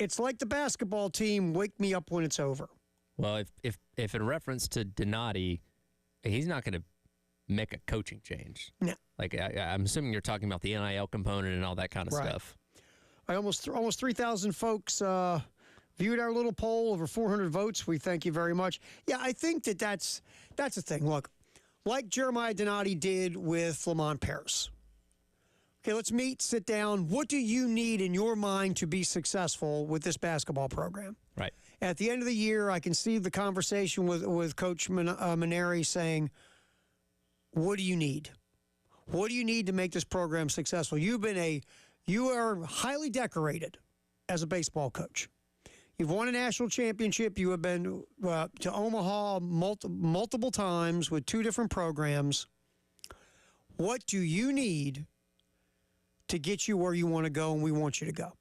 It's like the basketball team, wake me up when it's over. Well, if in reference to Donati, he's not going to make a coaching change. No. Like, I'm assuming you're talking about the NIL component and all that kind of stuff. I almost 3,000 folks viewed our little poll, over 400 votes. We thank you very much. Yeah, I think that's the thing. Look, like Jeremiah Donati did with Lamont Paris. Okay, let's meet, sit down. What do you need in your mind to be successful with this basketball program? Right. At the end of the year, I can see the conversation with Coach Mainieri saying, what do you need? What do you need to make this program successful? You are highly decorated as a baseball coach. You've won a national championship. You have been to Omaha multiple times with 2 different programs. What do you need to get you where you want to go and we want you to go?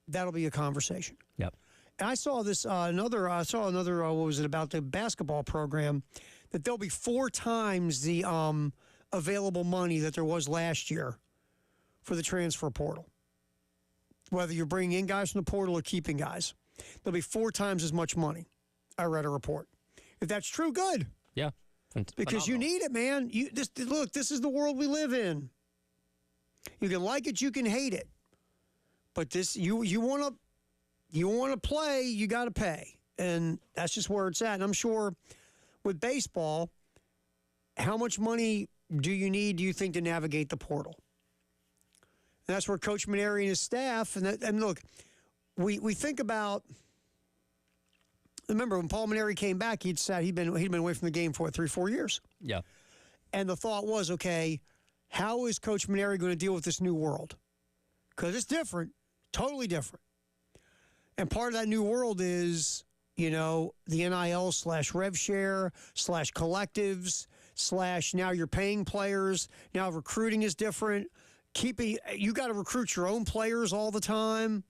That'll be a conversation. Yep. And I saw this another what was it about the basketball program, that there'll be 4 times the available money that there was last year for the transfer portal. Whether you're bringing in guys from the portal or keeping guys, there'll be 4 times as much money. I read a report. If that's true, good. Yeah. Because you need it, man. This is the world we live in. You can like it, you can hate it, but this you want to play, you got to pay, and that's just where it's at. And I'm sure with baseball, how much money do you need, do you think, to navigate the portal? And that's where Coach Mainieri and his staff, and look, we think about. Remember when Paul Mainieri came back, he'd been away from the game for 3-4 years. Yeah, and the thought was, okay, how is Coach Mainieri going to deal with this new world? Because it's different, totally different. And part of that new world is, the NIL / rev share / collectives / now you're paying players. Now recruiting is different. You got to recruit your own players all the time.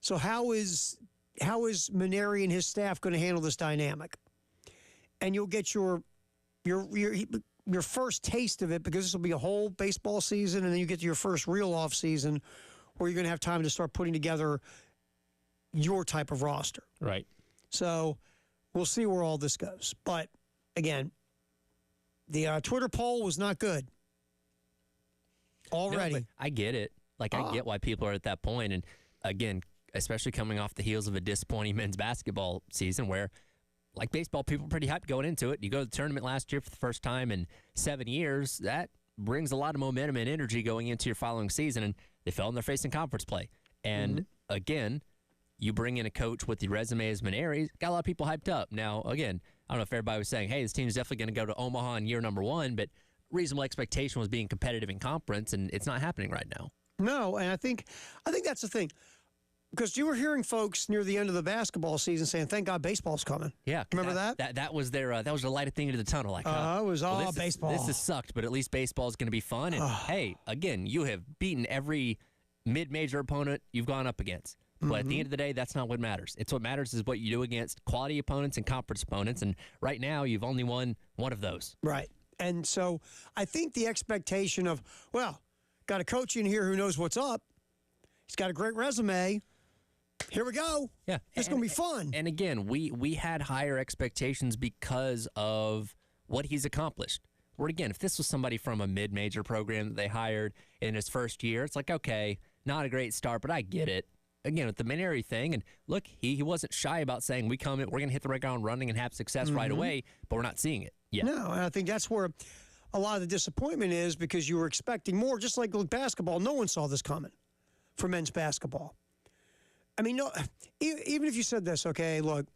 So how is Mainieri and his staff going to handle this dynamic? And you'll get your first taste of it, because this will be a whole baseball season, and then you get to your first real off season where you're going to have time to start putting together your type of roster. Right. So we'll see where all this goes. But again, the Twitter poll was not good already. No, but I get it. Like, I get why people are at that point. And again, especially coming off the heels of a disappointing men's basketball season where, like baseball, people are pretty hyped going into it. You go to the tournament last year for the first time in 7 years. That brings a lot of momentum and energy going into your following season, and they fell on their face in conference play. And again, you bring in a coach with the resume as Mainieri, got a lot of people hyped up. Now, again, I don't know if everybody was saying, hey, this team's definitely going to go to Omaha in year number 1, but reasonable expectation was being competitive in conference, and it's not happening right now. No, and I think that's the thing. Because you were hearing folks near the end of the basketball season saying, thank God baseball's coming. Yeah. Remember that? That was their that was the light at the end of the tunnel. Like, it was all baseball. This has sucked, but at least baseball is going to be fun. And hey, again, you have beaten every mid-major opponent you've gone up against. But at the end of the day, that's not what matters. It's what matters is what you do against quality opponents and conference opponents. And right now, you've only won one of those. Right. And so I think the expectation of, well, got a coach in here who knows what's up. He's got a great resume. Here we go. Yeah. It's going to be fun. And again, we had higher expectations because of what he's accomplished. Where again, if this was somebody from a mid-major program that they hired in his first year, it's like, okay, not a great start, but I get it. Again, with the Mainieri thing, and look, he wasn't shy about saying, we're going to hit the right ground running and have success right away, but we're not seeing it yet. No, and I think that's where a lot of the disappointment is, because you were expecting more. Just like with basketball, no one saw this coming for men's basketball. I mean, no, even if you said this, okay, look,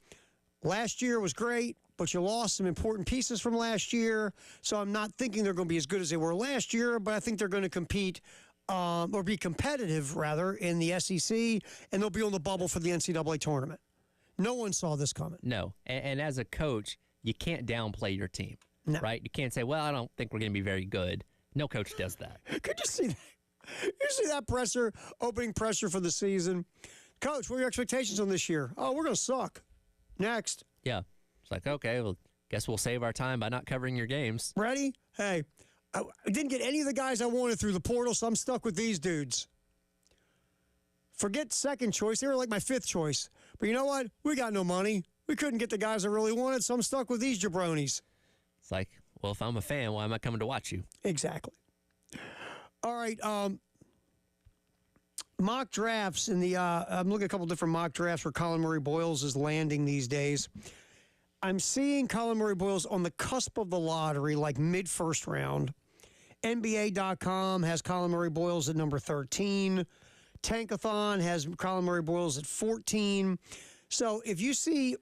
last year was great, but you lost some important pieces from last year, so I'm not thinking they're going to be as good as they were last year, but I think they're going to compete or be competitive, rather, in the SEC, and they'll be on the bubble for the NCAA tournament. No one saw this coming. No, and as a coach, you can't downplay your team, No. right? You can't say, well, I don't think we're going to be very good. No coach does that. Could you see that? You see that presser, opening pressure for the season? Coach, what are your expectations on this year? Oh, we're going to suck. Next. Yeah. It's like, okay, well, guess we'll save our time by not covering your games. Ready? Hey, I didn't get any of the guys I wanted through the portal, so I'm stuck with these dudes. Forget second choice. They were like my fifth choice. But you know what? We got no money. We couldn't get the guys I really wanted, so I'm stuck with these jabronis. It's like, well, if I'm a fan, why am I coming to watch you? Exactly. All right. Mock drafts in the I'm looking at a couple different mock drafts where Colin Murray Boyles is landing these days. I'm seeing Colin Murray Boyles on the cusp of the lottery, like mid-first round. NBA.com has Colin Murray Boyles at number 13. Tankathon has Colin Murray Boyles at 14. So if you see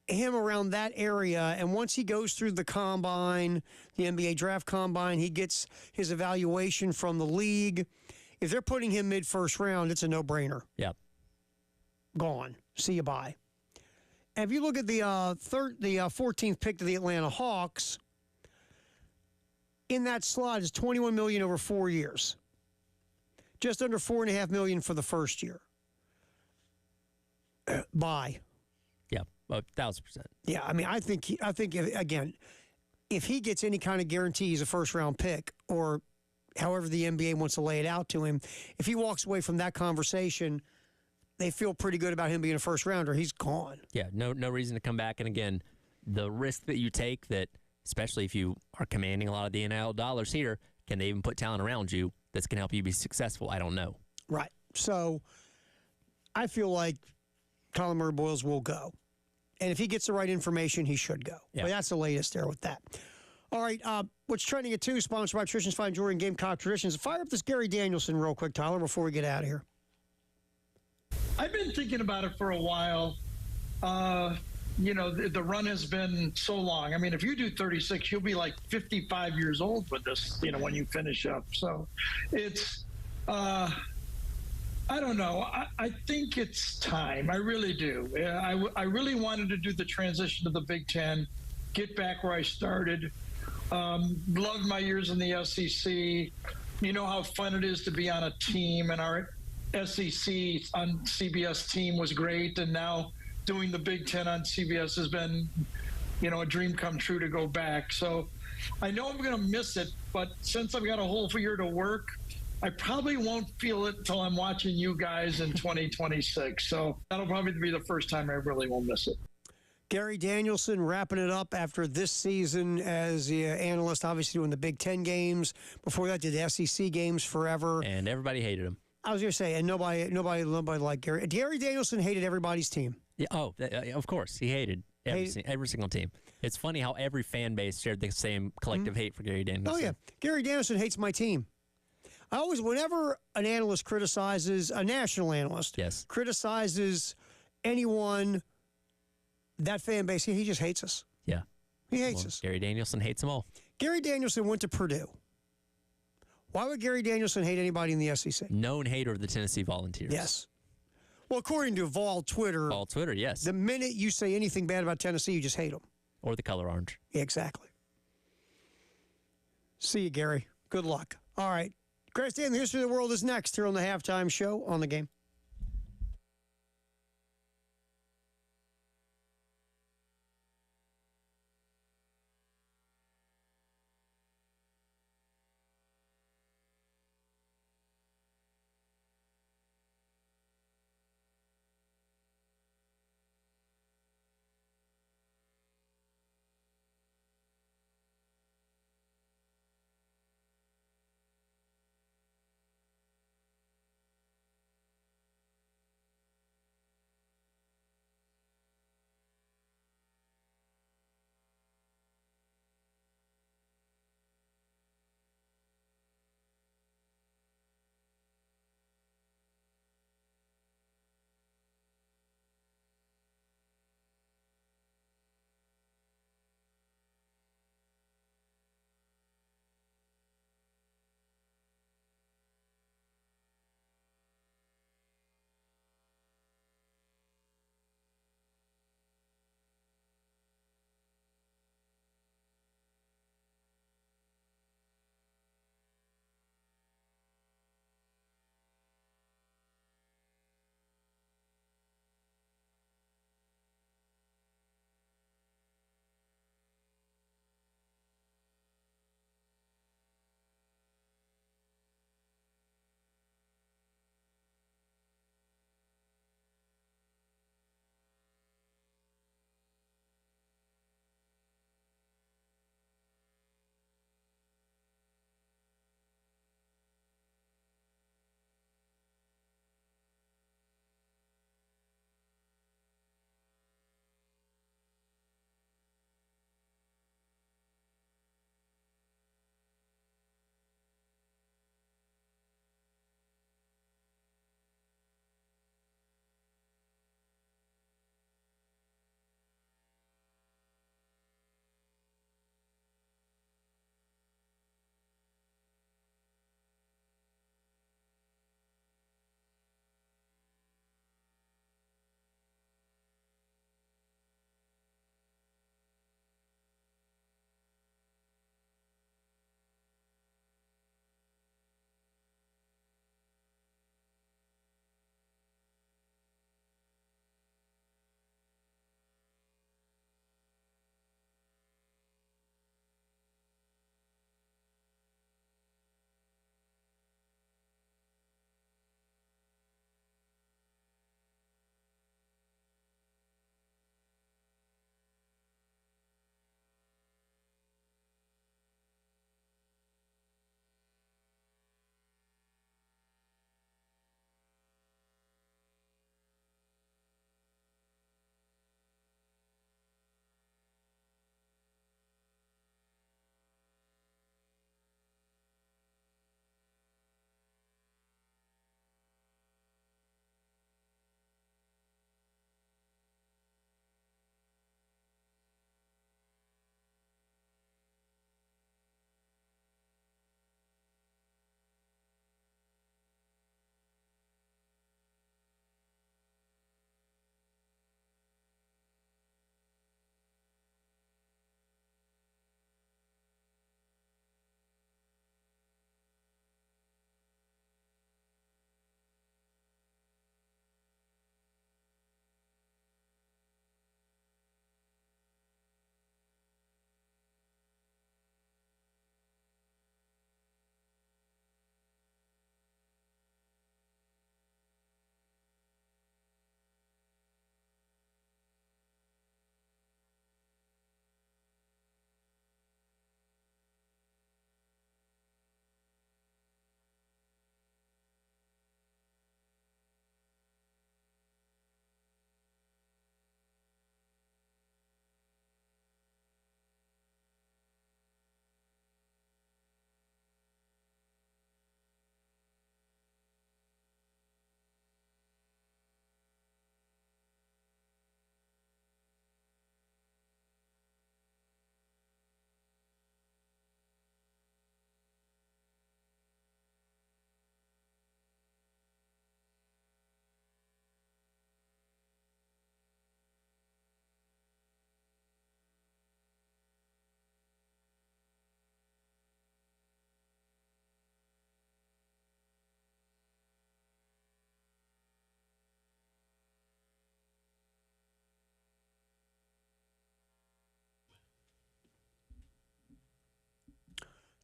him around that area, and once he goes through the combine, the NBA draft combine, he gets his evaluation from the league. If they're putting him mid-first round, it's a no-brainer. Yep. Gone. See you, bye. And if you look at the 14th pick to the Atlanta Hawks, in that slot is $21 million over 4 years. Just under $4.5 million for the first year. Bye. Yeah, 1,000%. Yeah, I mean, I think if he gets any kind of guarantee he's a first-round pick, or however the NBA wants to lay it out to him, if he walks away from that conversation, they feel pretty good about him being a first-rounder. He's gone. Yeah, no reason to come back. And again, the risk that you take, that especially if you are commanding a lot of the NIL dollars here, can they even put talent around you that's going to help you be successful? I don't know. Right. So I feel like Colin Murray Boyles will go. And if he gets the right information, he should go. Yeah. But that's the latest there with that. All right, what's trending at 2, sponsored by Traditions Fine Jewelry and Gamecock Traditions. Fire up this Gary Danielson real quick, Tyler, before we get out of here. I've been thinking about it for a while. The run has been so long. I mean, if you do 36, you'll be like 55 years old with this, when you finish up. So it's, I don't know. I think it's time. I really do. I really wanted to do the transition to the Big Ten, get back where I started. Loved my years in the SEC. You know how fun it is to be on a team, and our SEC on CBS team was great, and now doing the Big Ten on CBS has been, a dream come true to go back. So I know I'm going to miss it, but since I've got a whole year to work, I probably won't feel it until I'm watching you guys in 2026. So that'll probably be the first time I really will miss it. Gary Danielson wrapping it up after this season as the analyst, obviously doing the Big Ten games. Before that, did the SEC games forever. And everybody hated him. I was going to say, and nobody liked Gary. Gary Danielson hated everybody's team. Yeah. Oh, of course. He hated every single team. It's funny how every fan base shared the same collective hate for Gary Danielson. Oh, yeah. Gary Danielson hates my team. Whenever an analyst criticizes, a national analyst, yes, criticizes anyone, that fan base, he just hates us. Yeah. He hates us. Gary Danielson hates them all. Gary Danielson went to Purdue. Why would Gary Danielson hate anybody in the SEC? Known hater of the Tennessee Volunteers. Yes. Well, according to Vol Twitter. Vol Twitter, yes. The minute you say anything bad about Tennessee, you just hate them. Or the color orange. Exactly. See you, Gary. Good luck. All right. Greatest day in the history of the world is next here on the Halftime Show on the Game.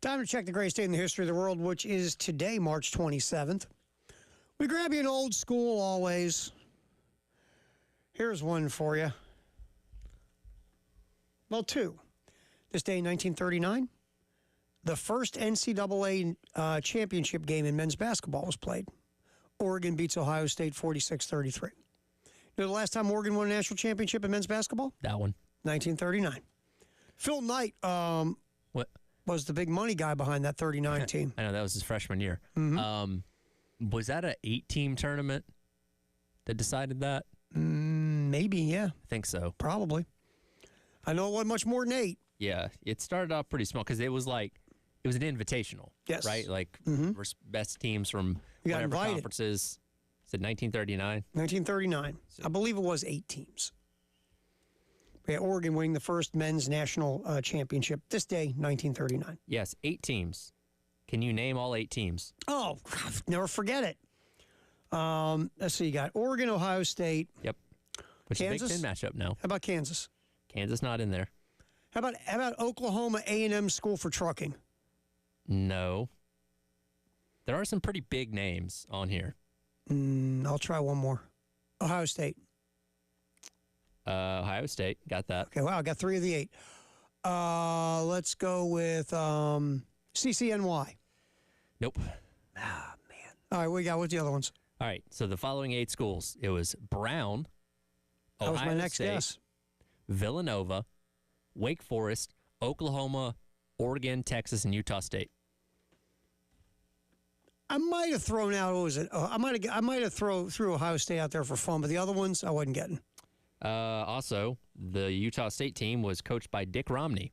Time to check the greatest day in the history of the world, which is today, March 27th. We grab you an old school always. Here's one for you. Well, two. This day in 1939, the first NCAA championship game in men's basketball was played. Oregon beats Ohio State 46-33. You know the last time Oregon won a national championship in men's basketball? That one. 1939. Phil Knight What? was the big money guy behind that 39 team. I know that was his freshman year. Was that an 8-team tournament that decided that? Maybe, yeah, I think so. probably. I know it wasn't much more than 8. Yeah, it started off pretty small because it was an invitational. Yes. Right? Like, best teams from You got whatever invited. conferences. Is it 1939? 1939. I believe it was 8 teams. Yeah, Oregon winning the first men's national championship this day, 1939. Yes, 8 teams. Can you name all 8 teams? Oh, never forget it. Let's see, you got Oregon, Ohio State. Yep. Which is a Big Kansas? Ten matchup now. How about Kansas? Kansas not in there. How about Oklahoma A&M School for Trucking? No. There are some pretty big names on here. I'll try one more. Ohio State. Ohio State, got that. Okay, wow, I got 3 of the 8. Let's go with CCNY. Nope. All right, what you got? What's the other ones? All right, so the following 8 schools. It was Brown, That was my Ohio next State, guess. Villanova, Wake Forest, Oklahoma, Oregon, Texas, and Utah State. I might have thrown out, what was it? I might have threw Ohio State out there for fun, but the other ones I wasn't getting. Also, the Utah State team was coached by Dick Romney.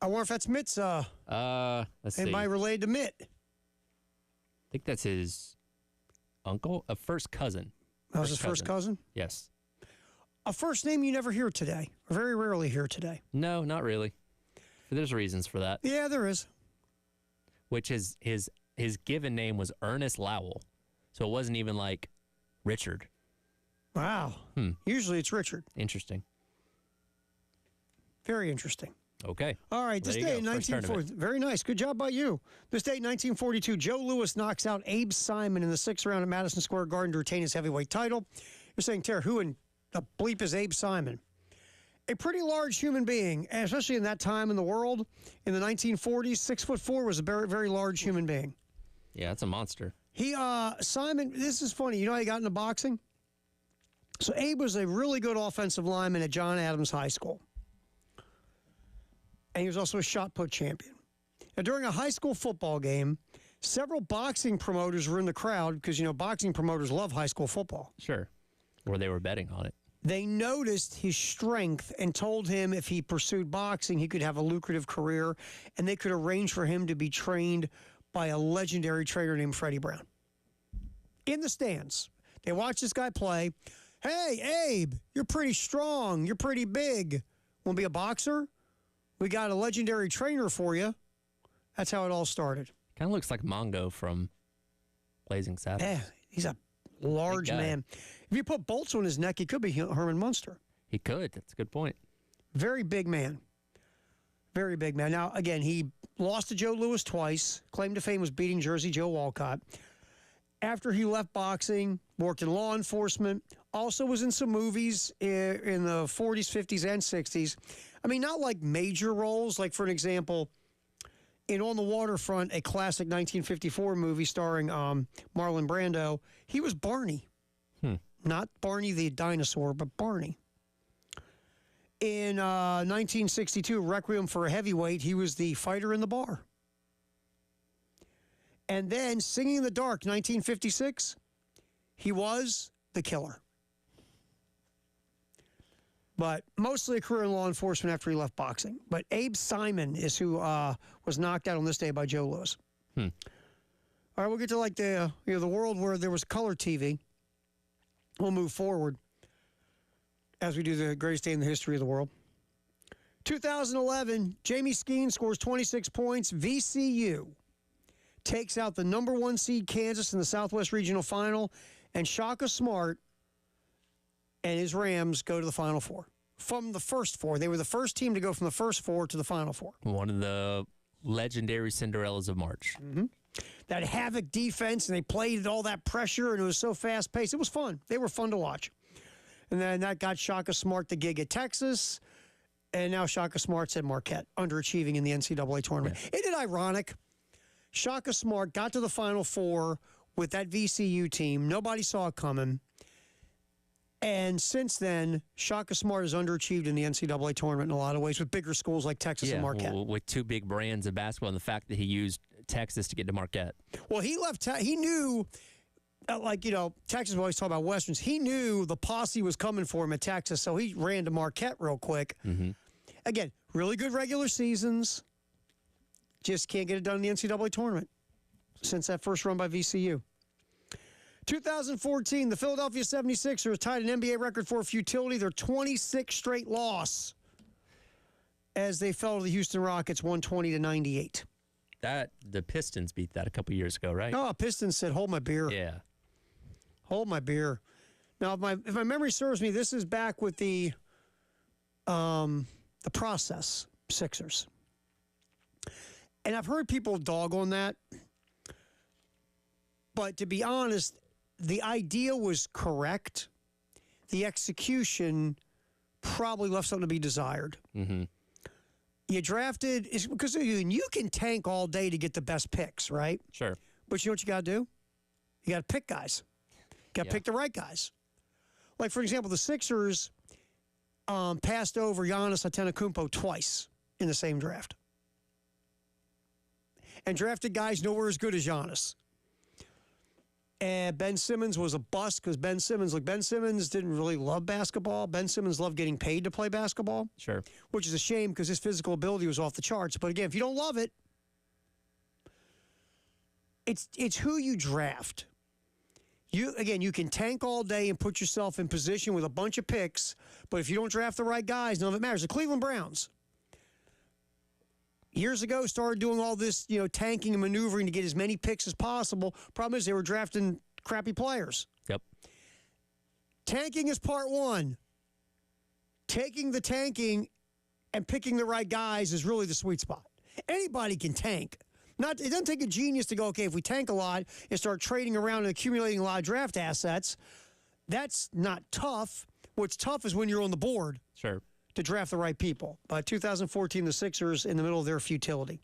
I wonder if that's Mitt's. Let's see. Anybody related to Mitt? I think that's his uncle, a first cousin. That was his first cousin? Yes. A first name you never hear today, or very rarely hear today. No, not really. There's reasons for that. Yeah, there is. Which is his given name was Ernest Lowell, so it wasn't even like Richard. Wow. Usually it's Richard. Interesting. Very interesting. Okay. All right, this There you day in go. First 1940, tournament. very nice. Good job by you. This day in 1942, Joe Louis knocks out Abe Simon in the 6th round at Madison Square Garden to retain his heavyweight title. You're saying, Tara, who in the bleep is Abe Simon? A pretty large human being, and especially in that time in the world, in the 1940s, 6'4" was a very, very large human being. Yeah, that's a monster. Simon, this is funny. You know how he got into boxing? So Abe was a really good offensive lineman at John Adams High School. And he was also a shot put champion. Now, during a high school football game, several boxing promoters were in the crowd because, boxing promoters love high school football. Sure. Or they were betting on it. They noticed his strength and told him if he pursued boxing, he could have a lucrative career, and they could arrange for him to be trained by a legendary trainer named Freddie Brown. In the stands, they watched this guy play. Hey, Abe, you're pretty strong. You're pretty big. Want to be a boxer? We got a legendary trainer for you. That's how it all started. Kind of looks like Mongo from Blazing Saddles. Yeah, he's a large Big guy. man. If you put bolts on his neck, he could be Herman Munster. He could. That's a good point. Very big man. Very big man. Now, again, he lost to Joe Louis twice. Claim to fame was beating Jersey Joe Walcott. After he left boxing, worked in law enforcement, also was in some movies in the 40s, 50s, and 60s. I mean, not like major roles. Like, for an example, in On the Waterfront, a classic 1954 movie starring Marlon Brando, he was Barney. Not Barney the dinosaur, but Barney. In 1962, Requiem for a Heavyweight, he was the fighter in the bar. And then Singing in the Dark, 1956, he was the killer. But mostly a career in law enforcement after he left boxing. But Abe Simon is who was knocked out on this day by Joe Louis. All right, we'll get to like the world where there was color TV. We'll move forward as we do the greatest day in the history of the world. 2011, Jamie Skeen scores 26 points. VCU takes out the number 1 seed Kansas in the Southwest Regional Final, and Shaka Smart and his Rams go to the Final Four. From the first 4. They were the first team to go from the first 4 to the Final 4. One of the legendary Cinderellas of March. That havoc defense, and they played all that pressure, and it was so fast-paced. It was fun. They were fun to watch. And then that got Shaka Smart the gig at Texas, and now Shaka Smart's at Marquette, underachieving in the NCAA tournament. Yeah. Isn't it ironic? Shaka Smart got to the Final Four with that VCU team. Nobody saw it coming. And since then, Shaka Smart has underachieved in the NCAA tournament in a lot of ways with bigger schools like Texas and Marquette. Well, with two big brands of basketball, and the fact that he used Texas to get to Marquette. Well, he left. He knew, Texas always talk about Westerns. He knew the posse was coming for him at Texas, so he ran to Marquette real quick. Again, really good regular seasons. Just can't get it done in the NCAA tournament since that first run by VCU. 2014, the Philadelphia 76ers tied an NBA record for futility, their 26th straight loss, as they fell to the Houston Rockets 120-98. The Pistons beat that a couple years ago, right? Oh, Pistons said, hold my beer. Yeah. Hold my beer. Now, if my memory serves me, this is back with the process Sixers. And I've heard people dog on that. But to be honest, the idea was correct. The execution probably left something to be desired. You drafted, because you can tank all day to get the best picks, right? Sure. But you know what you got to do? You got to pick guys. You got to pick the right guys. Like, for example, the Sixers passed over Giannis Antetokounmpo twice in the same draft. And drafted guys nowhere as good as Giannis. And Ben Simmons was a bust because Ben Simmons didn't really love basketball. Ben Simmons loved getting paid to play basketball. Sure. Which is a shame because his physical ability was off the charts. But again, if you don't love it, it's who you draft. You can tank all day and put yourself in position with a bunch of picks, but if you don't draft the right guys, none of it matters. The Cleveland Browns years ago started doing all this, tanking and maneuvering to get as many picks as possible. Problem is they were drafting crappy players. Yep. Tanking is part one. Taking the tanking and picking the right guys is really the sweet spot. Anybody can tank. It doesn't take a genius to go, okay, if we tank a lot and start trading around and accumulating a lot of draft assets, that's not tough. What's tough is when you're on the board. Sure. To draft the right people. By 2014, the Sixers in the middle of their futility.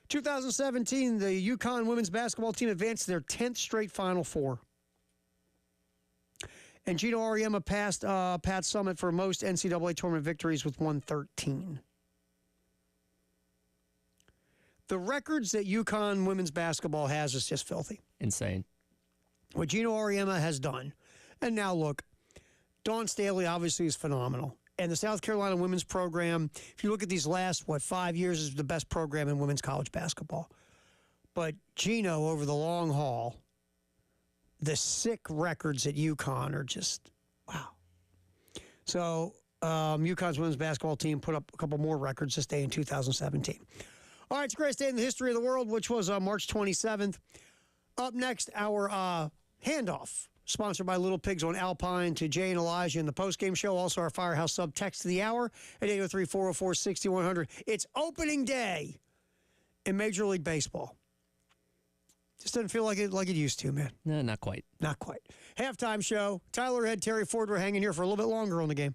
2017, the UConn women's basketball team advanced to their 10th straight Final Four. And Gino Auriemma passed Pat Summitt for most NCAA tournament victories with 113. The records that UConn women's basketball has is just filthy. Insane. What Gino Auriemma has done. And now look, Dawn Staley obviously is phenomenal. And the South Carolina women's program, if you look at these last, 5 years, is the best program in women's college basketball. But Gino, over the long haul, the sick records at UConn are just, wow. So UConn's women's basketball team put up a couple more records this day in 2017. All right, it's the greatest day in the history of the world, which was March 27th. Up next, our handoff. Sponsored by Little Pigs on Alpine to Jay and Elijah in the postgame show. Also, our Firehouse sub text of the hour at 803-404-6100. It's opening day in Major League Baseball. Just doesn't feel like it used to, man. No, not quite. Not quite. Halftime show. Tyler Head, Terry Ford were hanging here for a little bit longer on the game.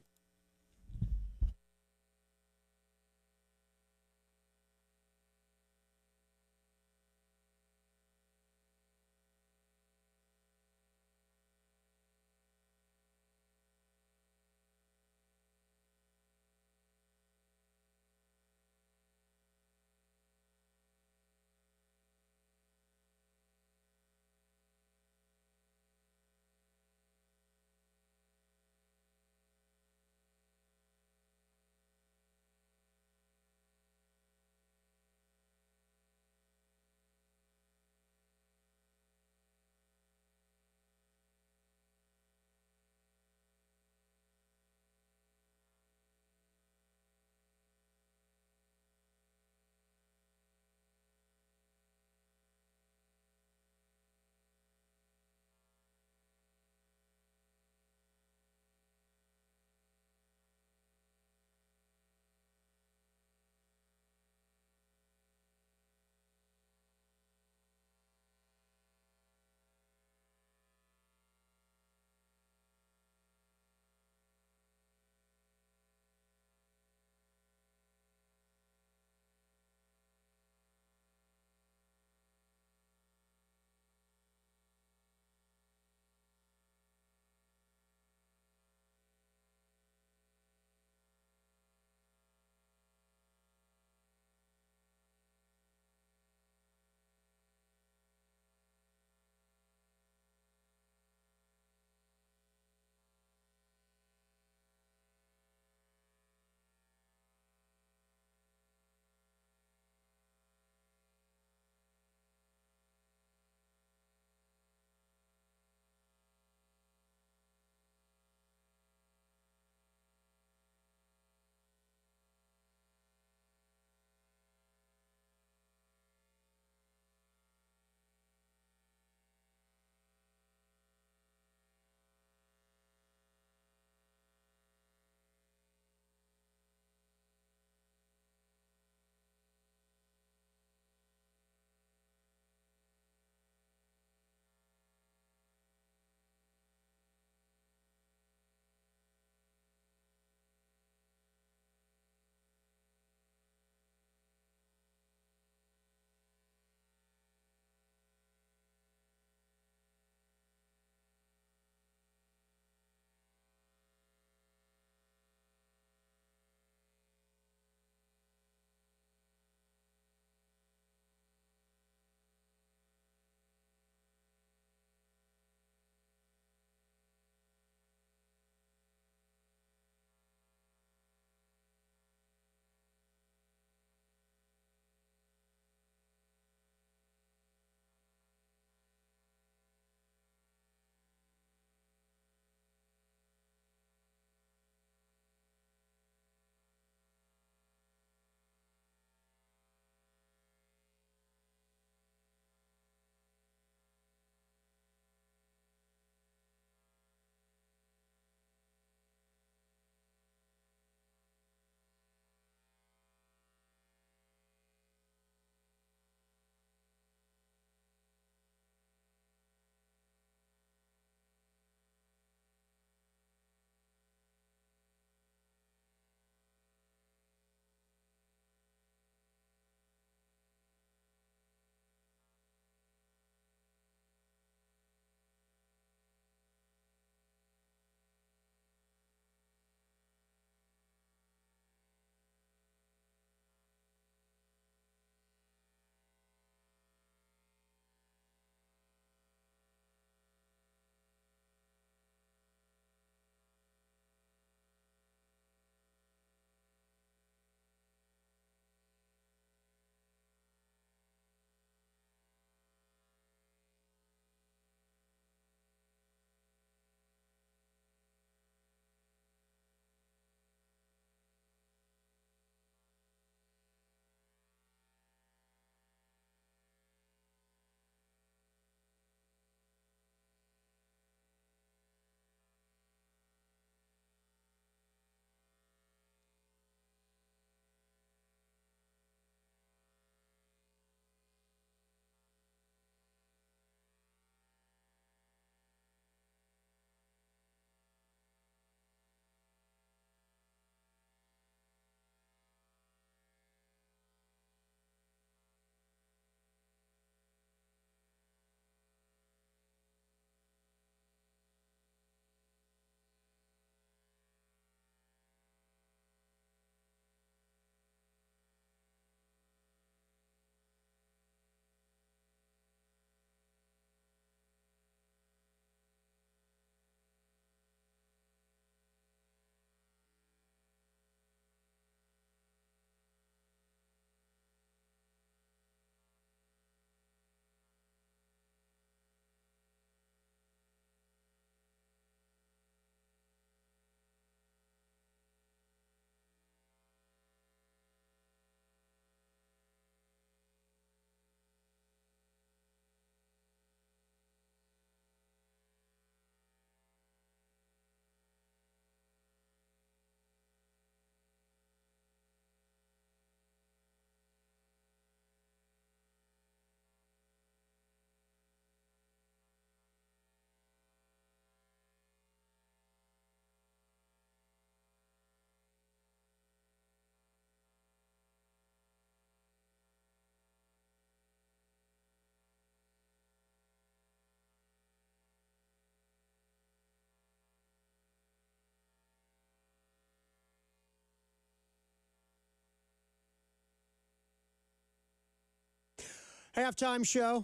Halftime show.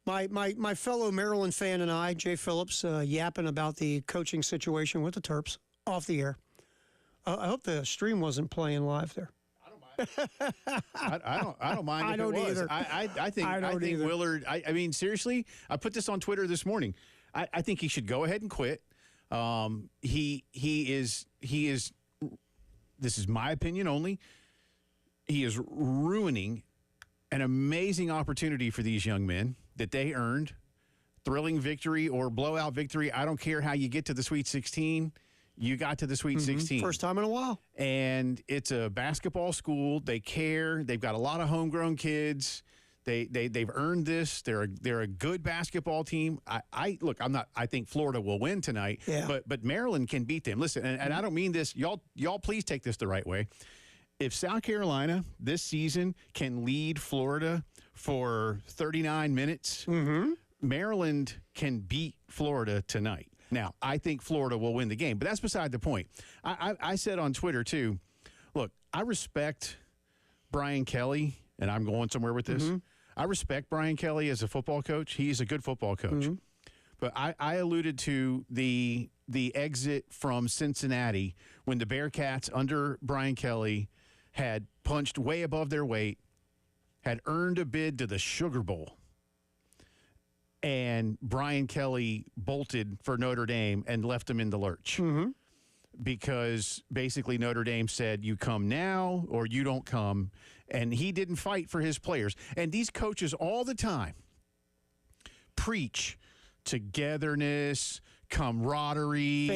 My fellow Maryland fan and I, Jay Phillips, yapping about the coaching situation with the Terps off the air. I hope the stream wasn't playing live there. I don't mind if I don't it was. either. I think either. Willard. I mean, seriously, I put this on Twitter this morning. I think he should go ahead and quit. He is. This is my opinion only. He is ruining an amazing opportunity for these young men that they earned. Thrilling victory or blowout victory. I don't care how you get to the Sweet 16. You got to the Sweet 16. First time in a while. And it's a basketball school. They care. They've got a lot of homegrown kids. They've earned this. They're a good basketball team. I think Florida will win tonight. Yeah. But Maryland can beat them. Listen, and I don't mean this. Y'all please take this the right way. If South Carolina this season can lead Florida for 39 minutes, Maryland can beat Florida tonight. Now, I think Florida will win the game, but that's beside the point. I said on Twitter, too, look, I respect Brian Kelly, and I'm going somewhere with this. I respect Brian Kelly as a football coach. He's a good football coach. But I alluded to the exit from Cincinnati when the Bearcats under Brian Kelly had punched way above their weight, had earned a bid to the Sugar Bowl. And Brian Kelly bolted for Notre Dame and left them in the lurch. Because basically Notre Dame said, you come now or you don't come. And he didn't fight for his players. And these coaches all the time preach togetherness, camaraderie,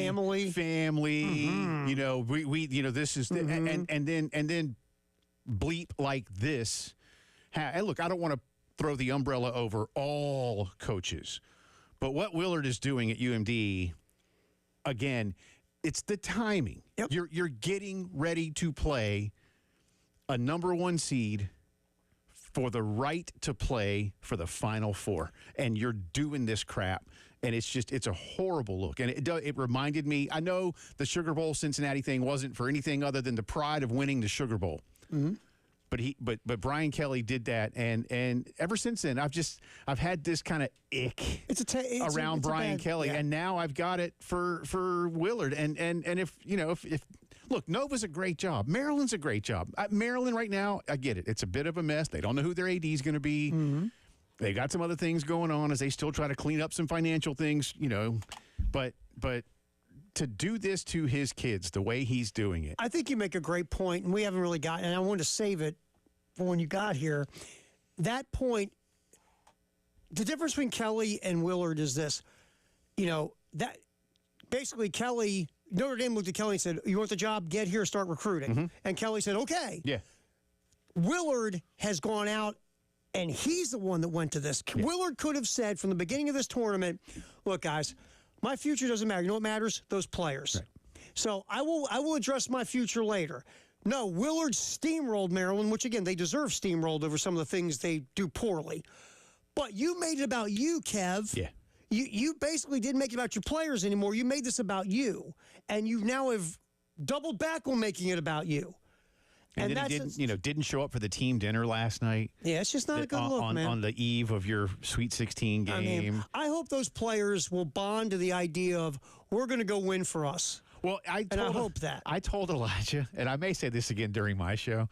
family. You know, we this is the, and then bleep like this. And look, I don't want to throw the umbrella over all coaches, but what Willard is doing at UMD, again, it's the timing. Yep. You're getting ready to play a number 1 seed for the right to play for the Final Four, and you're doing this crap. And it's a horrible look. And it reminded me, I know the Sugar Bowl Cincinnati thing wasn't for anything other than the pride of winning the Sugar Bowl. But Brian Kelly did that, and ever since then, I've had this kind of ick around Brian Kelly, and now I've got it for Willard. And if look, Nova's a great job, Maryland's a great job. Maryland right now, I get it, it's a bit of a mess. They don't know who their AD is going to be. They got some other things going on as they still try to clean up some financial things, but to do this to his kids the way he's doing it. I think you make a great point, and we haven't really gotten, and I wanted to save it for when you got here. That point, the difference between Kelly and Willard is this, that basically Kelly, Notre Dame looked at Kelly and said, you want the job? Get here, start recruiting. And Kelly said, okay. Yeah. Willard has gone out, and he's the one that went to this. Yeah. Willard could have said from the beginning of this tournament, look, guys, my future doesn't matter. You know what matters? Those players. Right. So I will address my future later. No, Willard steamrolled Maryland, which, again, they deserve steamrolled over some of the things they do poorly. But you made it about you, Kev. Yeah. You basically didn't make it about your players anymore. You made this about you. And you now have doubled back on making it about you. And then he didn't show up for the team dinner last night. Yeah, it's just not a good look, man. On the eve of your Sweet 16 game. I hope those players will bond to the idea of, we're going to go win for us. Well, I hope that. I told Elijah, and I may say this again during my show,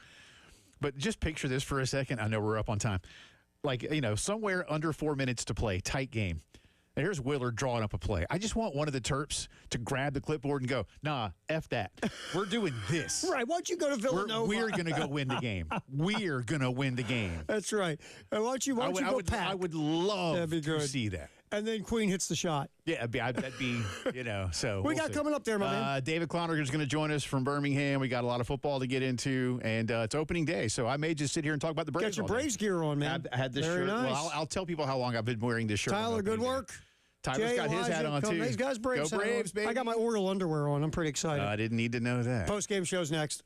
but just picture this for a second. I know we're up on time. Like, somewhere under 4 minutes to play, tight game. And here's Willard drawing up a play. I just want one of the Terps to grab the clipboard and go, nah, F that. We're doing this. Right. Why don't you go to Villanova? We're going to go win the game. We're going to win the game. That's right. And why don't you go Pack? I would love to see that. And then Queen hits the shot. Yeah, that'd be, so. we got coming up there, my man. David Cloninger is going to join us from Birmingham. We got a lot of football to get into, and it's opening day. So I may just sit here and talk about the Braves. Got your Braves gear on, man. I had this Very shirt. Nice. Well, I'll tell people how long I've been wearing this shirt. Tyler, good work. Tyler's got his hat on, too. These guys, Braves. Go Braves, baby. I got my Oriole underwear on. I'm pretty excited. I didn't need to know that. Post-game show's next.